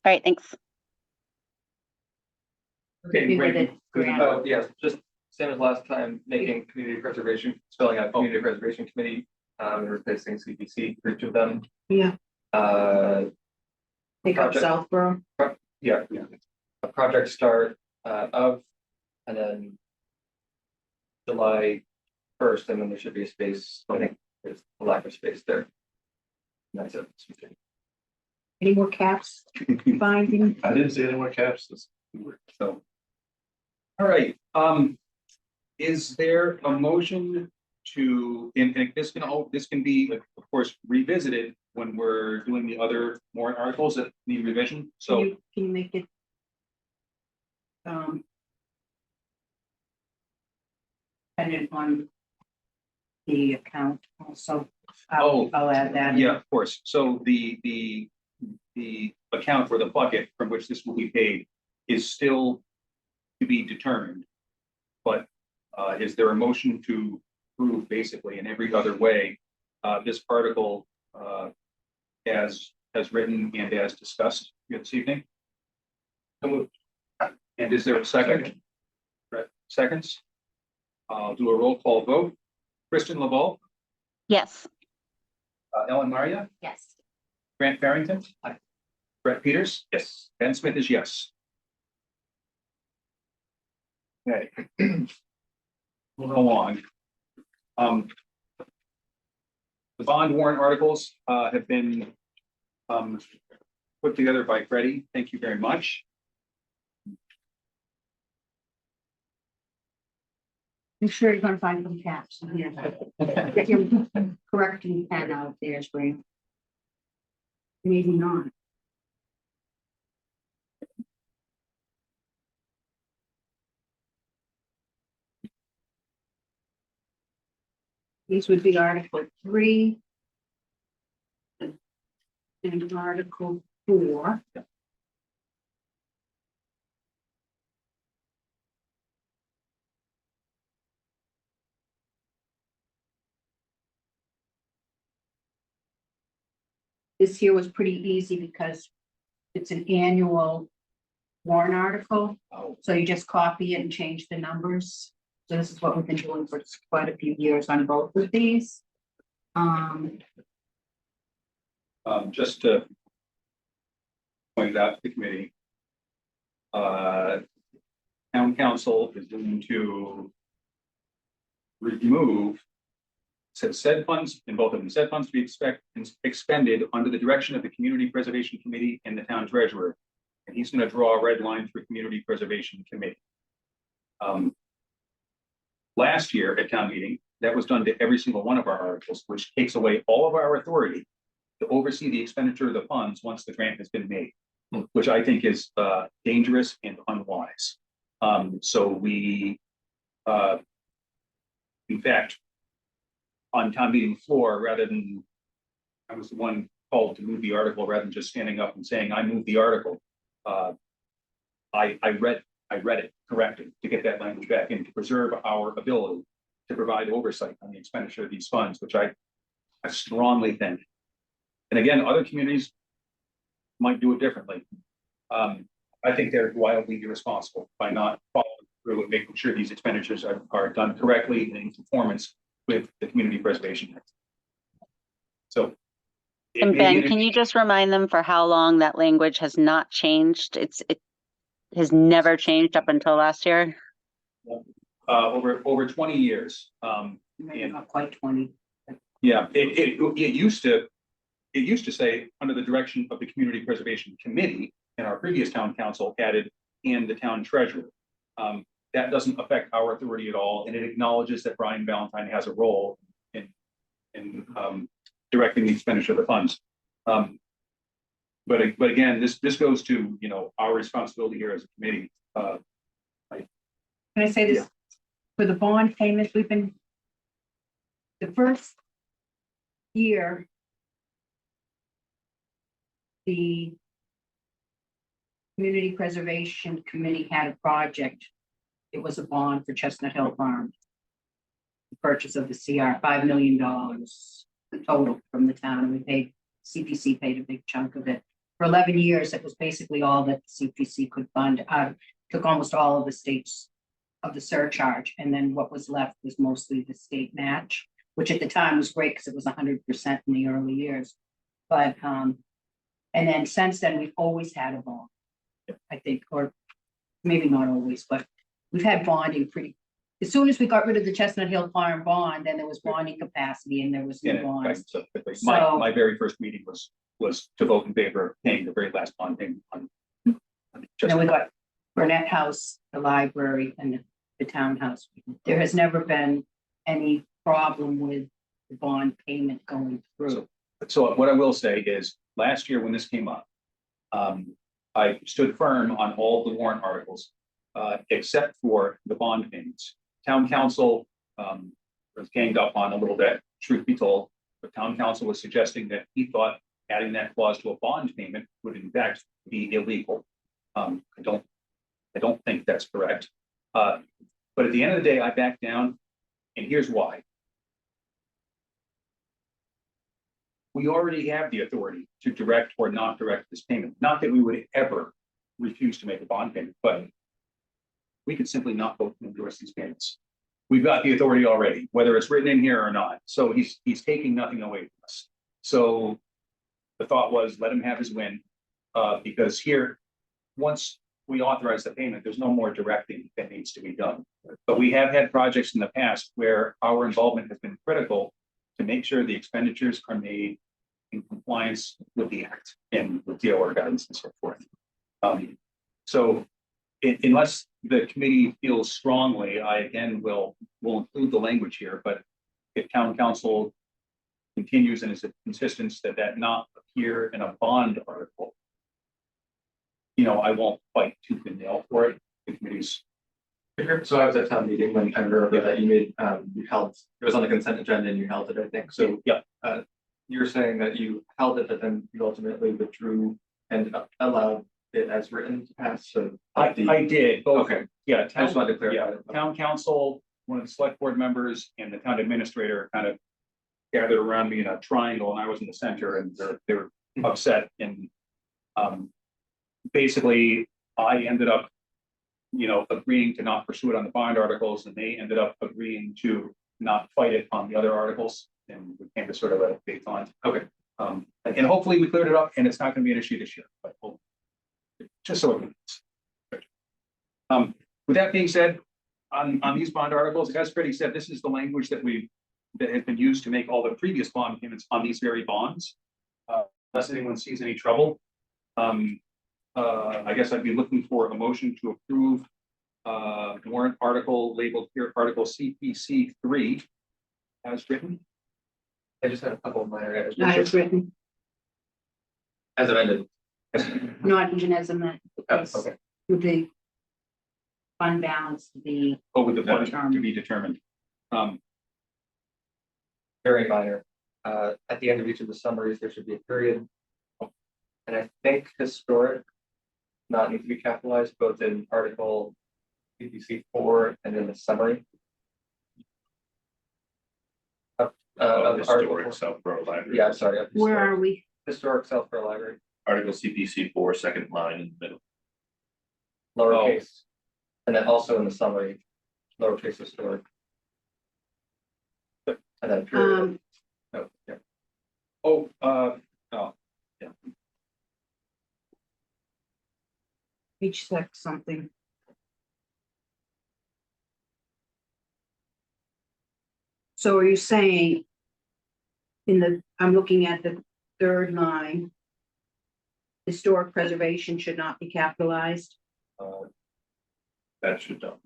right, thanks. Okay, We great. did it, grant. Oh, yes, just same as last time, making community preservation, spelling out community preservation committee, replacing CPC for each of them. Yeah, pick up Project. Southborough. Yeah, a project start of, and then July 1st, and then there should be a space, I think there's a lack of space there. And that's it. Any more caps finding? I didn't see any more caps. So. All right, is there a motion to, and this can be, of course, revisited when we're doing the other warrant articles that need revision, so. Can you make it? Dependent on the account also. I'll add that. in. Yeah, of course. So the account for the bucket from which this will be paid is still to be determined. But is there a motion to approve basically in every other way, this article as written and as discussed this evening? And is there a second? Brett seconds. I'll do a roll call vote. Kristen Laval, Yes, Ellen Maria, Yes. Grant Farrington. Aye. Brett Peters. Yes. Ben Smith is yes. Okay. Moving along. The bond warrant articles have been put together by Freddie. Thank you very much. I'm sure you're gonna find some caps in here. Get your correcting pen out there, spring. Maybe not. These would be Article 3. And Article 4. This here was pretty easy because it's an annual warrant article. Oh. So you just copy it and change the numbers. So this is what we've been doing for quite a few years on both of these. Just to point it out to the committee. Town council is going to remove said funds, in both of them, said funds to be expended under the direction of the Community Preservation Committee and the town treasurer. And he's going to draw a red line through Community Preservation Committee. Last year at town meeting, that was done to every single one of our articles, which takes away all of our authority to oversee the expenditure of the funds once the grant has been made, which I think is dangerous and unwise. So we, in fact, on town meeting floor, rather than, I was the one called to move the article rather than just standing up and saying, I move the article. I read it corrected to get that language back in to preserve our ability to provide oversight on the expenditure of these funds, which I strongly think. And again, other communities might do it differently. I think they're wildly irresponsible by not following through and making sure these expenditures are done correctly and in conformance with the Community Preservation Act. So. And Ben, can you just remind them for how long that language has not changed? It has never changed up until last year. Over 20 years. Maybe not quite 20. Yeah, it used to say under the direction of the Community Preservation Committee, and our previous town council added and the town treasurer. That doesn't affect our authority at all, and it acknowledges that Brian Valentine has a role in directing the expenditure of the funds. But again, this goes to, you know, our responsibility here as a committee. Can I say this? For the bond payments, we've been, the first year, the Community Preservation Committee had a project. It was a bond for Chestnut Hill Farm. The purchase of the CR, $5 million total from the town, and we paid, CPC paid a big chunk of it. For 11 years, it was basically all that the CPC could fund. Took almost all of the states of the surcharge, and then what was left was mostly the state match, which at the time was great because it was 100% in the early years. But and then since then, we've always had a bond, I think, or maybe not always, but we've had bonding pretty. As soon as we got rid of the Chestnut Hill Farm bond, then there was bonding capacity and there was new bonds. So my very first meeting was to vote in favor of paying the very last bond payment on. Then we got Burnett House, the library, and the townhouse. There has never been any problem with the bond payment going through. So what I will say is, last year when this came up, I stood firm on all the warrant articles, except for the bond payments. Town council was ganged up on a little bit, truth be told, but town council was suggesting that he thought adding that clause to a bond payment would in fact be illegal. I don't think that's correct. But at the end of the day, I backed down, and here's why. We already have the authority to direct or not direct this payment. Not that we would ever refuse to make a bond payment, but we could simply not vote to endorse these payments. We've got the authority already, whether it's written in here or not. So he's taking nothing away from us. So the thought was, let him have his win, because here, once we authorize the payment, there's no more directing that needs to be done. But we have had projects in the past where our involvement has been critical to make sure the expenditures are made in compliance with the act and with DOR guidance and so forth. So unless the committee feels strongly, I again will include the language here, but if town council continues in its insistence that not appear in a bond article, you know, I won't fight tooth and nail for it. The committee's So I was at town meeting when I remember that you made, you held, it was on the consent agenda and you held it, I think, so. Yeah. You're saying that you held it, but then you ultimately withdrew and allowed it as written to pass, so. I did, both, Okay, yeah, I just town, wanted to yeah, clarify. town council, one of the select board members and the town administrator kind of gathered around me in a triangle and I was in the center and they were upset and basically I ended up, agreeing to not pursue it on the bond articles and they ended up agreeing to not fight it on the other articles and we came to sort of a big on. Okay. And hopefully we cleared it up and it's not gonna be an issue this year, but just so. With that being said, on these bond articles, as Freddie said, this is the language that has been used to make all the previous bond payments on these very bonds. Unless anyone sees any trouble. I guess I'd be looking for a motion to approve warrant article labeled here, Article CPC 3 as written. I just had a couple of minor edits. Not as written, As amended. not even as amended. Okay. With the fund balance, the, Oh, with the fund to be determined. Very minor. At the end of each of the summaries, there should be a period. And I think historic not need to be capitalized both in article PPC 4 and in the summary. Of article Historic Southborough Library. Yeah, sorry. of where historic- are we? Historic Southborough Library, Article CPC 4, second line in the middle. lowercase. And then also in the summary, lowercase historic. And then period. Oh, yeah. Oh, Page 6 something. So are you saying I'm looking at the third line. Historic preservation should not be capitalized. That should done.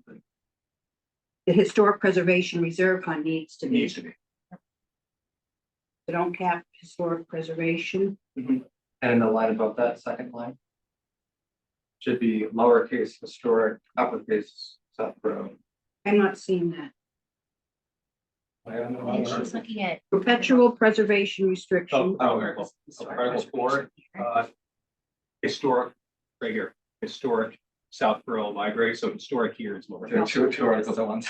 The historic preservation reserve fund needs to be, needs to be. so don't cap historic preservation. And in the line above that, second line. Should be lowercase historic, uppercase Southborough. I'm not seeing that. And she's looking at. Perpetual preservation restriction. Article 4, historic, right here, historic Southborough Library, so historic here is lower. Two articles at once.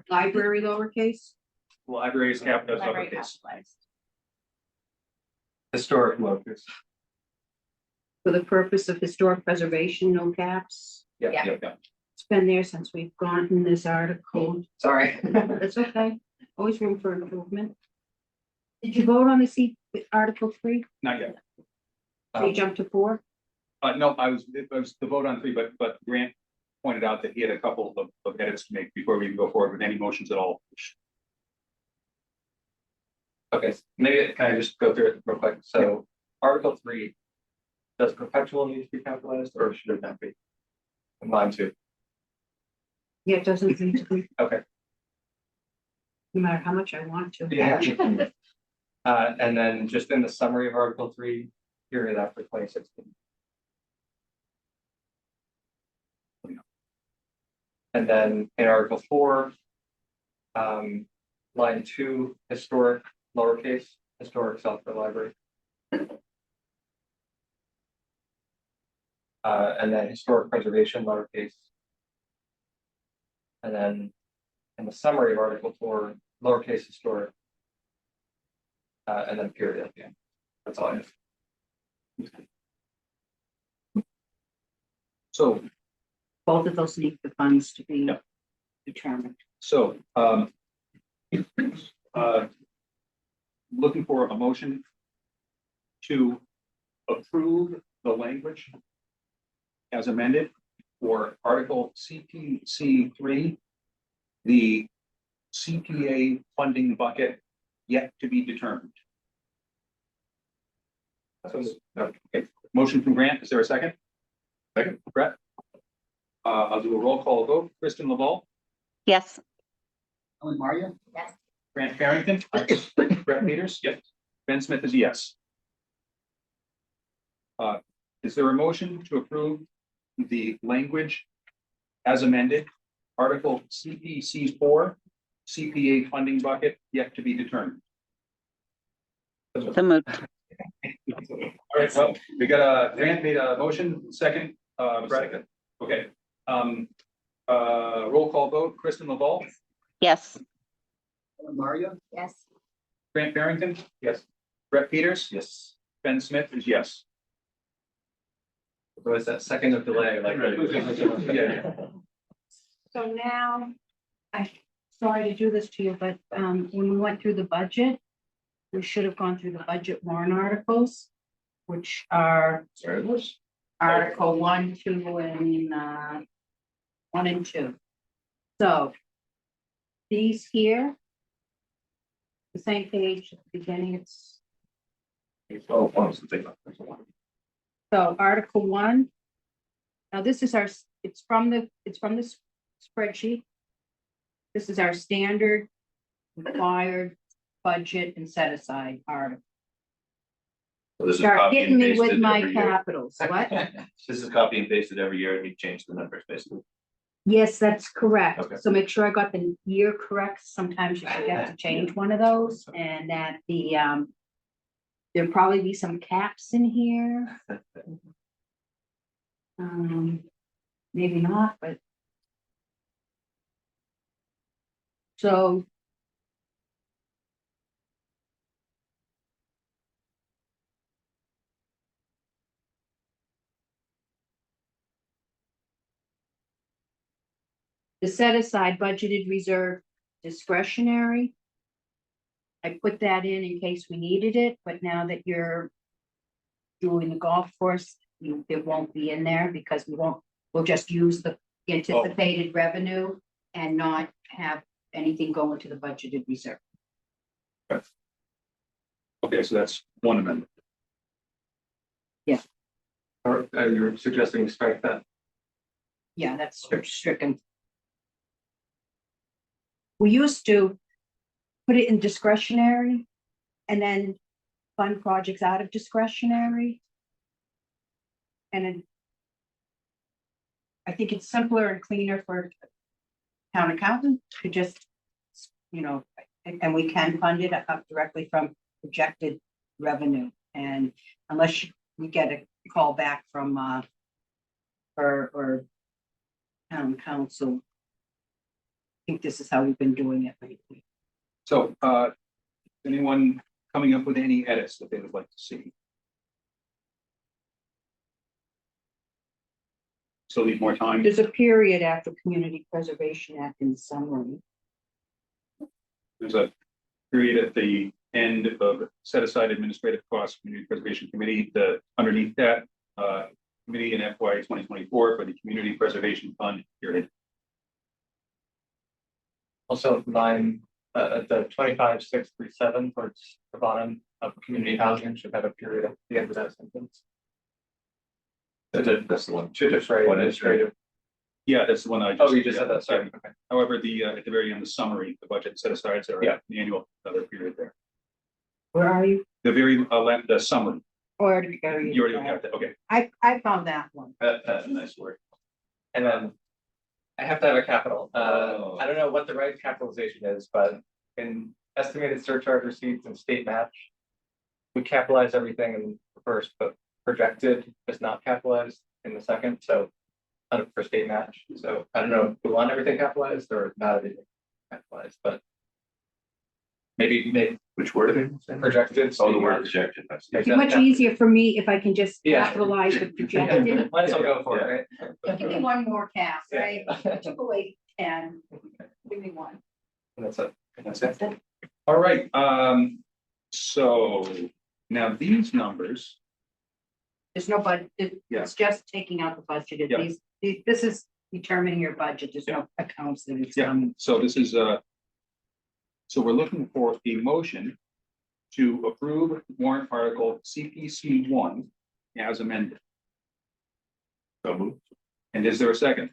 Library lowercase. Library is capped as Library uppercase. capitalized. Historic locus. For the purpose of historic preservation, no caps. Yeah. Yeah. It's been there since we've gone in this article. Sorry. That's okay. Always room for improvement. Did you vote on Article 3? Not yet. So you jumped to 4? No, it was the vote on 3, but Grant pointed out that he had a couple of edits to make before we can go forward with any motions at all. Okay, maybe can I just go through it real quick? So Article 3. Does perpetual need to be capitalized or should it not be? Mine too. Yeah, it doesn't need to be, Okay. no matter how much I want to. Yeah. And then just in the summary of Article 3, period after 2016. And then in Article 4, line 2, historic lowercase, historic Southborough Library. And then historic preservation lowercase. And then in the summary of Article 4, lowercase historic. And then period at the end. That's all I have. So, Both of those need the funds to be Yep. determined. so, looking for a motion to approve the language as amended for Article CPC 3, the CPA funding bucket yet to be determined. Okay, motion from Grant, is there a second? Second, Brett. I'll do a roll call vote. Kristen Laval, Yes. Ellen Maria, Yes. Grant Farrington, Brett Peters, yes. Ben Smith is a yes. Is there a motion to approve the language as amended Article CPC 4, CPA funding bucket yet to be determined. So moved. All right, well, we got Grant made a motion, second, Brett. Okay. Roll call vote, Kristen Laval, Yes. Maria, Yes. Grant Barrington, Yes. Brett Peters, Yes. Ben Smith is yes. So it's that second of delay, like. Yeah. So now, sorry to do this to you, but when we went through the budget, we should have gone through the budget warrant articles, which are Sorry, it was. Article 1, 2, and 1 and 2. So these here, the same page at the beginning, it's Oh, one was the big one. so Article 1. Now this is it's from the spreadsheet. This is our standard required budget and set aside article. So this is Start copy and hitting me with pasted my every year. capitals, what? This is copy and pasted every year, and you change the numbers basically. Yes, that's correct. Okay. So make sure I got the year correct. Sometimes you forget to change one of those and that there'll probably be some caps in here. Maybe not, but. So. The set aside budgeted reserve discretionary. I put that in case we needed it, but now that you're doing the golf course, it won't be in there because we'll just use the anticipated revenue and not have anything go into the budgeted reserve. Okay, so that's one amendment. Or you're suggesting strike that? Yeah, that's stricken. We used to put it in discretionary and then fund projects out of discretionary. And then I think it's simpler and cleaner for town accountant to just, and we can fund it up directly from projected revenue. And unless we get a call back from or town council. I think this is how we've been doing it lately. So, anyone coming up with any edits that they would like to see? So leave more time. There's a period after Community Preservation Act in summary. There's a period at the end of set aside administrative costs, Community Preservation Committee, underneath that, committee in FY 2024 for the Community Preservation Fund period. Also, line, the 25,637 towards the bottom of community housing should have a period at the end of that sentence. That's the one. Should just write What is administrative. Yeah, that's the one I just. Oh, you just said that, sorry. Yeah. Okay. However, at the very end, the summary, the budget set asides are Yeah. the annual, another period there. Where are you? The very, the summary, Or you already got that, okay. I found that one. That's a nice word. And then I have to have a capital. Oh. I don't know what the right capitalization is, but in estimated surcharge receipts and state match, we capitalize everything in the first, but projected is not capitalized in the second, so for state match. So I don't know if we want everything capitalized or not everything capitalized, but maybe Which word are they? projected. Oh, the state word match. projected. I see. It'd be much easier for me if I can just Yeah. capitalize the projected. Might as well go for it, right? Give me one more cap, Yeah. right? I took away 10. Give me one. And that's it. That's it. All right, so now these numbers, There's no budget, Yeah. it's just taking out the budget. Yeah. This is determining your budget. There's no accounts that it's yeah, done. so this is, so we're looking for a motion to approve warrant article CPC 1 as amended. So moved. And is there a second?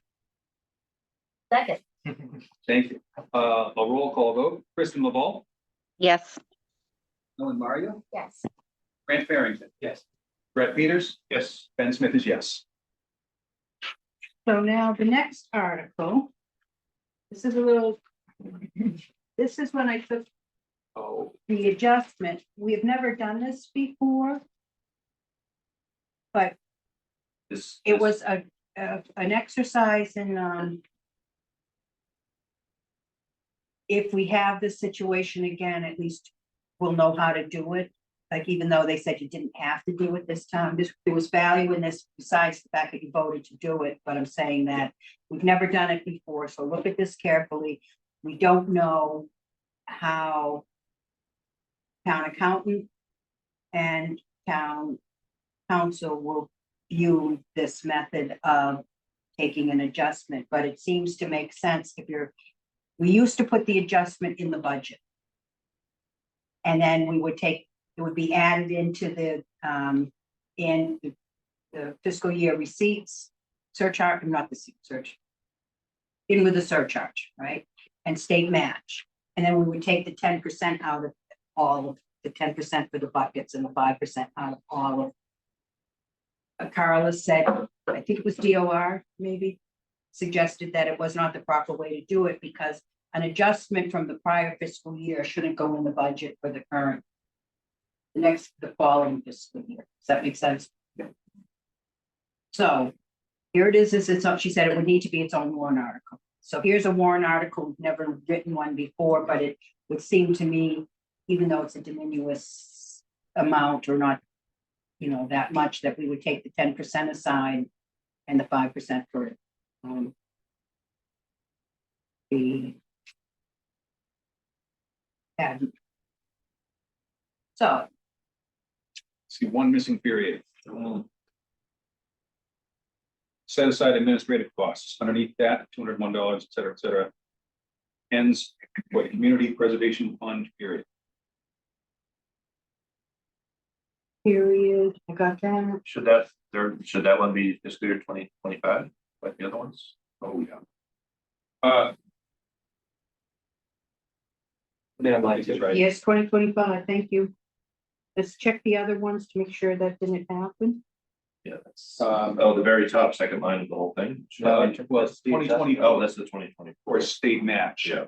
Second. Thank you. A roll call vote, Kristen Laval, Yes. Ellen Mario, Yes. Grant Barrington, Yes. Brett Peters, Yes. Ben Smith is yes. So now the next article This is a little, this is when I took the adjustment. We have never done this before. But This. it was an exercise in, if we have this situation again, at least we'll know how to do it. Like, even though they said you didn't have to do it this time, there was value in this besides the fact that you voted to do it, but I'm saying that we've never done it before, so look at this carefully. We don't know how town accountant and town council will view this method of taking an adjustment, but it seems to make sense if we used to put the adjustment in the budget. And then we would it would be added into the fiscal year receipts, surcharge, not the search. In with the surcharge, right? And state match. And then we would take the 10% out of all of the 10% for the buckets and the 5% out of all of. Carla said, I think it was DOR maybe, suggested that it was not the proper way to do it because an adjustment from the prior fiscal year shouldn't go in the budget for the following fiscal year. Does that make sense? Yeah. So here it is, she said it would need to be its own warrant article. So here's a warrant article, never written one before, but it would seem to me, even though it's a diminuous amount or not, that much, that we would take the 10% aside and the 5% for so See, one missing period. Set aside administrative costs underneath that, $201, et cetera, et cetera. Ends what community preservation fund period. period, I got that. Should that one be fiscal year 2025, like the other ones? Oh, yeah. Yeah, Mike is right. Yes, 2025, thank you. Let's check the other ones to make sure that didn't happen. Yeah, that's, the very top, second line of the whole thing. Well, it's 2020, Oh, that's the 2020. or state match. Yeah.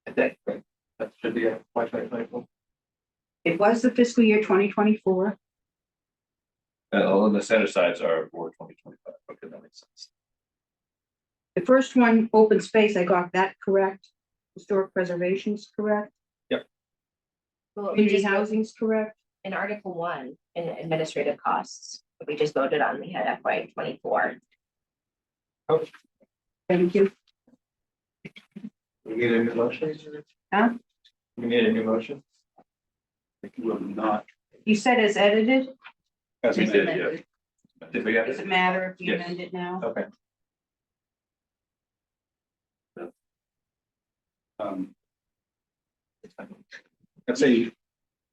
I think that should be a 2024. It was the fiscal year 2024. And all of the set asides are for 2025. Okay, that makes sense. The first one, open space, I got that correct. Historic preservation is correct. Well, we Community just housing is correct. in Article 1, in administrative costs, that we just voted on, we had FY 24. Thank you. We need a new motion? Huh? We need a new motion? Will not. You said as edited. As We did, amended. yeah. Did we get Does it? it matter if you Yes. amend it now? Okay. Let's say,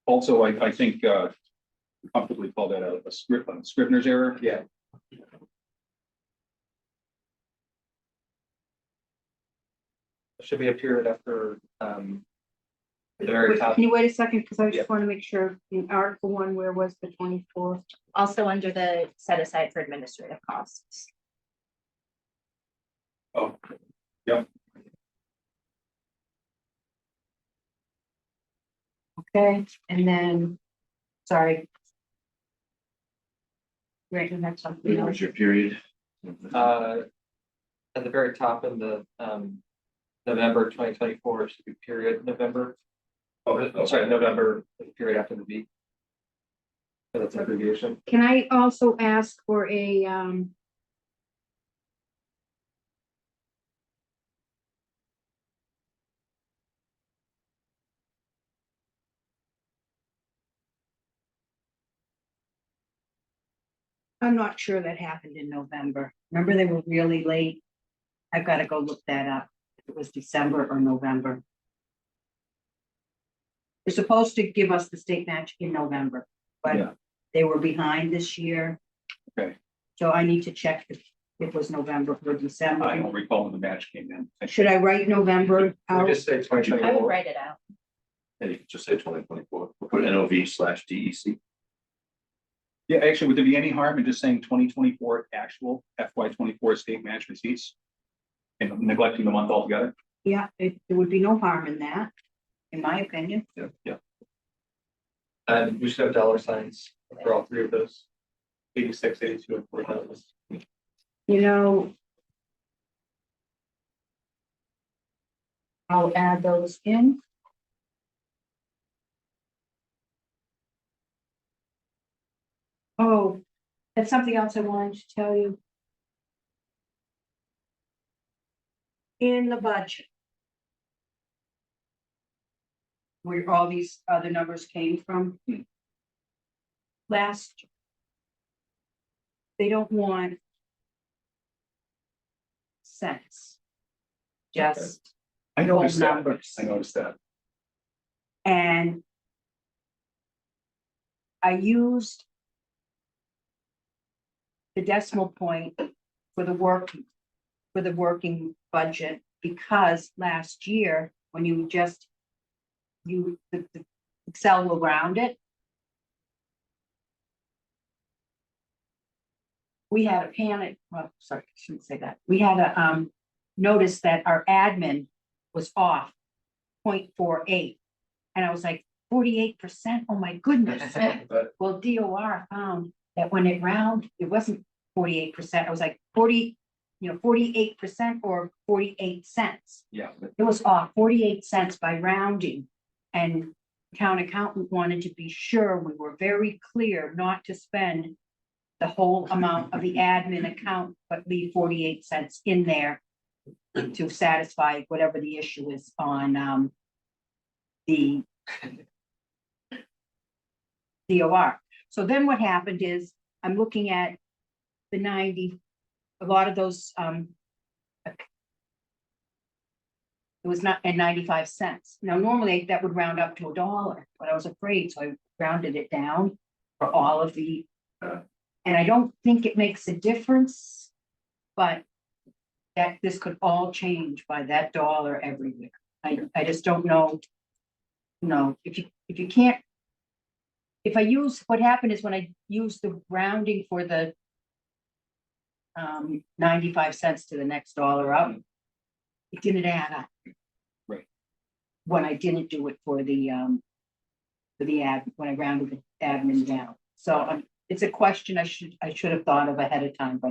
also, I think, comfortably call that a Scrivener's error. Yeah. Should be a period after, the very Wait, top. can you wait a second? Because I Yeah. just want to make sure in Article 1, where was the 24th? Also under the set aside for administrative costs. Oh, yep. Okay, and then, sorry. Right, you had something Where's else. your period? At the very top in the, November 2024 should be period November. Oh, sorry, November, the period after the V. So that's abbreviation. Can I also ask for a, I'm not sure that happened in November. Remember, they were really late. I've got to go look that up. If it was December or November. They're supposed to give us the state match in November, Yeah. but they were behind this year. Okay. So I need to check if it was November or I December. don't recall when the match came in. Should I write November We out? just say I would 2024. write it out. And you could just say 2024, we'll put NOV/DEC. Yeah, actually, would there be any harm in just saying 2024 actual FY 24 state match receipts? and neglecting the month altogether. Yeah, there would be no harm in that, in my opinion. Yeah. And we should have dollar signs for all three of those. 86, 82, and 4,000. You know. I'll add those in. Oh, that's something else I wanted to tell you. In the budget. Where all these other numbers came from. Last. They don't want. Cents. Just I noticed that. numbers. I noticed that. And. I used. The decimal point for the working budget, because last year, when you just. The Excel will round it. We had a panic, well, sorry, I shouldn't say that. We had a notice that our admin was off 0.48. And I was like, 48%, oh my goodness. Well, DOR found that when it round, it wasn't 48%, I was like 48% or 48 cents. Yeah. It was off 48 cents by rounding. And town accountant wanted to be sure we were very clear not to spend the whole amount of the admin account, but leave 48 cents in there to satisfy whatever the issue is on the DOR. So then what happened is I'm looking at the 90, a lot of those it was not at 95 cents. Now, normally that would round up to $1, but I was afraid, so I rounded it down for all of the, and I don't think it makes a difference, but that this could all change by that dollar everywhere. I just don't know. No, if you can't, if I use, what happened is when I used the rounding for the 95 cents to the next dollar up, it didn't add up. Right. When I didn't do it for the ad, when I rounded the admin down. So it's a question I should have thought of ahead of time, but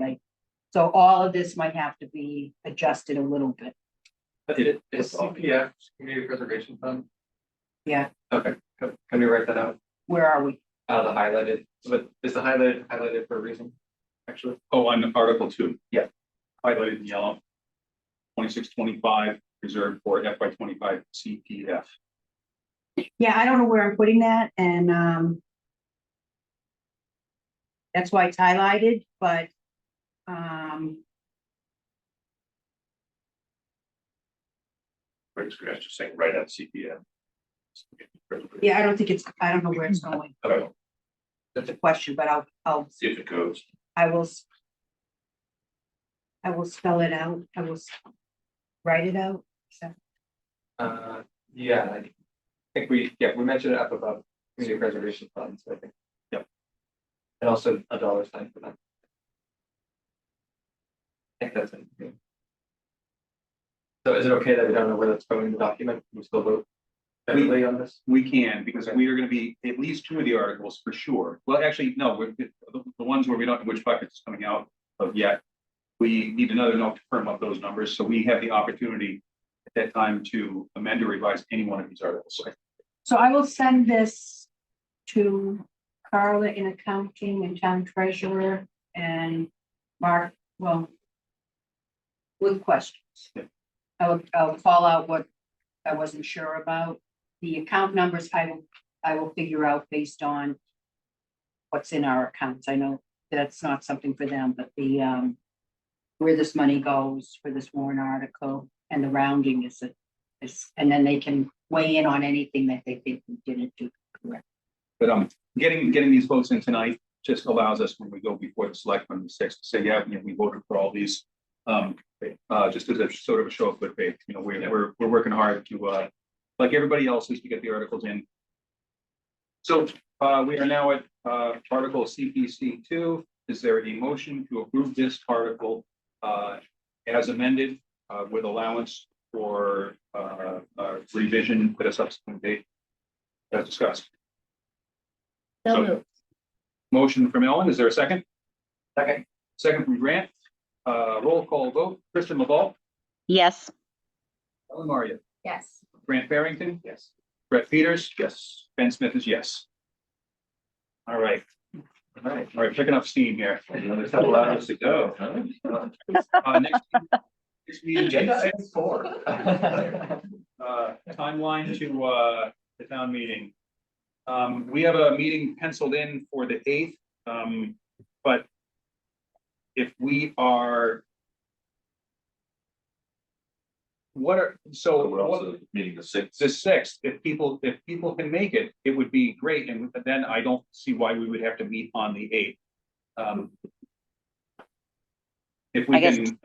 so all of this might have to be adjusted a little bit. Is CPF, Community Preservation Fund? Yeah, Okay, can we write that out? where are we? The highlighted, but is the highlighted for a reason? Actually, Oh, on Article 2. Yeah. Highlighted in yellow. 2625 reserved for FY25 CPF. Yeah, I don't know where I'm putting that, and that's why it's highlighted, but Right, scratch, just saying right at CPM. yeah, I don't know where it's going. Okay, That's a question, but I'll see if it goes. I will spell it out. I will write it out. So, yeah, I think we mentioned it up above Community Preservation Funds, I think. Yep. And also a dollar sign for that. I think that's it. Yeah. So is it okay that we don't know where that's going in the document? We still vote definitely on this? We can, because we are going to be at least 2 of the articles for sure. Well, actually, no, the ones where we don't know which bucket is coming out of yet. We need another note to firm up those numbers, so we have the opportunity at that time to amend or revise any one of these articles. so I will send this to Carla in accounting and town treasurer and Mark, well, with questions. Yeah. I'll call out what I wasn't sure about. The account numbers I will figure out based on what's in our accounts. I know that's not something for them, but the where this money goes for this warrant article and the rounding is and then they can weigh in on anything that they think we didn't do correct. But getting these votes in tonight just allows us, when we go before the selectmen, the 6th, to say, yeah, we voted for all these. Just as a sort of a show of good faith, we're working hard to like everybody else is to get the articles in. So we are now at Article CPC 2. Is there a motion to approve this article as amended with allowance for, revision at a subsequent date. As discussed. So So- moved. Motion from Ellen, is there a second? Second. Second from Grant. Roll call vote, Kristen Laval, Yes, Ellen Maria, Yes. Grant Barrington, Yes. Brett Peters, yes, Ben Smith is yes. All right. All right, picking up steam here. Another couple hours to go, huh? Next meeting, Agenda item 4. timeline to, the town meeting. We have a meeting penciled in for the 8th, but if we are. What are, so We're what, also meeting the 6th. the 6th, if people can make it, it would be great, and then I don't see why we would have to meet on the 8th. If we I guess- can,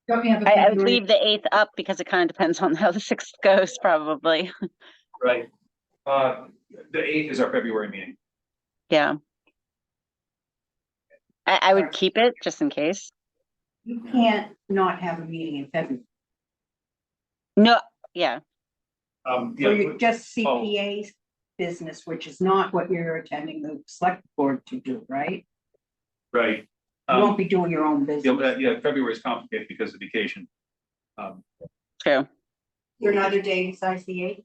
Don't we have a I would February- leave the 8th up because it kind of depends on how the 6th goes, probably. right, the 8th is our February meeting. Yeah. I would keep it just in case. You can't not have a meeting in February. No, yeah, So Yeah, you're just Oh. CPA's business, which is not what you're attending the select board to do, right? right. You won't be doing your own business. Yeah, February is complicated because of vacation. true. Your another day besides the 8th?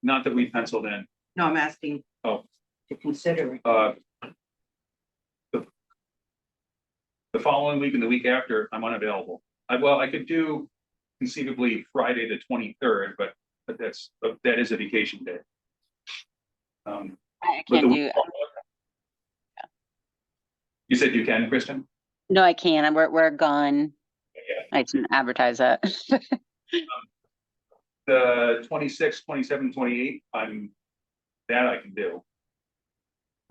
Not that we penciled in, No, I'm asking. Oh. To consider it. The following week and the week after, I'm unavailable. I could do conceivably Friday, the 23rd, but that is a vacation day. I But can't the- do, You said you can, Kristen? no, I can't. We're gone. I didn't advertise that. The 26th, 27th, 28th, I can do.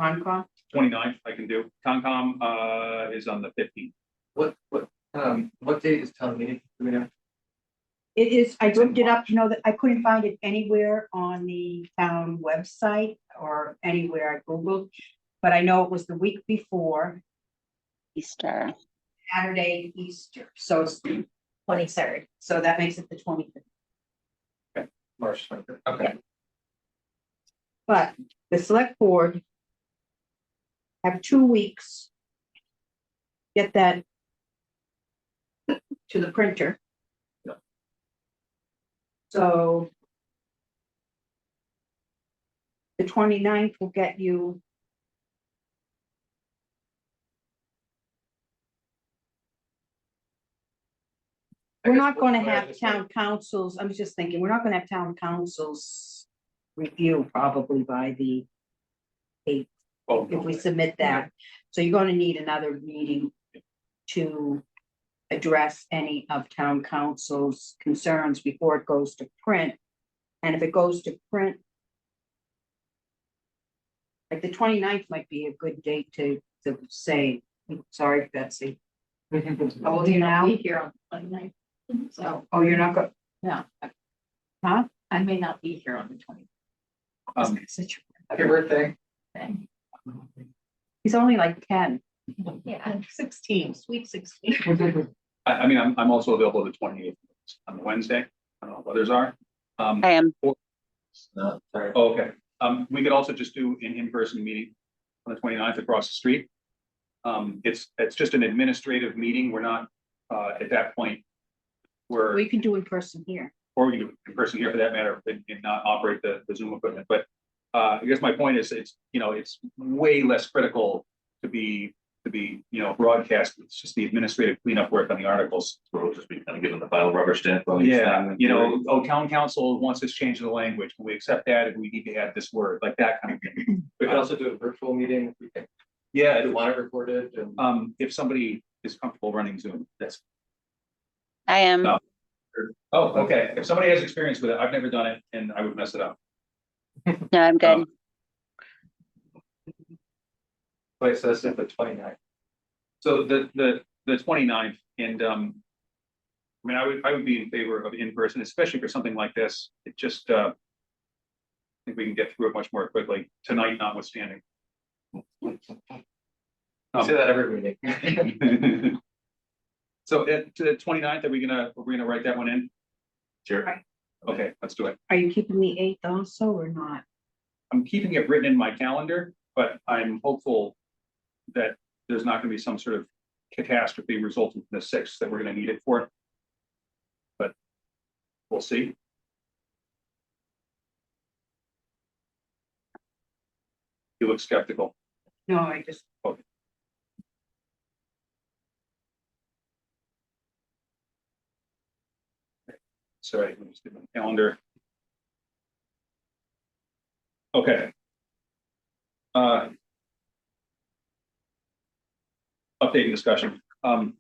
Concom? 29th, I can do. Concom, is on the 15th. What date is town meeting? Do we know? It is, I looked it up, that I couldn't find it anywhere on the town website or anywhere I Googled. But I know it was the week before, Easter. Saturday, Easter, so it's, 23rd. so that makes it the 25th. March 23rd. Okay. But the select board have 2 weeks. Get that to the printer. Yeah. So the 29th will get you. We're not gonna have town councils, I was just thinking, we're not gonna have town councils review probably by the eighth, Oh, if we submit that. So you're gonna need another meeting to address any of town council's concerns before it goes to print. And if it goes to print, like the 29th might be a good date to say, sorry, Betsy. How old are you now? Be here on the 29th. So, Oh, you're not go, no. Huh? I may not be here on the 20th. Happy birthday. he's only like 10. Yeah, I'm 16, sweet 16. I mean, I'm also available the 28th on Wednesday. I don't know what others are. I am. Sorry. Oh, okay. We could also just do an in-person meeting on the 29th across the street. It's just an administrative meeting. We're not, at that point, We can do in person here. or we can do it in person here for that matter, and not operate the Zoom equipment. But I guess my point is, it's way less critical to be broadcast. It's just the administrative cleanup work on the articles. We'll just be kind of giving the final rubber stamp on each Yeah, thing. town council wants us to change the language. Can we accept that if we need to add this word, like that kind of thing? We could also do a virtual meeting if we can. Yeah, I want it recorded and. if somebody is comfortable running Zoom, that's. I am. No. Oh, okay. If somebody has experience with it, I've never done it and I would mess it up. No, I'm good. Wait, so that's the 29th. So the 29th and, I mean, I would be in favor of in-person, especially for something like this. It just, I think we can get through it much more quickly tonight notwithstanding. I say that every meeting. So to the 29th, are we gonna write that one in? Sure. Okay, let's do it. Are you keeping the 8th also or not? I'm keeping it written in my calendar, but I'm hopeful that there's not gonna be some sort of catastrophe resulting from the 6th that we're gonna need it for. But we'll see. You look skeptical. No, I just, Sorry, let me just get my calendar. Okay. Updating discussion. I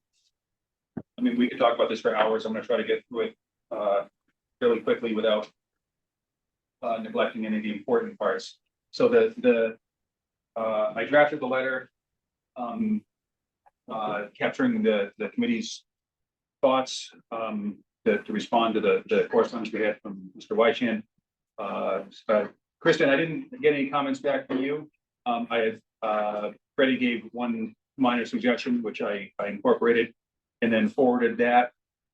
mean, we could talk about this for hours. I'm gonna try to get through it fairly quickly without neglecting any of the important parts. So I drafted the letter capturing the committee's thoughts to respond to the correspondence we had from Mr. Wychan. Kristen, I didn't get any comments back from you. Freddie gave one minor suggestion, which I incorporated and then forwarded that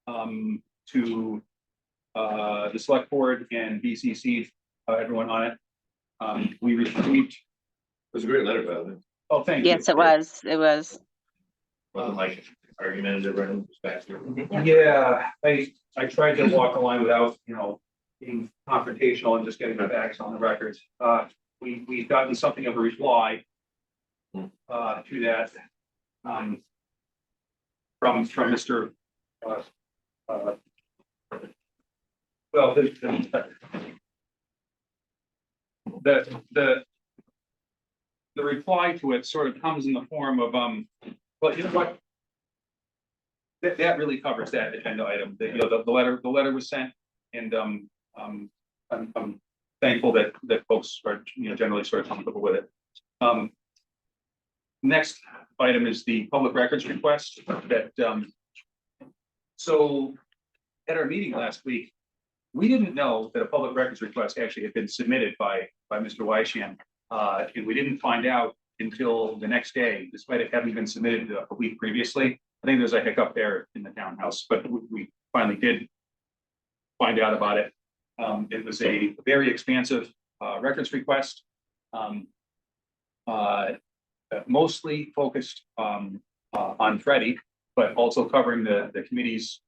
to the select board and BCC, everyone on it. We received. It was a great letter, by the way. Oh, thank you. Yes, it was. It was. Wasn't like argumentative or anything, just back to. Yeah, I tried to walk the line without, being confrontational and just getting the facts on the records. We've gotten something of a reply to that from Mr. Well, the reply to it sort of comes in the form of well, you know what? That really covers that agenda item. The letter was sent, and I'm thankful that folks are generally sort of comfortable with it. Next item is the public records request that so at our meeting last week, we didn't know that a public records request actually had been submitted by Mr. Wychan, and we didn't find out until the next day, despite it having been submitted a week previously. I think there's a hiccup there in the townhouse, but we finally did find out about it. It was a very expansive records request, mostly focused on Freddie, but also covering the committee's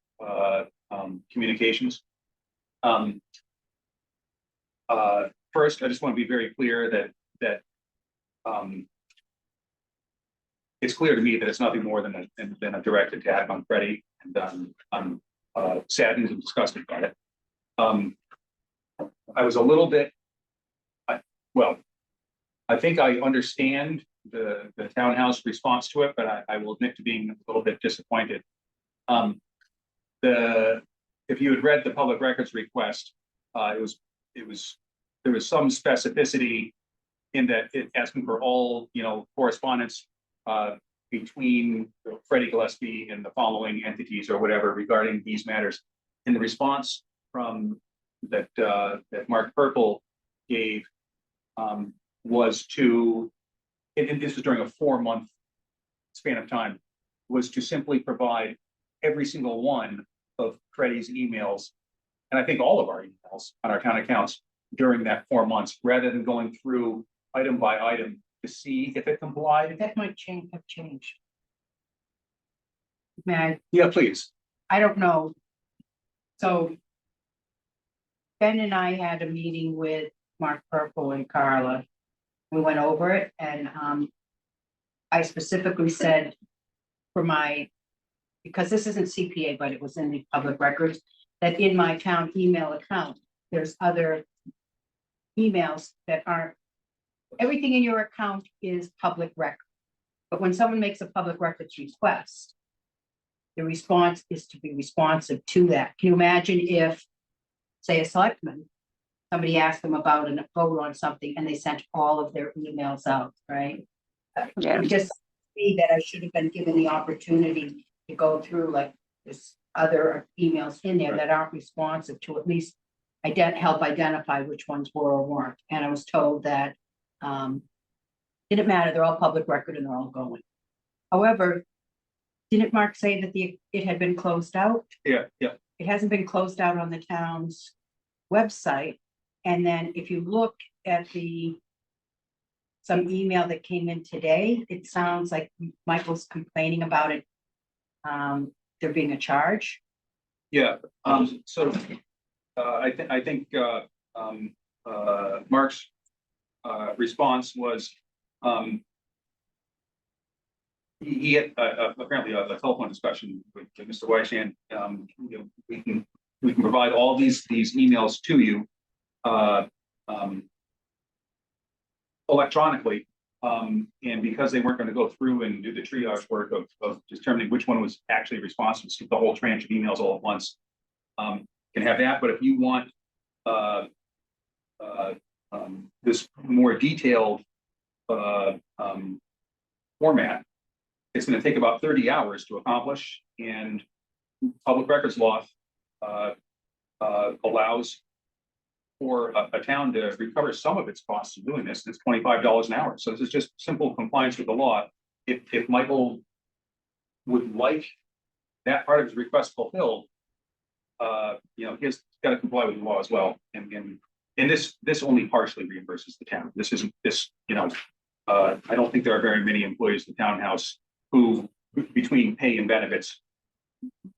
communications. First, I just want to be very clear that it's clear to me that it's nothing more than a direct attack on Freddie, and I'm saddened and disgusted by it. I was a little bit, I think I understand the townhouse response to it, but I will admit to being a little bit disappointed. If you had read the public records request, there was some specificity in that it asking for all correspondence between Freddie Gillespie and the following entities or whatever regarding these matters. And the response from that Mark Purple gave was to, and this was during a 4-month span of time, was to simply provide every single one of Freddie's emails, and I think all of our emails on our town accounts during that 4 months, rather than going through item by item to see if it complied. that might have changed. Man, Yeah, please. I don't know. So Ben and I had a meeting with Mark Purple and Carla. We went over it, and I specifically said for because this isn't CPA, but it was in the public records, that in my town email account, there's other emails that aren't, everything in your account is public record. But when someone makes a public records request, the response is to be responsive to that. Can you imagine if, say, a selectman, somebody asked them about a vote on something and they sent all of their emails out, right? Yeah. Just see that I should have been given the opportunity to go through like this other emails in there that aren't responsive to at least help identify which ones were or weren't. And I was told that didn't matter, they're all public record and they're all going. However, didn't Mark say that it had been closed out? Yeah, It hasn't been closed out on the town's website. And then if you look at some email that came in today, it sounds like Michael's complaining about it. There being a charge. yeah, so, I think, Mark's, response was, he had, apparently a telephone discussion with Mr. Weishan. You know, we can provide all these emails to you, electronically. And because they weren't going to go through and do the triage work of determining which one was actually responsible to the whole tranche of emails all at once, can have that. But if you want this more detailed format, it's going to take about 30 hours to accomplish, and public records law allows for a town to recover some of its costs of doing this. It's $25 an hour. So this is just simple compliance with the law. If Michael would like that part of his request fulfilled, you know, he's got to comply with the law as well. And this only partially reimburses the town. This isn't this, you know, I don't think there are very many employees in the townhouse who, between pay and benefits,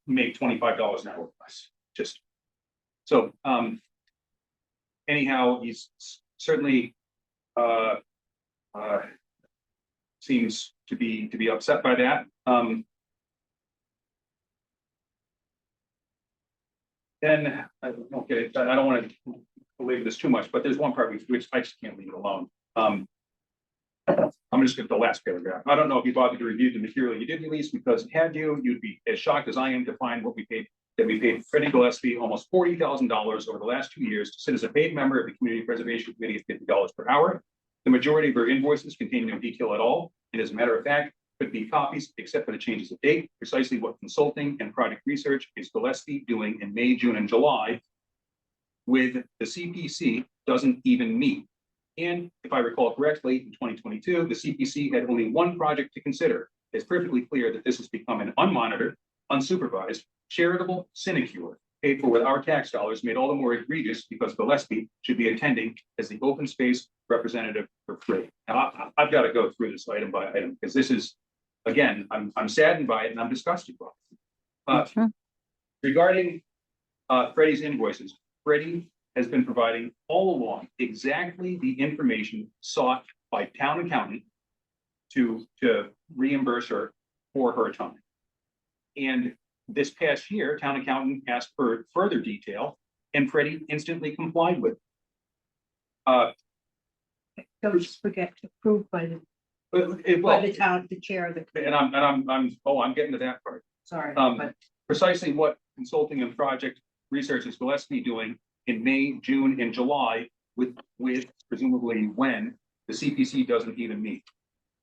make $25 an hour less. Just so. Anyhow, he's certainly seems to be upset by that. Then okay, I don't want to belabor this too much, but there's one part which I just can't leave it alone. I'm just going to the last paragraph. I don't know if you bothered to review the material you did release, because had you'd be as shocked as I am to find what we paid Freddie Gillespie almost $40,000 over the last 2 years to sit as a paid member of the Community Preservation Committee at $50 per hour. The majority of her invoices contain no detail at all, and as a matter of fact, could be copies except for the changes of date. Precisely what consulting and project research is Gillespie doing in May, June, and July with the CPC doesn't even meet. And if I recall correctly, in 2022, the CPC had only one project to consider. It's perfectly clear that this has become an unmonitored, unsupervised, charitable sinecure paid for with our tax dollars, made all the more egregious because Gillespie should be attending as the open space representative for free. Now, I've got to go through this item by item, because this is, again, I'm saddened by it and I'm disgusted by it. Regarding Freddie's invoices, Freddie has been providing all along exactly the information sought by town accountant to reimburse her for her time. And this past year, town accountant asked for further detail, and Freddie instantly complied with it. Don't forget to approve by the town, the chair of the. And I'm getting to that part. Sorry, but Precisely what consulting and project research is Gillespie doing in May, June, and July with presumably when the CPC doesn't even meet.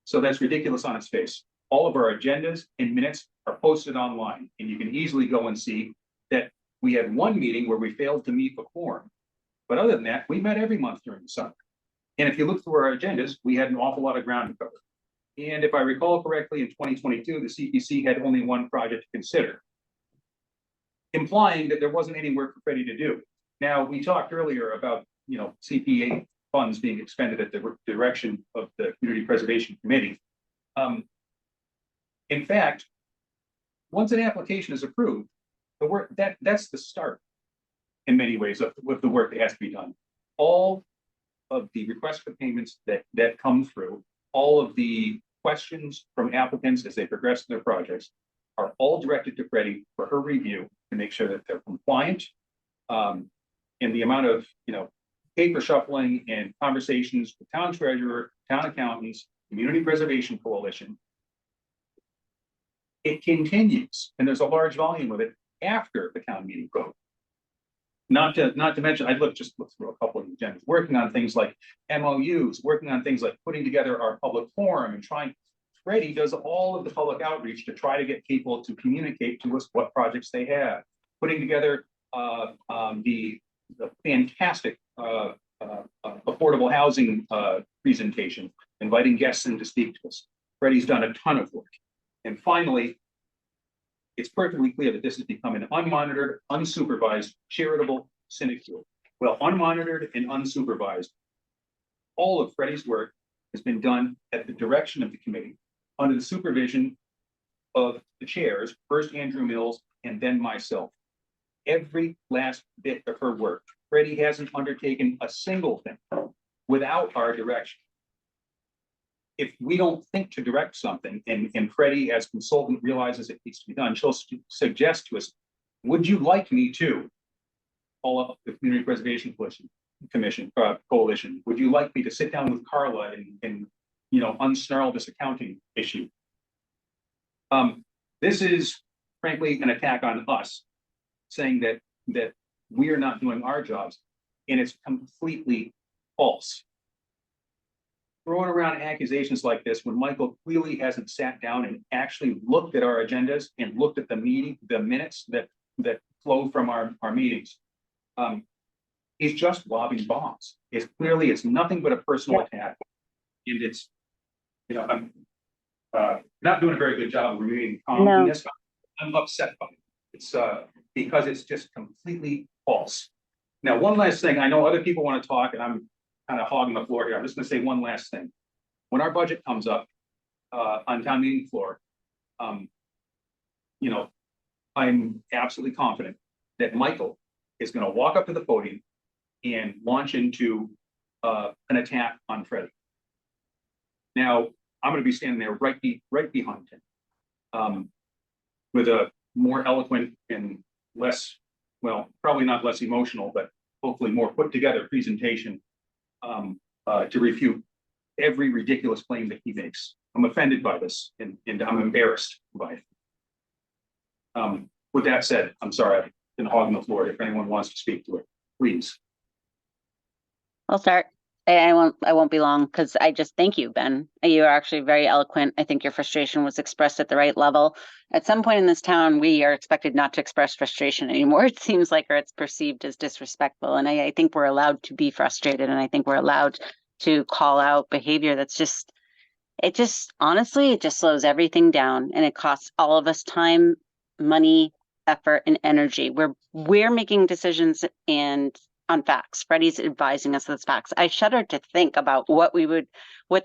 So that's ridiculous on its face. All of our agendas and minutes are posted online, and you can easily go and see that we had one meeting where we failed to meet a quorum. But other than that, we met every month during the summer. And if you look through our agendas, we had an awful lot of ground to cover. And if I recall correctly, in 2022, the CPC had only one project to consider, implying that there wasn't any work for Freddie to do. Now, we talked earlier about, you know, CPA funds being expended at the direction of the Community Preservation Committee. In fact, once an application is approved, the work that's the start in many ways of the work that has to be done. All of the requests for payments that come through, all of the questions from applicants as they progress in their projects are all directed to Freddie for her review to make sure that they're compliant. And the amount of, you know, paper shuffling and conversations with town treasurer, town accountants, Community Preservation Coalition, it continues, and there's a large volume of it after the town meeting vote. Not to mention, I just looked through a couple of agendas, working on things like MOUs, working on things like putting together our public forum and trying. Freddie does all of the public outreach to try to get people to communicate to us what projects they have, putting together the fantastic affordable housing presentation, inviting guests in to speak to us. Freddie's done a ton of work. And finally, it's perfectly clear that this has become an unmonitored, unsupervised, charitable sinecure. Well, unmonitored and unsupervised, all of Freddie's work has been done at the direction of the committee, under the supervision of the chairs, first Andrew Mills and then myself. Every last bit of her work. Freddie hasn't undertaken a single thing without our direction. If we don't think to direct something and Freddie as consultant realizes it needs to be done, she'll suggest to us, would you like me to call up the Community Preservation Coalition? Would you like me to sit down with Carla and unsnarl this accounting issue? This is frankly an attack on us, saying that we are not doing our jobs, and it's completely false. Throwing around accusations like this when Michael clearly hasn't sat down and actually looked at our agendas and looked at the minutes that flow from our meetings. He's just lobbing bombs. It's nothing but a personal attack. And it's, I'm not doing a very good job of remaining calm in this. I'm upset by it. It's because it's just completely false. Now, one last thing. I know other people want to talk, and I'm kind of hogging the floor here. I'm just going to say one last thing. When our budget comes up on town meeting floor, I'm absolutely confident that Michael is going to walk up to the podium and launch into an attack on Freddie. Now, I'm going to be standing there right behind him with a more eloquent and less, well, probably not less emotional, but hopefully more put together presentation to refute every ridiculous claim that he makes. I'm offended by this and I'm embarrassed by it. With that said, I'm sorry, I've been hogging the floor. If anyone wants to speak to it, please. I'll start. I won't be long because I just thank you, Ben. You are actually very eloquent. I think your frustration was expressed at the right level. At some point in this town, we are expected not to express frustration anymore. It seems like, or it's perceived as disrespectful. And I think we're allowed to be frustrated. And I think we're allowed to call out behavior that's honestly, it just slows everything down. And it costs all of us time, money, effort, and energy. We're making decisions and on facts. Freddie's advising us those facts. I shudder to think about what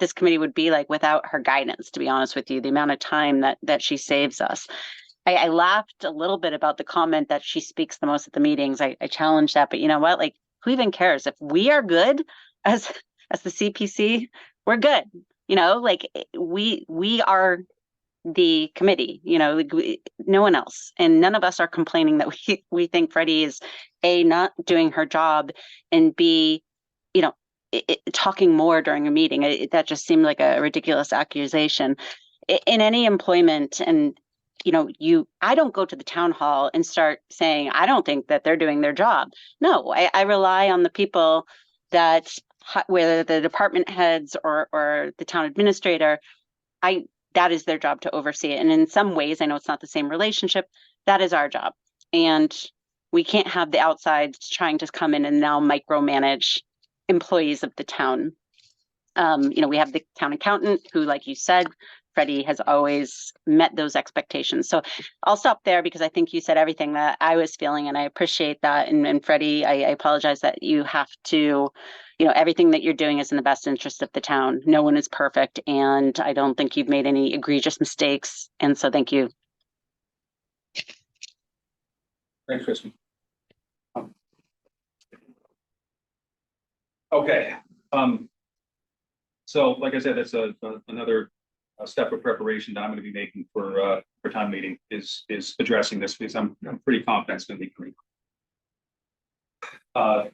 this committee would be like without her guidance, to be honest with you, the amount of time that she saves us. I laughed a little bit about the comment that she speaks the most at the meetings. I challenged that, but you know what? Like, who even cares? If we are good as the CPC, we're good. We are the committee, no one else. And none of us are complaining that we think Freddie is A, not doing her job, and B, talking more during a meeting. That just seemed like a ridiculous accusation. In any employment, and I don't go to the town hall and start saying, I don't think that they're doing their job. No, I rely on the people that, whether the department heads or the town administrator, that is their job to oversee it. And in some ways, I know it's not the same relationship, that is our job. And we can't have the outside trying to come in and now micromanage employees of the town. We have the town accountant who, like you said, Freddie has always met those expectations. So I'll stop there because I think you said everything that I was feeling, and I appreciate that. And Freddie, I apologize that you have to, everything that you're doing is in the best interest of the town. No one is perfect, and I don't think you've made any egregious mistakes. And so thank you. Thanks, Kristen. Okay. So like I said, that's another step of preparation that I'm going to be making for town meeting is addressing this, because I'm pretty confident it's going to be great.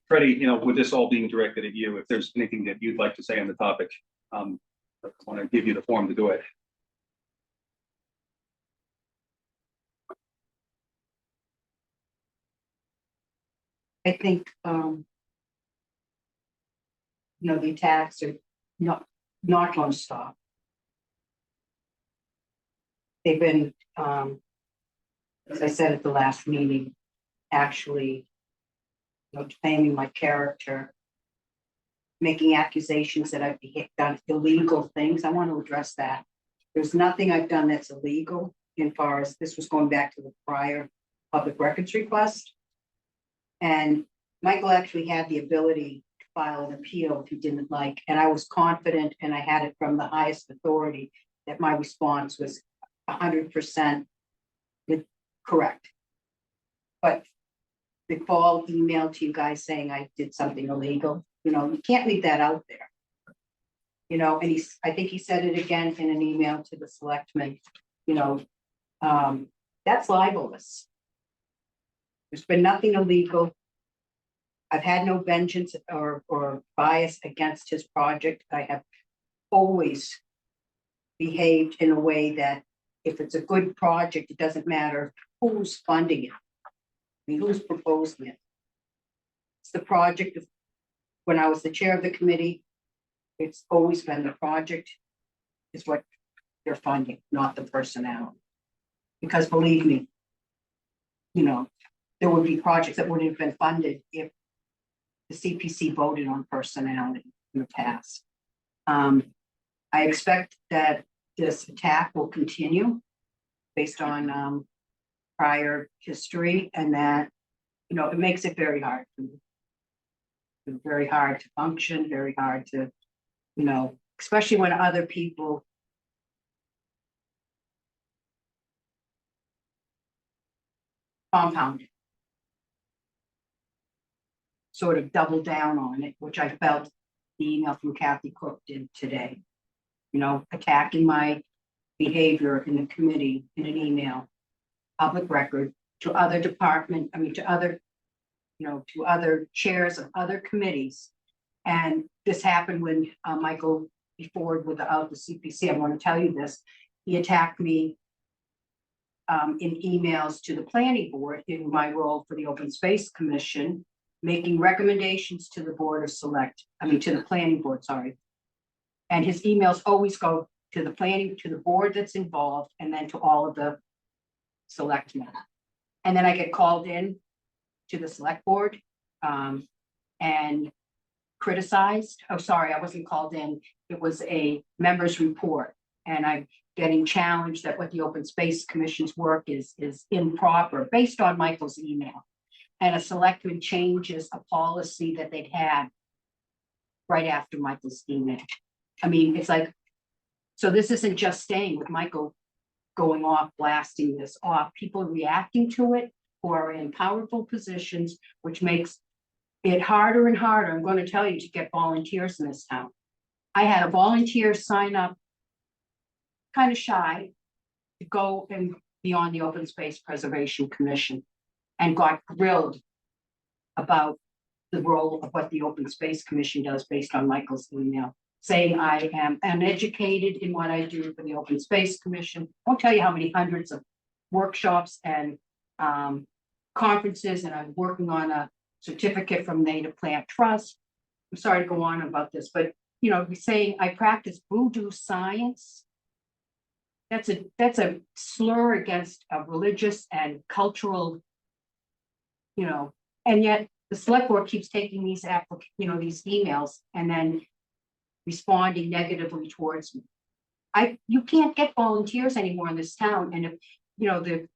Freddie, with this all being directed at you, if there's anything that you'd like to say on the topic, I want to give you the forum to do it. I think, the attacks are not going to stop. They've been, as I said at the last meeting, actually, defaming my character, making accusations that I've done illegal things. I want to address that. There's nothing I've done that's illegal. in far as this was going back to the prior public records request. And Michael actually had the ability to file an appeal if he didn't like, and I was confident, and I had it from the highest authority, that my response was 100% correct. But the fall email to you guys saying I did something illegal, you know, you can't leave that out there. You know, and I think he said it again in an email to the selectmen, you know, that's libelous. There's been nothing illegal. I've had no vengeance or bias against his project. I have always behaved in a way that if it's a good project, it doesn't matter who's funding it. I mean, who's proposing it. It's the project of, when I was the chair of the committee, it's always been the project is what they're funding, not the personnel. Because believe me, you know, there would be projects that wouldn't have been funded if the CPC voted on personnel in the past. I expect that this attack will continue based on prior history, and that, you know, it makes it very hard to function, very hard to, you know, especially when other people compound it. Sort of double down on it, which I felt the email from Kathy Cook did today. You know, attacking my behavior in the committee in an email, public record, to other department, I mean, to other, you know, to other chairs of other committees. And this happened when Michael before without the CPC, I want to tell you this, he attacked me in emails to the planning board in my role for the Open Space Commission, making recommendations to the board of to the planning board, sorry. And his emails always go to the planning, to the board that's involved, and then to all of the selectmen. And then I get called in to the select board and criticized. Oh, sorry, I wasn't called in. It was a member's report. And I'm getting challenged that what the Open Space Commission's work is improper based on Michael's email. And a selectman changes a policy that they'd had right after Michael's email. I mean, it's like, so this isn't just staying with Michael going off, blasting this off, people reacting to it who are in powerful positions, which makes it harder and harder, I'm going to tell you, to get volunteers in this town. I had a volunteer sign up, kind of shy, to go and be on the Open Space Preservation Commission, and got grilled about the role of what the Open Space Commission does based on Michael's email, saying I am uneducated in what I do for the Open Space Commission. I won't tell you how many hundreds of workshops and conferences, and I'm working on a certificate from Native Plant Trust. I'm sorry to go on about this, but you know, saying I practice voodoo science. That's a slur against a religious and cultural, you know, and yet the select board keeps taking these these emails and then responding negatively towards me. You can't get volunteers anymore in this town, and if you know the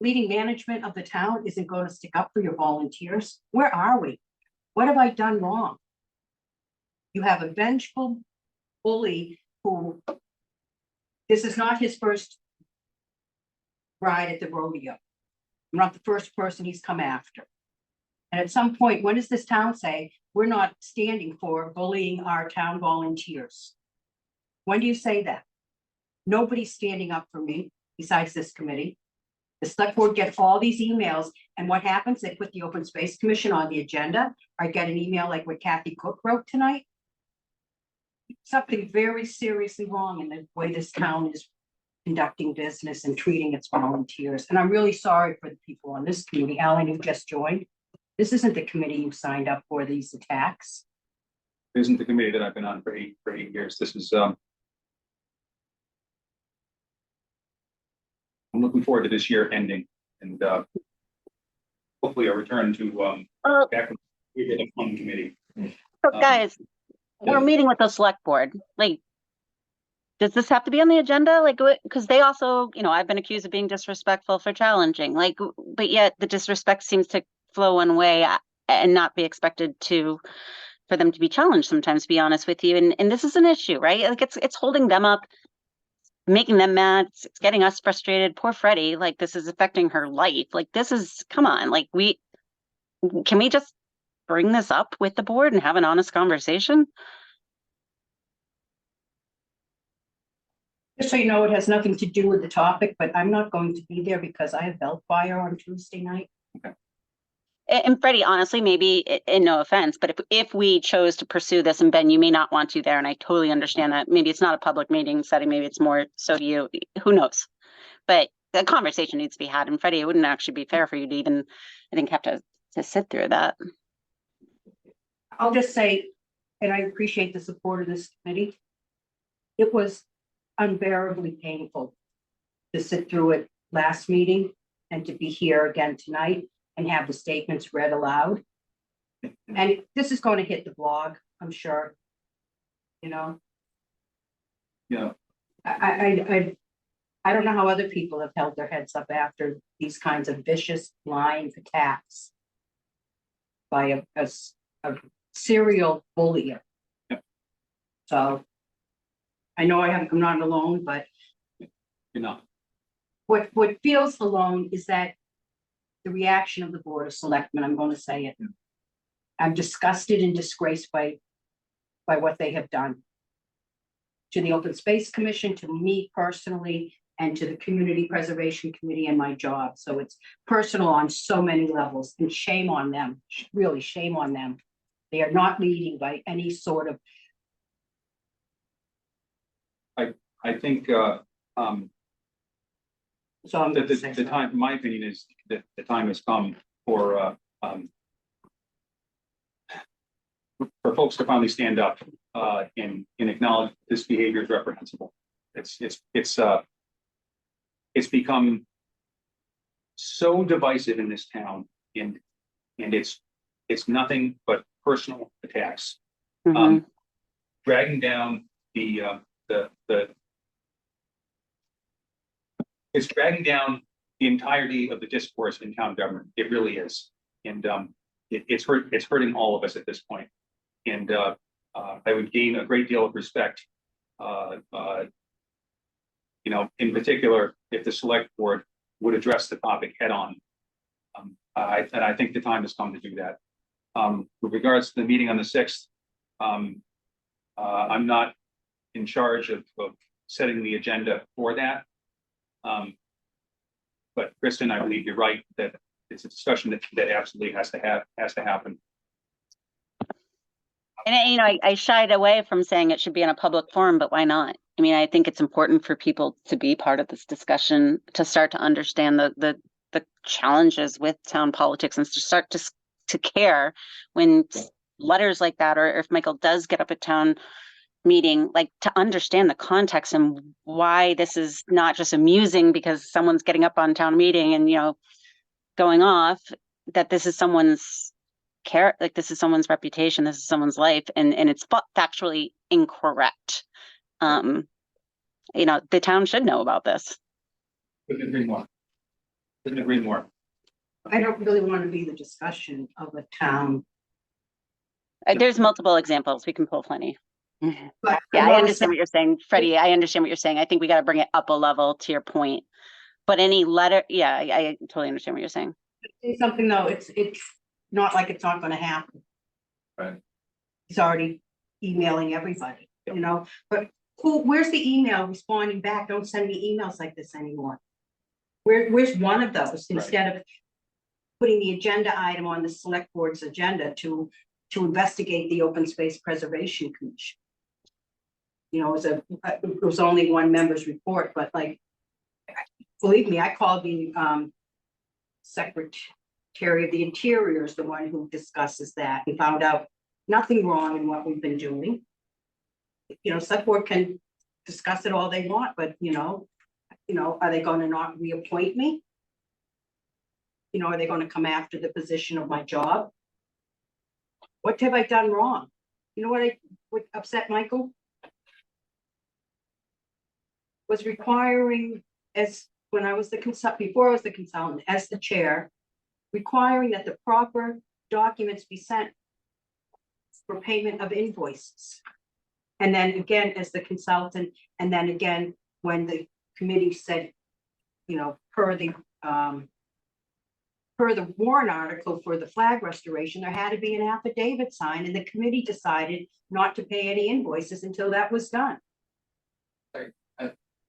leading management of the town isn't going to stick up for your volunteers, where are we? What have I done wrong? You have a vengeful bully who, this is not his first ride at the rodeo. I'm not the first person he's come after. And at some point, when does this town say, we're not standing for bullying our town volunteers? When do you say that? Nobody's standing up for me besides this committee. The select board gets all these emails, and what happens? They put the Open Space Commission on the agenda. I get an email like what Kathy Cook wrote tonight. Something very seriously wrong in the way this town is conducting business and treating its volunteers. And I'm really sorry for the people on this committee. Alan, you just joined. This isn't the committee you signed up for, these attacks. It isn't the committee that I've been on for eight years. This is I'm looking forward to this year ending and hopefully a return to Well, back when we did a fun committee. so guys, we're meeting with the select board. Like, does this have to be on the agenda? Like, because they also, you know, I've been accused of being disrespectful for challenging, like, but yet the disrespect seems to flow one way and not be expected for them to be challenged sometimes, to be honest with you. And this is an issue, right? Like it's holding them up, making them mad. It's getting us frustrated. Poor Freddie, like this is affecting her life. Like this is, come on, like can we just bring this up with the board and have an honest conversation? Just so you know, it has nothing to do with the topic, but I'm not going to be there because I have Bellfire on Tuesday night. And Freddie, honestly, maybe, and no offense, but if we chose to pursue this, and Ben, you may not want to there, and I totally understand that. Maybe it's not a public meeting setting, maybe it's more so to you, who knows? But the conversation needs to be had, and Freddie, it wouldn't actually be fair for you to even, I think, have to sit through that. I'll just say, and I appreciate the support of this committee. It was unbearably painful to sit through it last meeting and to be here again tonight and have the statements read aloud. And this is going to hit the blog, I'm sure. You know? Yeah. I don't know how other people have held their heads up after these kinds of vicious blind attacks by a serial bully. So I know I'm not alone, but You're not. what feels alone is that the reaction of the Board of Selectmen, I'm going to say it. I'm disgusted and disgraced by what they have done to the Open Space Commission, to me personally, and to the Community Preservation Committee and my job. So it's personal on so many levels, and shame on them, really shame on them. They are not leading by any sort of. I think, So I'm gonna say the time, my opinion is that the time has come for folks to finally stand up and acknowledge this behavior is reprehensible. It's become so divisive in this town, and it's nothing but personal attacks, Mhm. dragging down it's dragging down the entirety of the discourse in town government. It really is. And it's hurting all of us at this point. And I would gain a great deal of respect, in particular, if the select board would address the topic head on. And I think the time has come to do that. With regards to the meeting on the 6th, I'm not in charge of setting the agenda for that. But Kristen, I believe you're right that it's a discussion that absolutely has to happen. And I shied away from saying it should be in a public forum, but why not? I mean, I think it's important for people to be part of this discussion, to start to understand the challenges with town politics, and to start to care when letters like that, or if Michael does get up at town meeting, like to understand the context and why this is not just amusing because someone's getting up on town meeting and going off, that this is someone's care, like this is someone's reputation, this is someone's life, and it's factually incorrect. The town should know about this. Couldn't agree more. Couldn't agree more. I don't really want to be the discussion of a town. There's multiple examples, we can pull plenty. But Yeah, I wanna understand say- what you're saying, Freddie. I understand what you're saying. I think we got to bring it up a level to your point. But any letter, yeah, I totally understand what you're saying. Say something though, it's not like it's not going to happen. Right. He's already emailing everybody, but where's the email responding back? Don't send me emails like this anymore. Where's one of those instead of putting the agenda item on the select board's agenda to investigate the Open Space Preservation Commission? It was only one member's report, but believe me, I called the Secretary of the Interior is the one who discusses that, and found out nothing wrong in what we've been doing. Select board can discuss it all they want, but are they going to not reappoint me? Are they going to come after the position of my job? What have I done wrong? You know what upset Michael? was requiring, as when I was the consult, before I was the consultant, as the chair, requiring that the proper documents be sent for payment of invoices. And then again, as the consultant, and then again, when the committee said, you know, per the warrant article for the flag restoration, there had to be an affidavit signed, and the committee decided not to pay any invoices until that was done.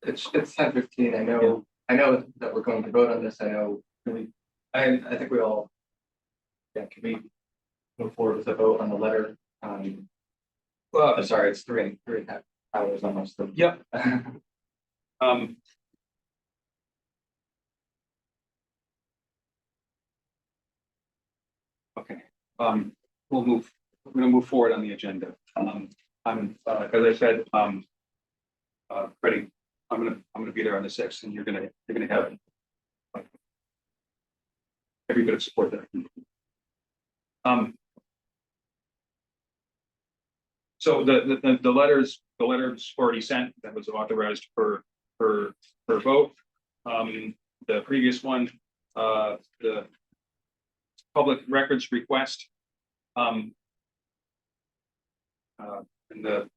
It's 10:15. I know that we're going to vote on this. I think we all. Yeah, can we move forward with the vote on the letter? Well, I'm sorry, it's 3.5 hours almost. Yep. Okay, we're gonna move forward on the agenda. I'm, as I said, Freddie, I'm gonna be there on the 6th, and you're gonna have every bit of support there. So the letters already sent, that was authorized for vote. The previous one, the public records request. And the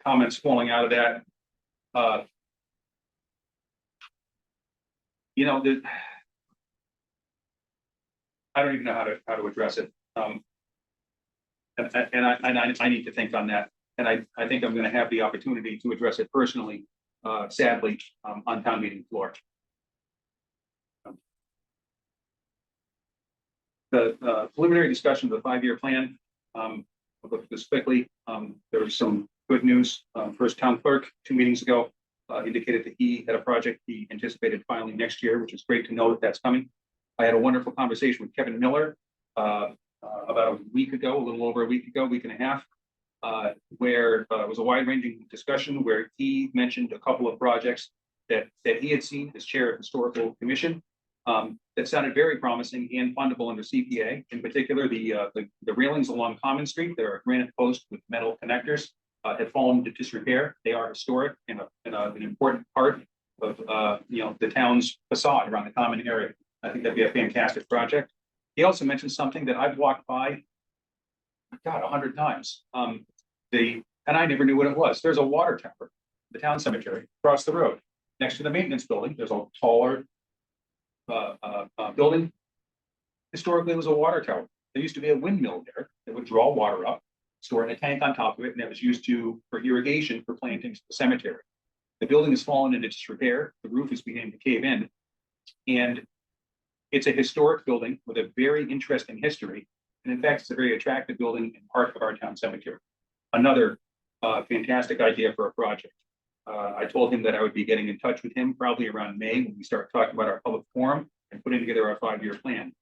comments falling out of that. You know, I don't even know how to address it. And I need to think on that. And I think I'm going to have the opportunity to address it personally, sadly, on town meeting floor. The preliminary discussion of the 5-year plan. I'll go through this quickly. There was some good news. First town clerk 2 meetings ago indicated that he had a project he anticipated filing next year, which is great to know that that's coming. I had a wonderful conversation with Kevin Miller about a week ago, a little over a week ago, week and a half, where it was a wide-ranging discussion where he mentioned a couple of projects that he had seen as chair of historical commission that sounded very promising and fundable under CPA. In particular, the railings along Common Street, there are granite posts with metal connectors, had fallen into disrepair. They are historic and an important part of the town's facade around the common area. I think that'd be a fantastic project. He also mentioned something that I've walked by, God, 100 times. And I never knew what it was. There's a water tower, the town cemetery, across the road. Next to the maintenance building, there's a taller building. Historically, it was a water tower. There used to be a windmill there that would draw water up, store in a tank on top of it, and that was used for irrigation for plantings to the cemetery. The building has fallen into disrepair. The roof is beginning to cave in. And it's a historic building with a very interesting history. And in fact, it's a very attractive building and part of our town cemetery. Another fantastic idea for a project. I told him that I would be getting in touch with him probably around May when we start talking about our public forum and putting together our 5-year plan.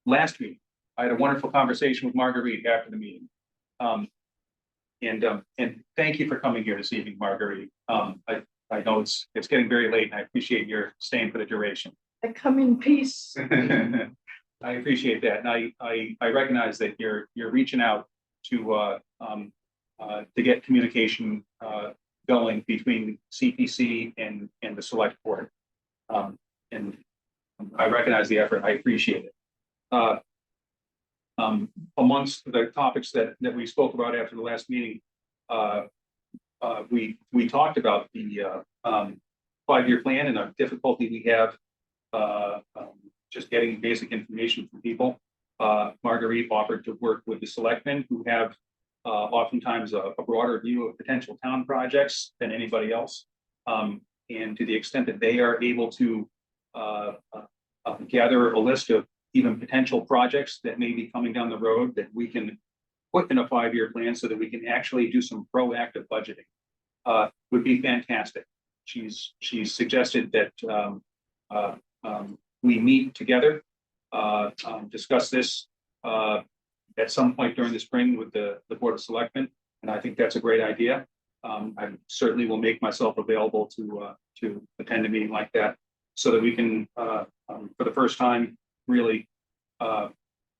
Last week, I had a wonderful conversation with Marguerite after the meeting. And thank you for coming here this evening, Marguerite. I know it's getting very late, and I appreciate your staying for the duration. I come in peace. I appreciate that, and I recognize that you're reaching out to get communication going between CPC and the select board, and I recognize the effort. I appreciate it. Amongst the topics that we spoke about after the last meeting, we talked about the 5-year plan and the difficulty we have just getting basic information from people. Marguerite offered to work with the selectmen, who have oftentimes a broader view of potential town projects than anybody else. And to the extent that they are able to gather a list of even potential projects that may be coming down the road that we can put in a 5-year plan so that we can actually do some proactive budgeting, would be fantastic. She's suggested that we meet together, discuss this at some point during the spring with the Board of Selectmen, and I think that's a great idea. I certainly will make myself available to attend a meeting like that, so that we can, for the first time, really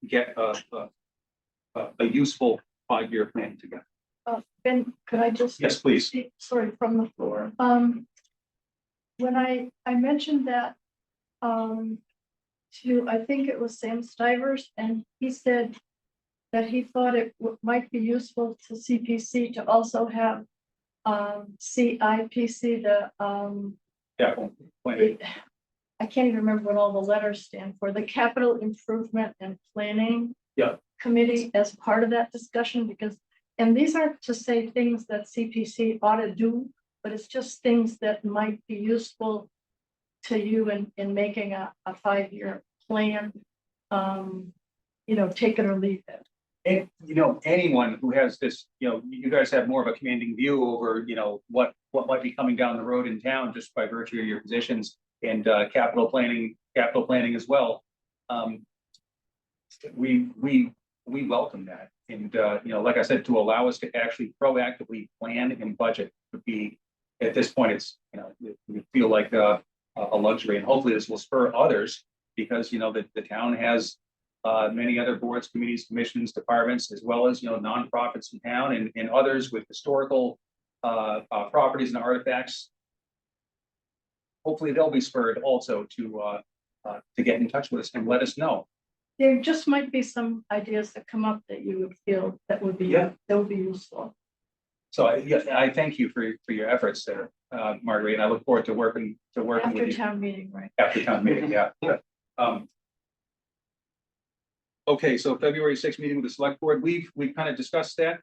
get a useful 5-year plan together. Ben, could I just? Yes, please. speak? Sorry, from the floor. When I mentioned that, to, I think it was Sam Stivers, and he said that he thought it might be useful to CPC to also have, CIPC, Yeah. it- I can't even remember what all the letters stand for, the Capital Improvement and Planning. Yeah. Committee as part of that discussion, because, and these aren't to say things that CPC ought to do, but it's just things that might be useful to you in making a 5-year plan. Take it or leave it. And, anyone who has this, you guys have more of a commanding view over, what might be coming down the road in town just by virtue of your positions and capital planning as well. We welcome that. And, like I said, to allow us to actually proactively plan and budget would be, at this point, it's, we feel like a luxury, and hopefully this will spur others because, the town has many other boards, committees, commissions, departments, as well as, nonprofits in town and others with historical properties and artifacts. Hopefully they'll be spurred also to get in touch with us and let us know. There just might be some ideas that come up that you would feel that would be, Yeah. that would be useful. So I thank you for your efforts there, Marguerite, and I look forward to working After with you town meeting, right? after town meeting, yeah. Okay, so February 6th meeting with the select board, we've kind of discussed that.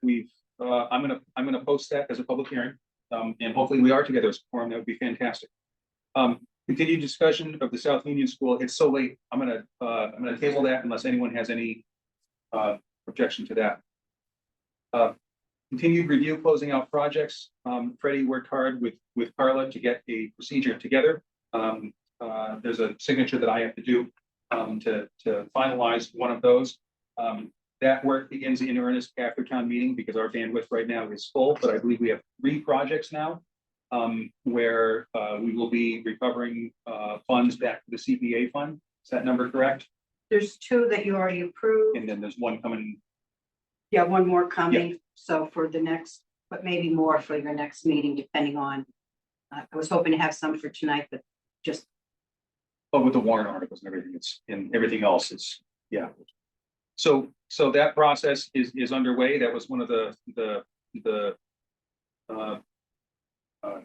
I'm gonna post that as a public hearing. And hopefully we are together as a forum. That would be fantastic. Continued discussion of the South Union School. It's so late. I'm gonna table that unless anyone has any objection to that. Continued review closing out projects. Freddie worked hard with Carla to get a procedure together. There's a signature that I have to do to finalize one of those. That work begins in earnest after town meeting because our bandwidth right now is full, but I believe we have 3 projects now where we will be recovering funds back to the CPA fund. Is that number correct? There's 2 that you already approved. And then there's one coming. Yeah, one more coming. So for the next, but maybe more for your next meeting, depending on. I was hoping to have some for tonight, but just. But with the warrant articles and everything, it's in everything else, it's, yeah. So that process is underway. That was one of the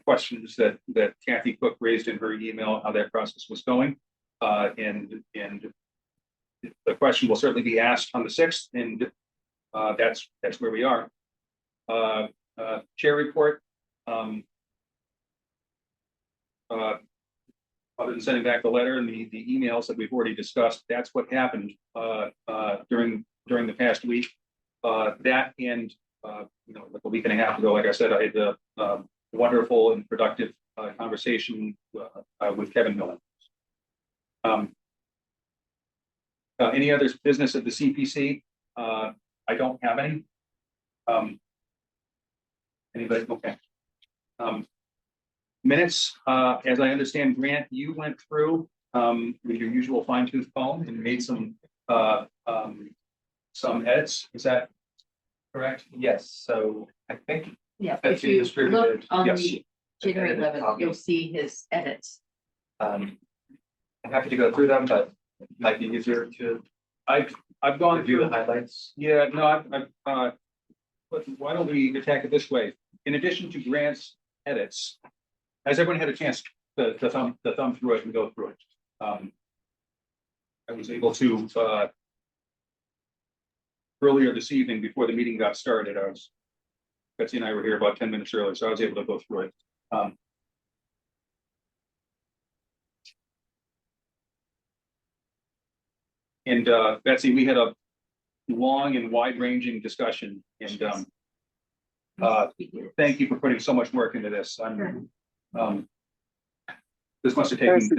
questions that Kathy Cook raised in her email, how that process was going. And the question will certainly be asked on the 6th, and that's where we are. Chair report. Other than sending back the letter and the emails that we've already discussed, that's what happened during the past week. That and like a week and a half ago, like I said, I had a wonderful and productive conversation with Kevin Millen. Any other business of the CPC? I don't have any. Anybody? Okay. Minutes, as I understand, Grant, you went through with your usual fine tooth comb and made some edits. Is that correct? Yes, so I think Yeah, that's if you distributed. look on Yes. the January Edited 11th, copy. you'll see his edits. I'm happy to go through them, but it might be easier to I've gone review through. the highlights. Yeah, no, but why don't we attack it this way? In addition to Grant's edits, has everyone had a chance to thumb through it and go through it? I was able to earlier this evening before the meeting got started. Betsy and I were here about 10 minutes early, so I was able to go through it. And Betsy, we had a long and wide-ranging discussion, and thank you for putting so much work into this. This must have taken,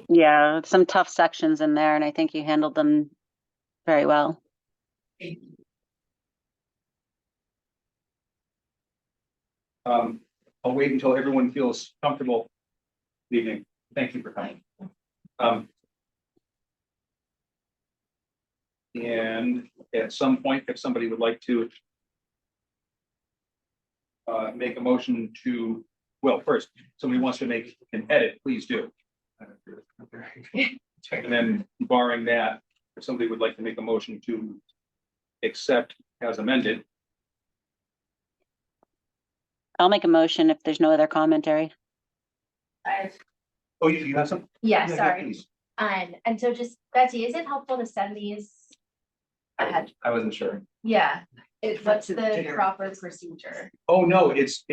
Yeah, some tough sections in there, and I think you handled them very well. I'll wait until everyone feels comfortable. Good evening. Thank you for coming. And at some point, if somebody would like to make a motion to, well, first, somebody wants to make an edit, please do. And then barring that, if somebody would like to make a motion to accept as amended, I'll make a motion if there's no other commentary. oh, you have some? Yeah, Yeah, sorry. please. And so just Betsy, is it helpful to send these ahead? I wasn't sure. Yeah, what's the Generic. proper procedure? Oh, no, it's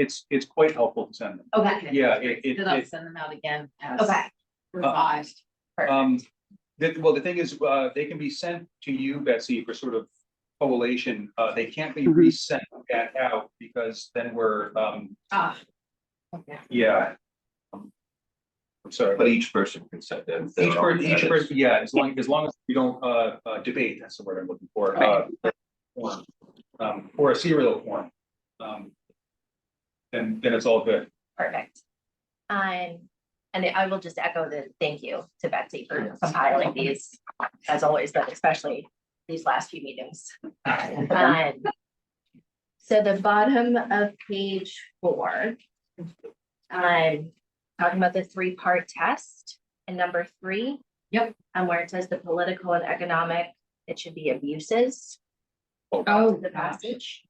quite helpful to send them. Okay, Yeah, it, Then I'll send them out again as okay, revised. well, the thing is, they can be sent to you, Betsy, for sort of collation. They can't be Mhm. resent back out because then we're, Ah. Okay. yeah. I'm sorry, But each person can set them. each person, yeah, as long as we don't, debate, that's the word I'm looking for. Or a serial form. Then it's all good. perfect. And I will just echo the thank you to Betsy for compiling these, as always, but especially these last few meetings. So the bottom of page 4. I'm talking about the 3-part test and number 3. Yep. And where it says the political and economic, it should be abuses. Oh, The passage.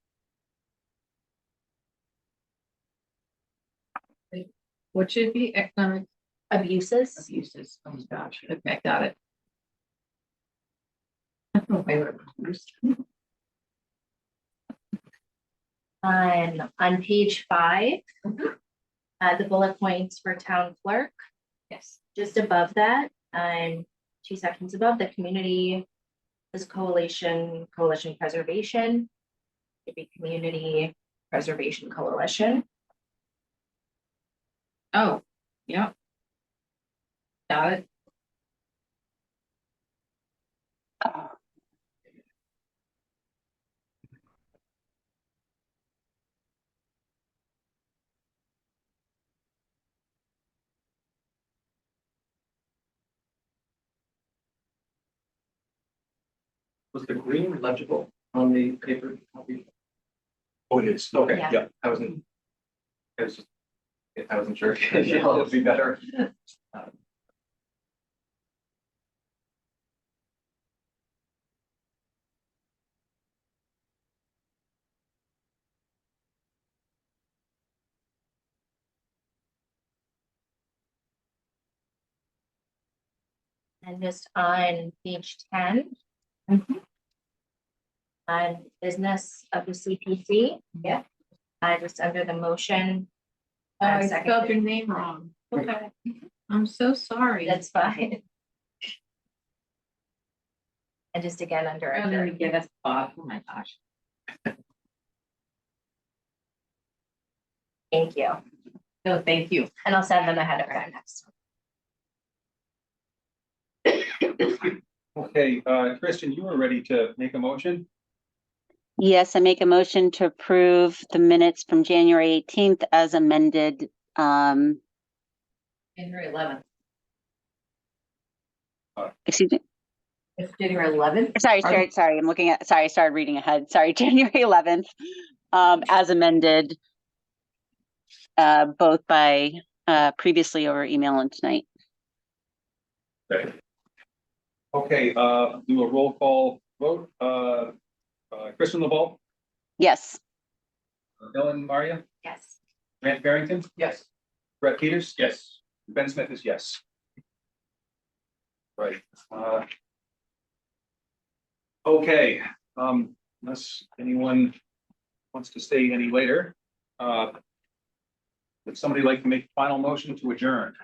what should be economic Abuses. abuses? Oh, gosh. Okay, got it. Okay, On page 5. The bullet points for town clerk. yes. Just above that, 2 seconds above, the community is coalition preservation. It'd be community preservation coalition. Oh, yeah. Got it. Was the green legible on the paper copy? Oh, it is, okay, Yeah. yeah. I wasn't. I wasn't sure. Yeah, it'd be better. And just on page 10. On business of the CPC. Yeah. Just under the motion. I second. spelled your name wrong. Okay. I'm so sorry. That's fine. And just again, under. I'm gonna get a spot. Oh my gosh. Thank you. No, thank you. And I'll send them ahead of time next. Okay, Kristen, you were ready to make a motion? Yes, I make a motion to approve the minutes from January 18th as amended. January 11th. Excuse me. It's January 11th. Sorry. I'm looking at, I started reading ahead. Sorry, January 11th, as amended, both by, previously over email and tonight. Okay, do a roll call vote. Kristen LeBeau, Yes. Ellen Maria, Yes. Grant Barrington, Yes. Brett Peters? Yes. Ben Smith is yes. Right. Okay, unless anyone wants to stay any later. Would somebody like to make a final motion to adjourn?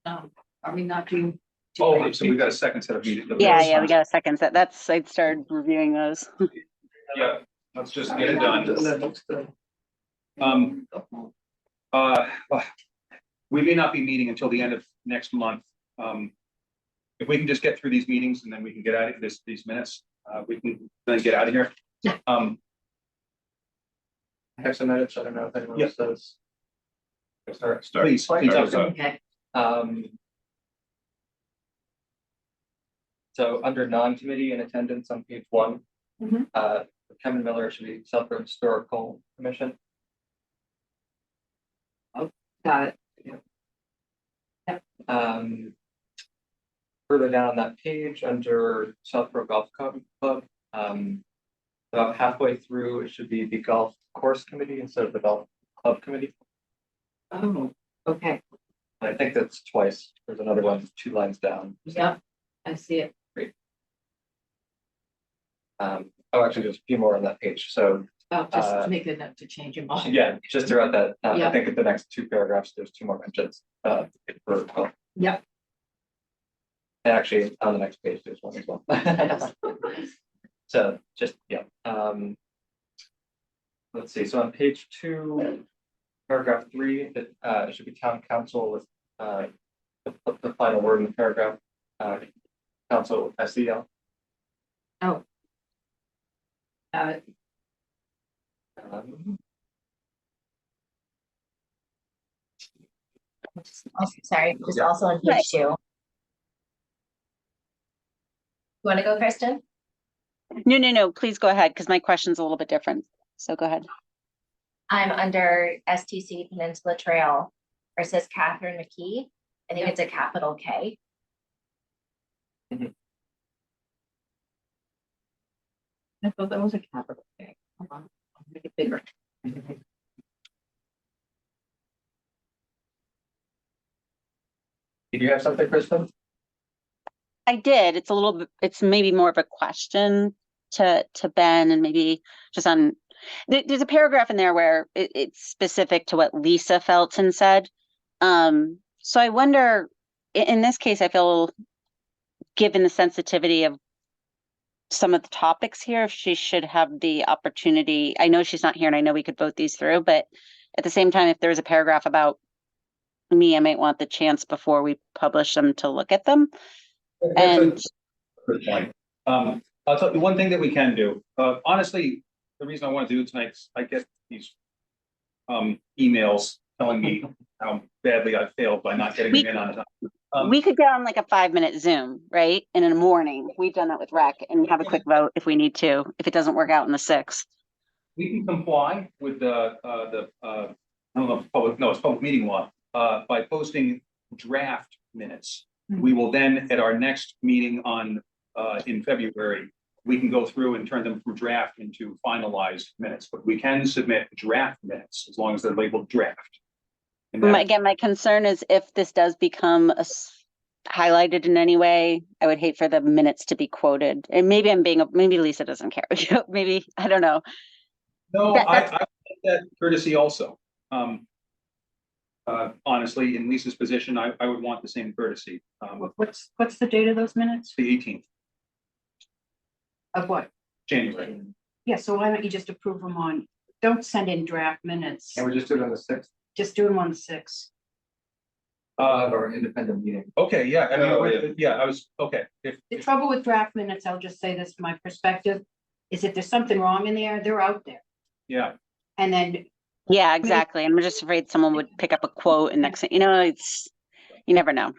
Are we not doing? Oh, so we got a second set of meetings. Yeah, we got a second set. That's, I started reviewing those. Yeah, let's just get it done. That looks good. We may not be meeting until the end of next month. If we can just get through these meetings and then we can get out of these minutes, we can then get out of here. I have some edits. I don't know if anyone else does. Start. Please, please. Okay. So under non-committee and attendance on page 1, Mhm. Kevin Miller should be Southborough Historical Commission. Got it. Further down that page, under Southborough Golf Club, about halfway through, it should be the golf course committee instead of the golf club committee. Oh, okay. I think that's twice. There's another one, 2 lines down. Yep, I see it. Actually, there's a few more on that page. So Oh, just make a note to change them all. yeah, just throughout that, Yeah. I think in the next 2 paragraphs, there's 2 more mentions. For golf. Yep. And actually, on the next page, there's one as well. So just, yeah. Let's see, so on page 2, paragraph 3, it should be town council with the final word in the paragraph. Council SEL. Oh. Sorry, just Yeah. also on Right. page 2. You want to go, Kristen? No, please go ahead, because my question's a little bit different. So go ahead. I'm under STC Peninsula Trail versus Catherine McKee. I think it's a capital K. I thought that was a capital K. Hold on, I'll make it bigger. Did you have something, Kristen? I did. It's a little bit, it's maybe more of a question to Ben, and maybe just on, there's a paragraph in there where it's specific to what Lisa Felton said. So I wonder, in this case, I feel, given the sensitivity of some of the topics here, if she should have the opportunity. I know she's not here and I know we could vote these through, but at the same time, if there's a paragraph about me, I might want the chance before we publish them to look at them. And Good point. I'll tell you one thing that we can do. Honestly, the reason I want to do it tonight is I get these emails telling me how badly I failed by not getting them in on time. we could get on like a 5-minute Zoom, right? And in the morning, we've done that with rec, and have a quick vote if we need to, if it doesn't work out in the 6th. We can comply with the I don't know, it's public meeting law, by posting draft minutes. We will then, at our next meeting on, in February, we can go through and turn them from draft into finalized minutes, but we can submit draft minutes as long as they're labeled draft. And that- Again, my concern is if this does become highlighted in any way, I would hate for the minutes to be quoted. And maybe maybe Lisa doesn't care. Maybe, I don't know. No, That- I take that courtesy also. Honestly, in Lisa's position, I would want the same courtesy. What's the date of those minutes? The 18th, Of what? January. Yeah, so why don't you just approve them on, don't send in draft minutes, And we just do it on the 6th just do them on the 6th. of our independent meeting. Okay, yeah, I mean, Oh, yeah. yeah, I was, okay, The trouble with draft minutes, I'll just say this from my perspective, is if there's something wrong in there, they're out there. yeah, And then, Yeah, exactly. I'm just afraid someone would pick up a quote and next thing, it's, you never know.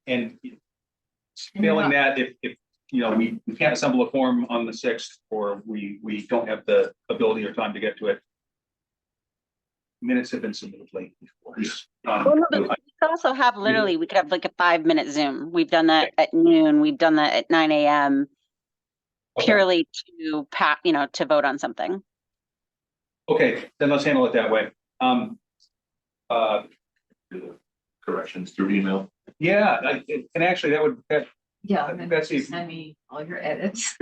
and failing that, if, we can't assemble a form on the 6th, or we don't have the ability or time to get to it. Minutes have been submitted late before. Well, no, but we could also have literally, we could have like a 5-minute Zoom. We've done that at noon. We've done that at 9 a.m. purely to to vote on something. Okay, then let's handle it that way. Corrections through email. Yeah, and actually that Yeah, and then Betsy- send me all your edits.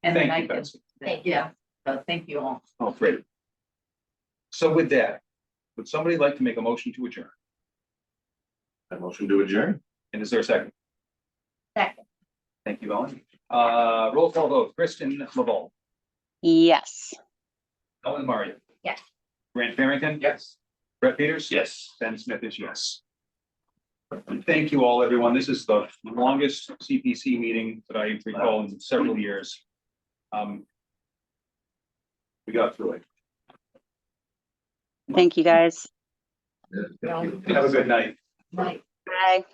And then thank I you, can, Betsy. yeah, so thank you all. Oh, great. So with that, would somebody like to make a motion to adjourn? A motion to adjourn. And is there a second? Second. Thank you, Ellen. Roll call vote, Kristen Laval, Yes. Ellen Mario. Yes. Grant Farrington. Yes. Brett Peters. Yes. Ben Smith is yes. Thank you all, everyone. This is the longest CPC meeting that I recall in several years. We got through it. Thank you, guys. Thank you. Have a good night. Right. Bye.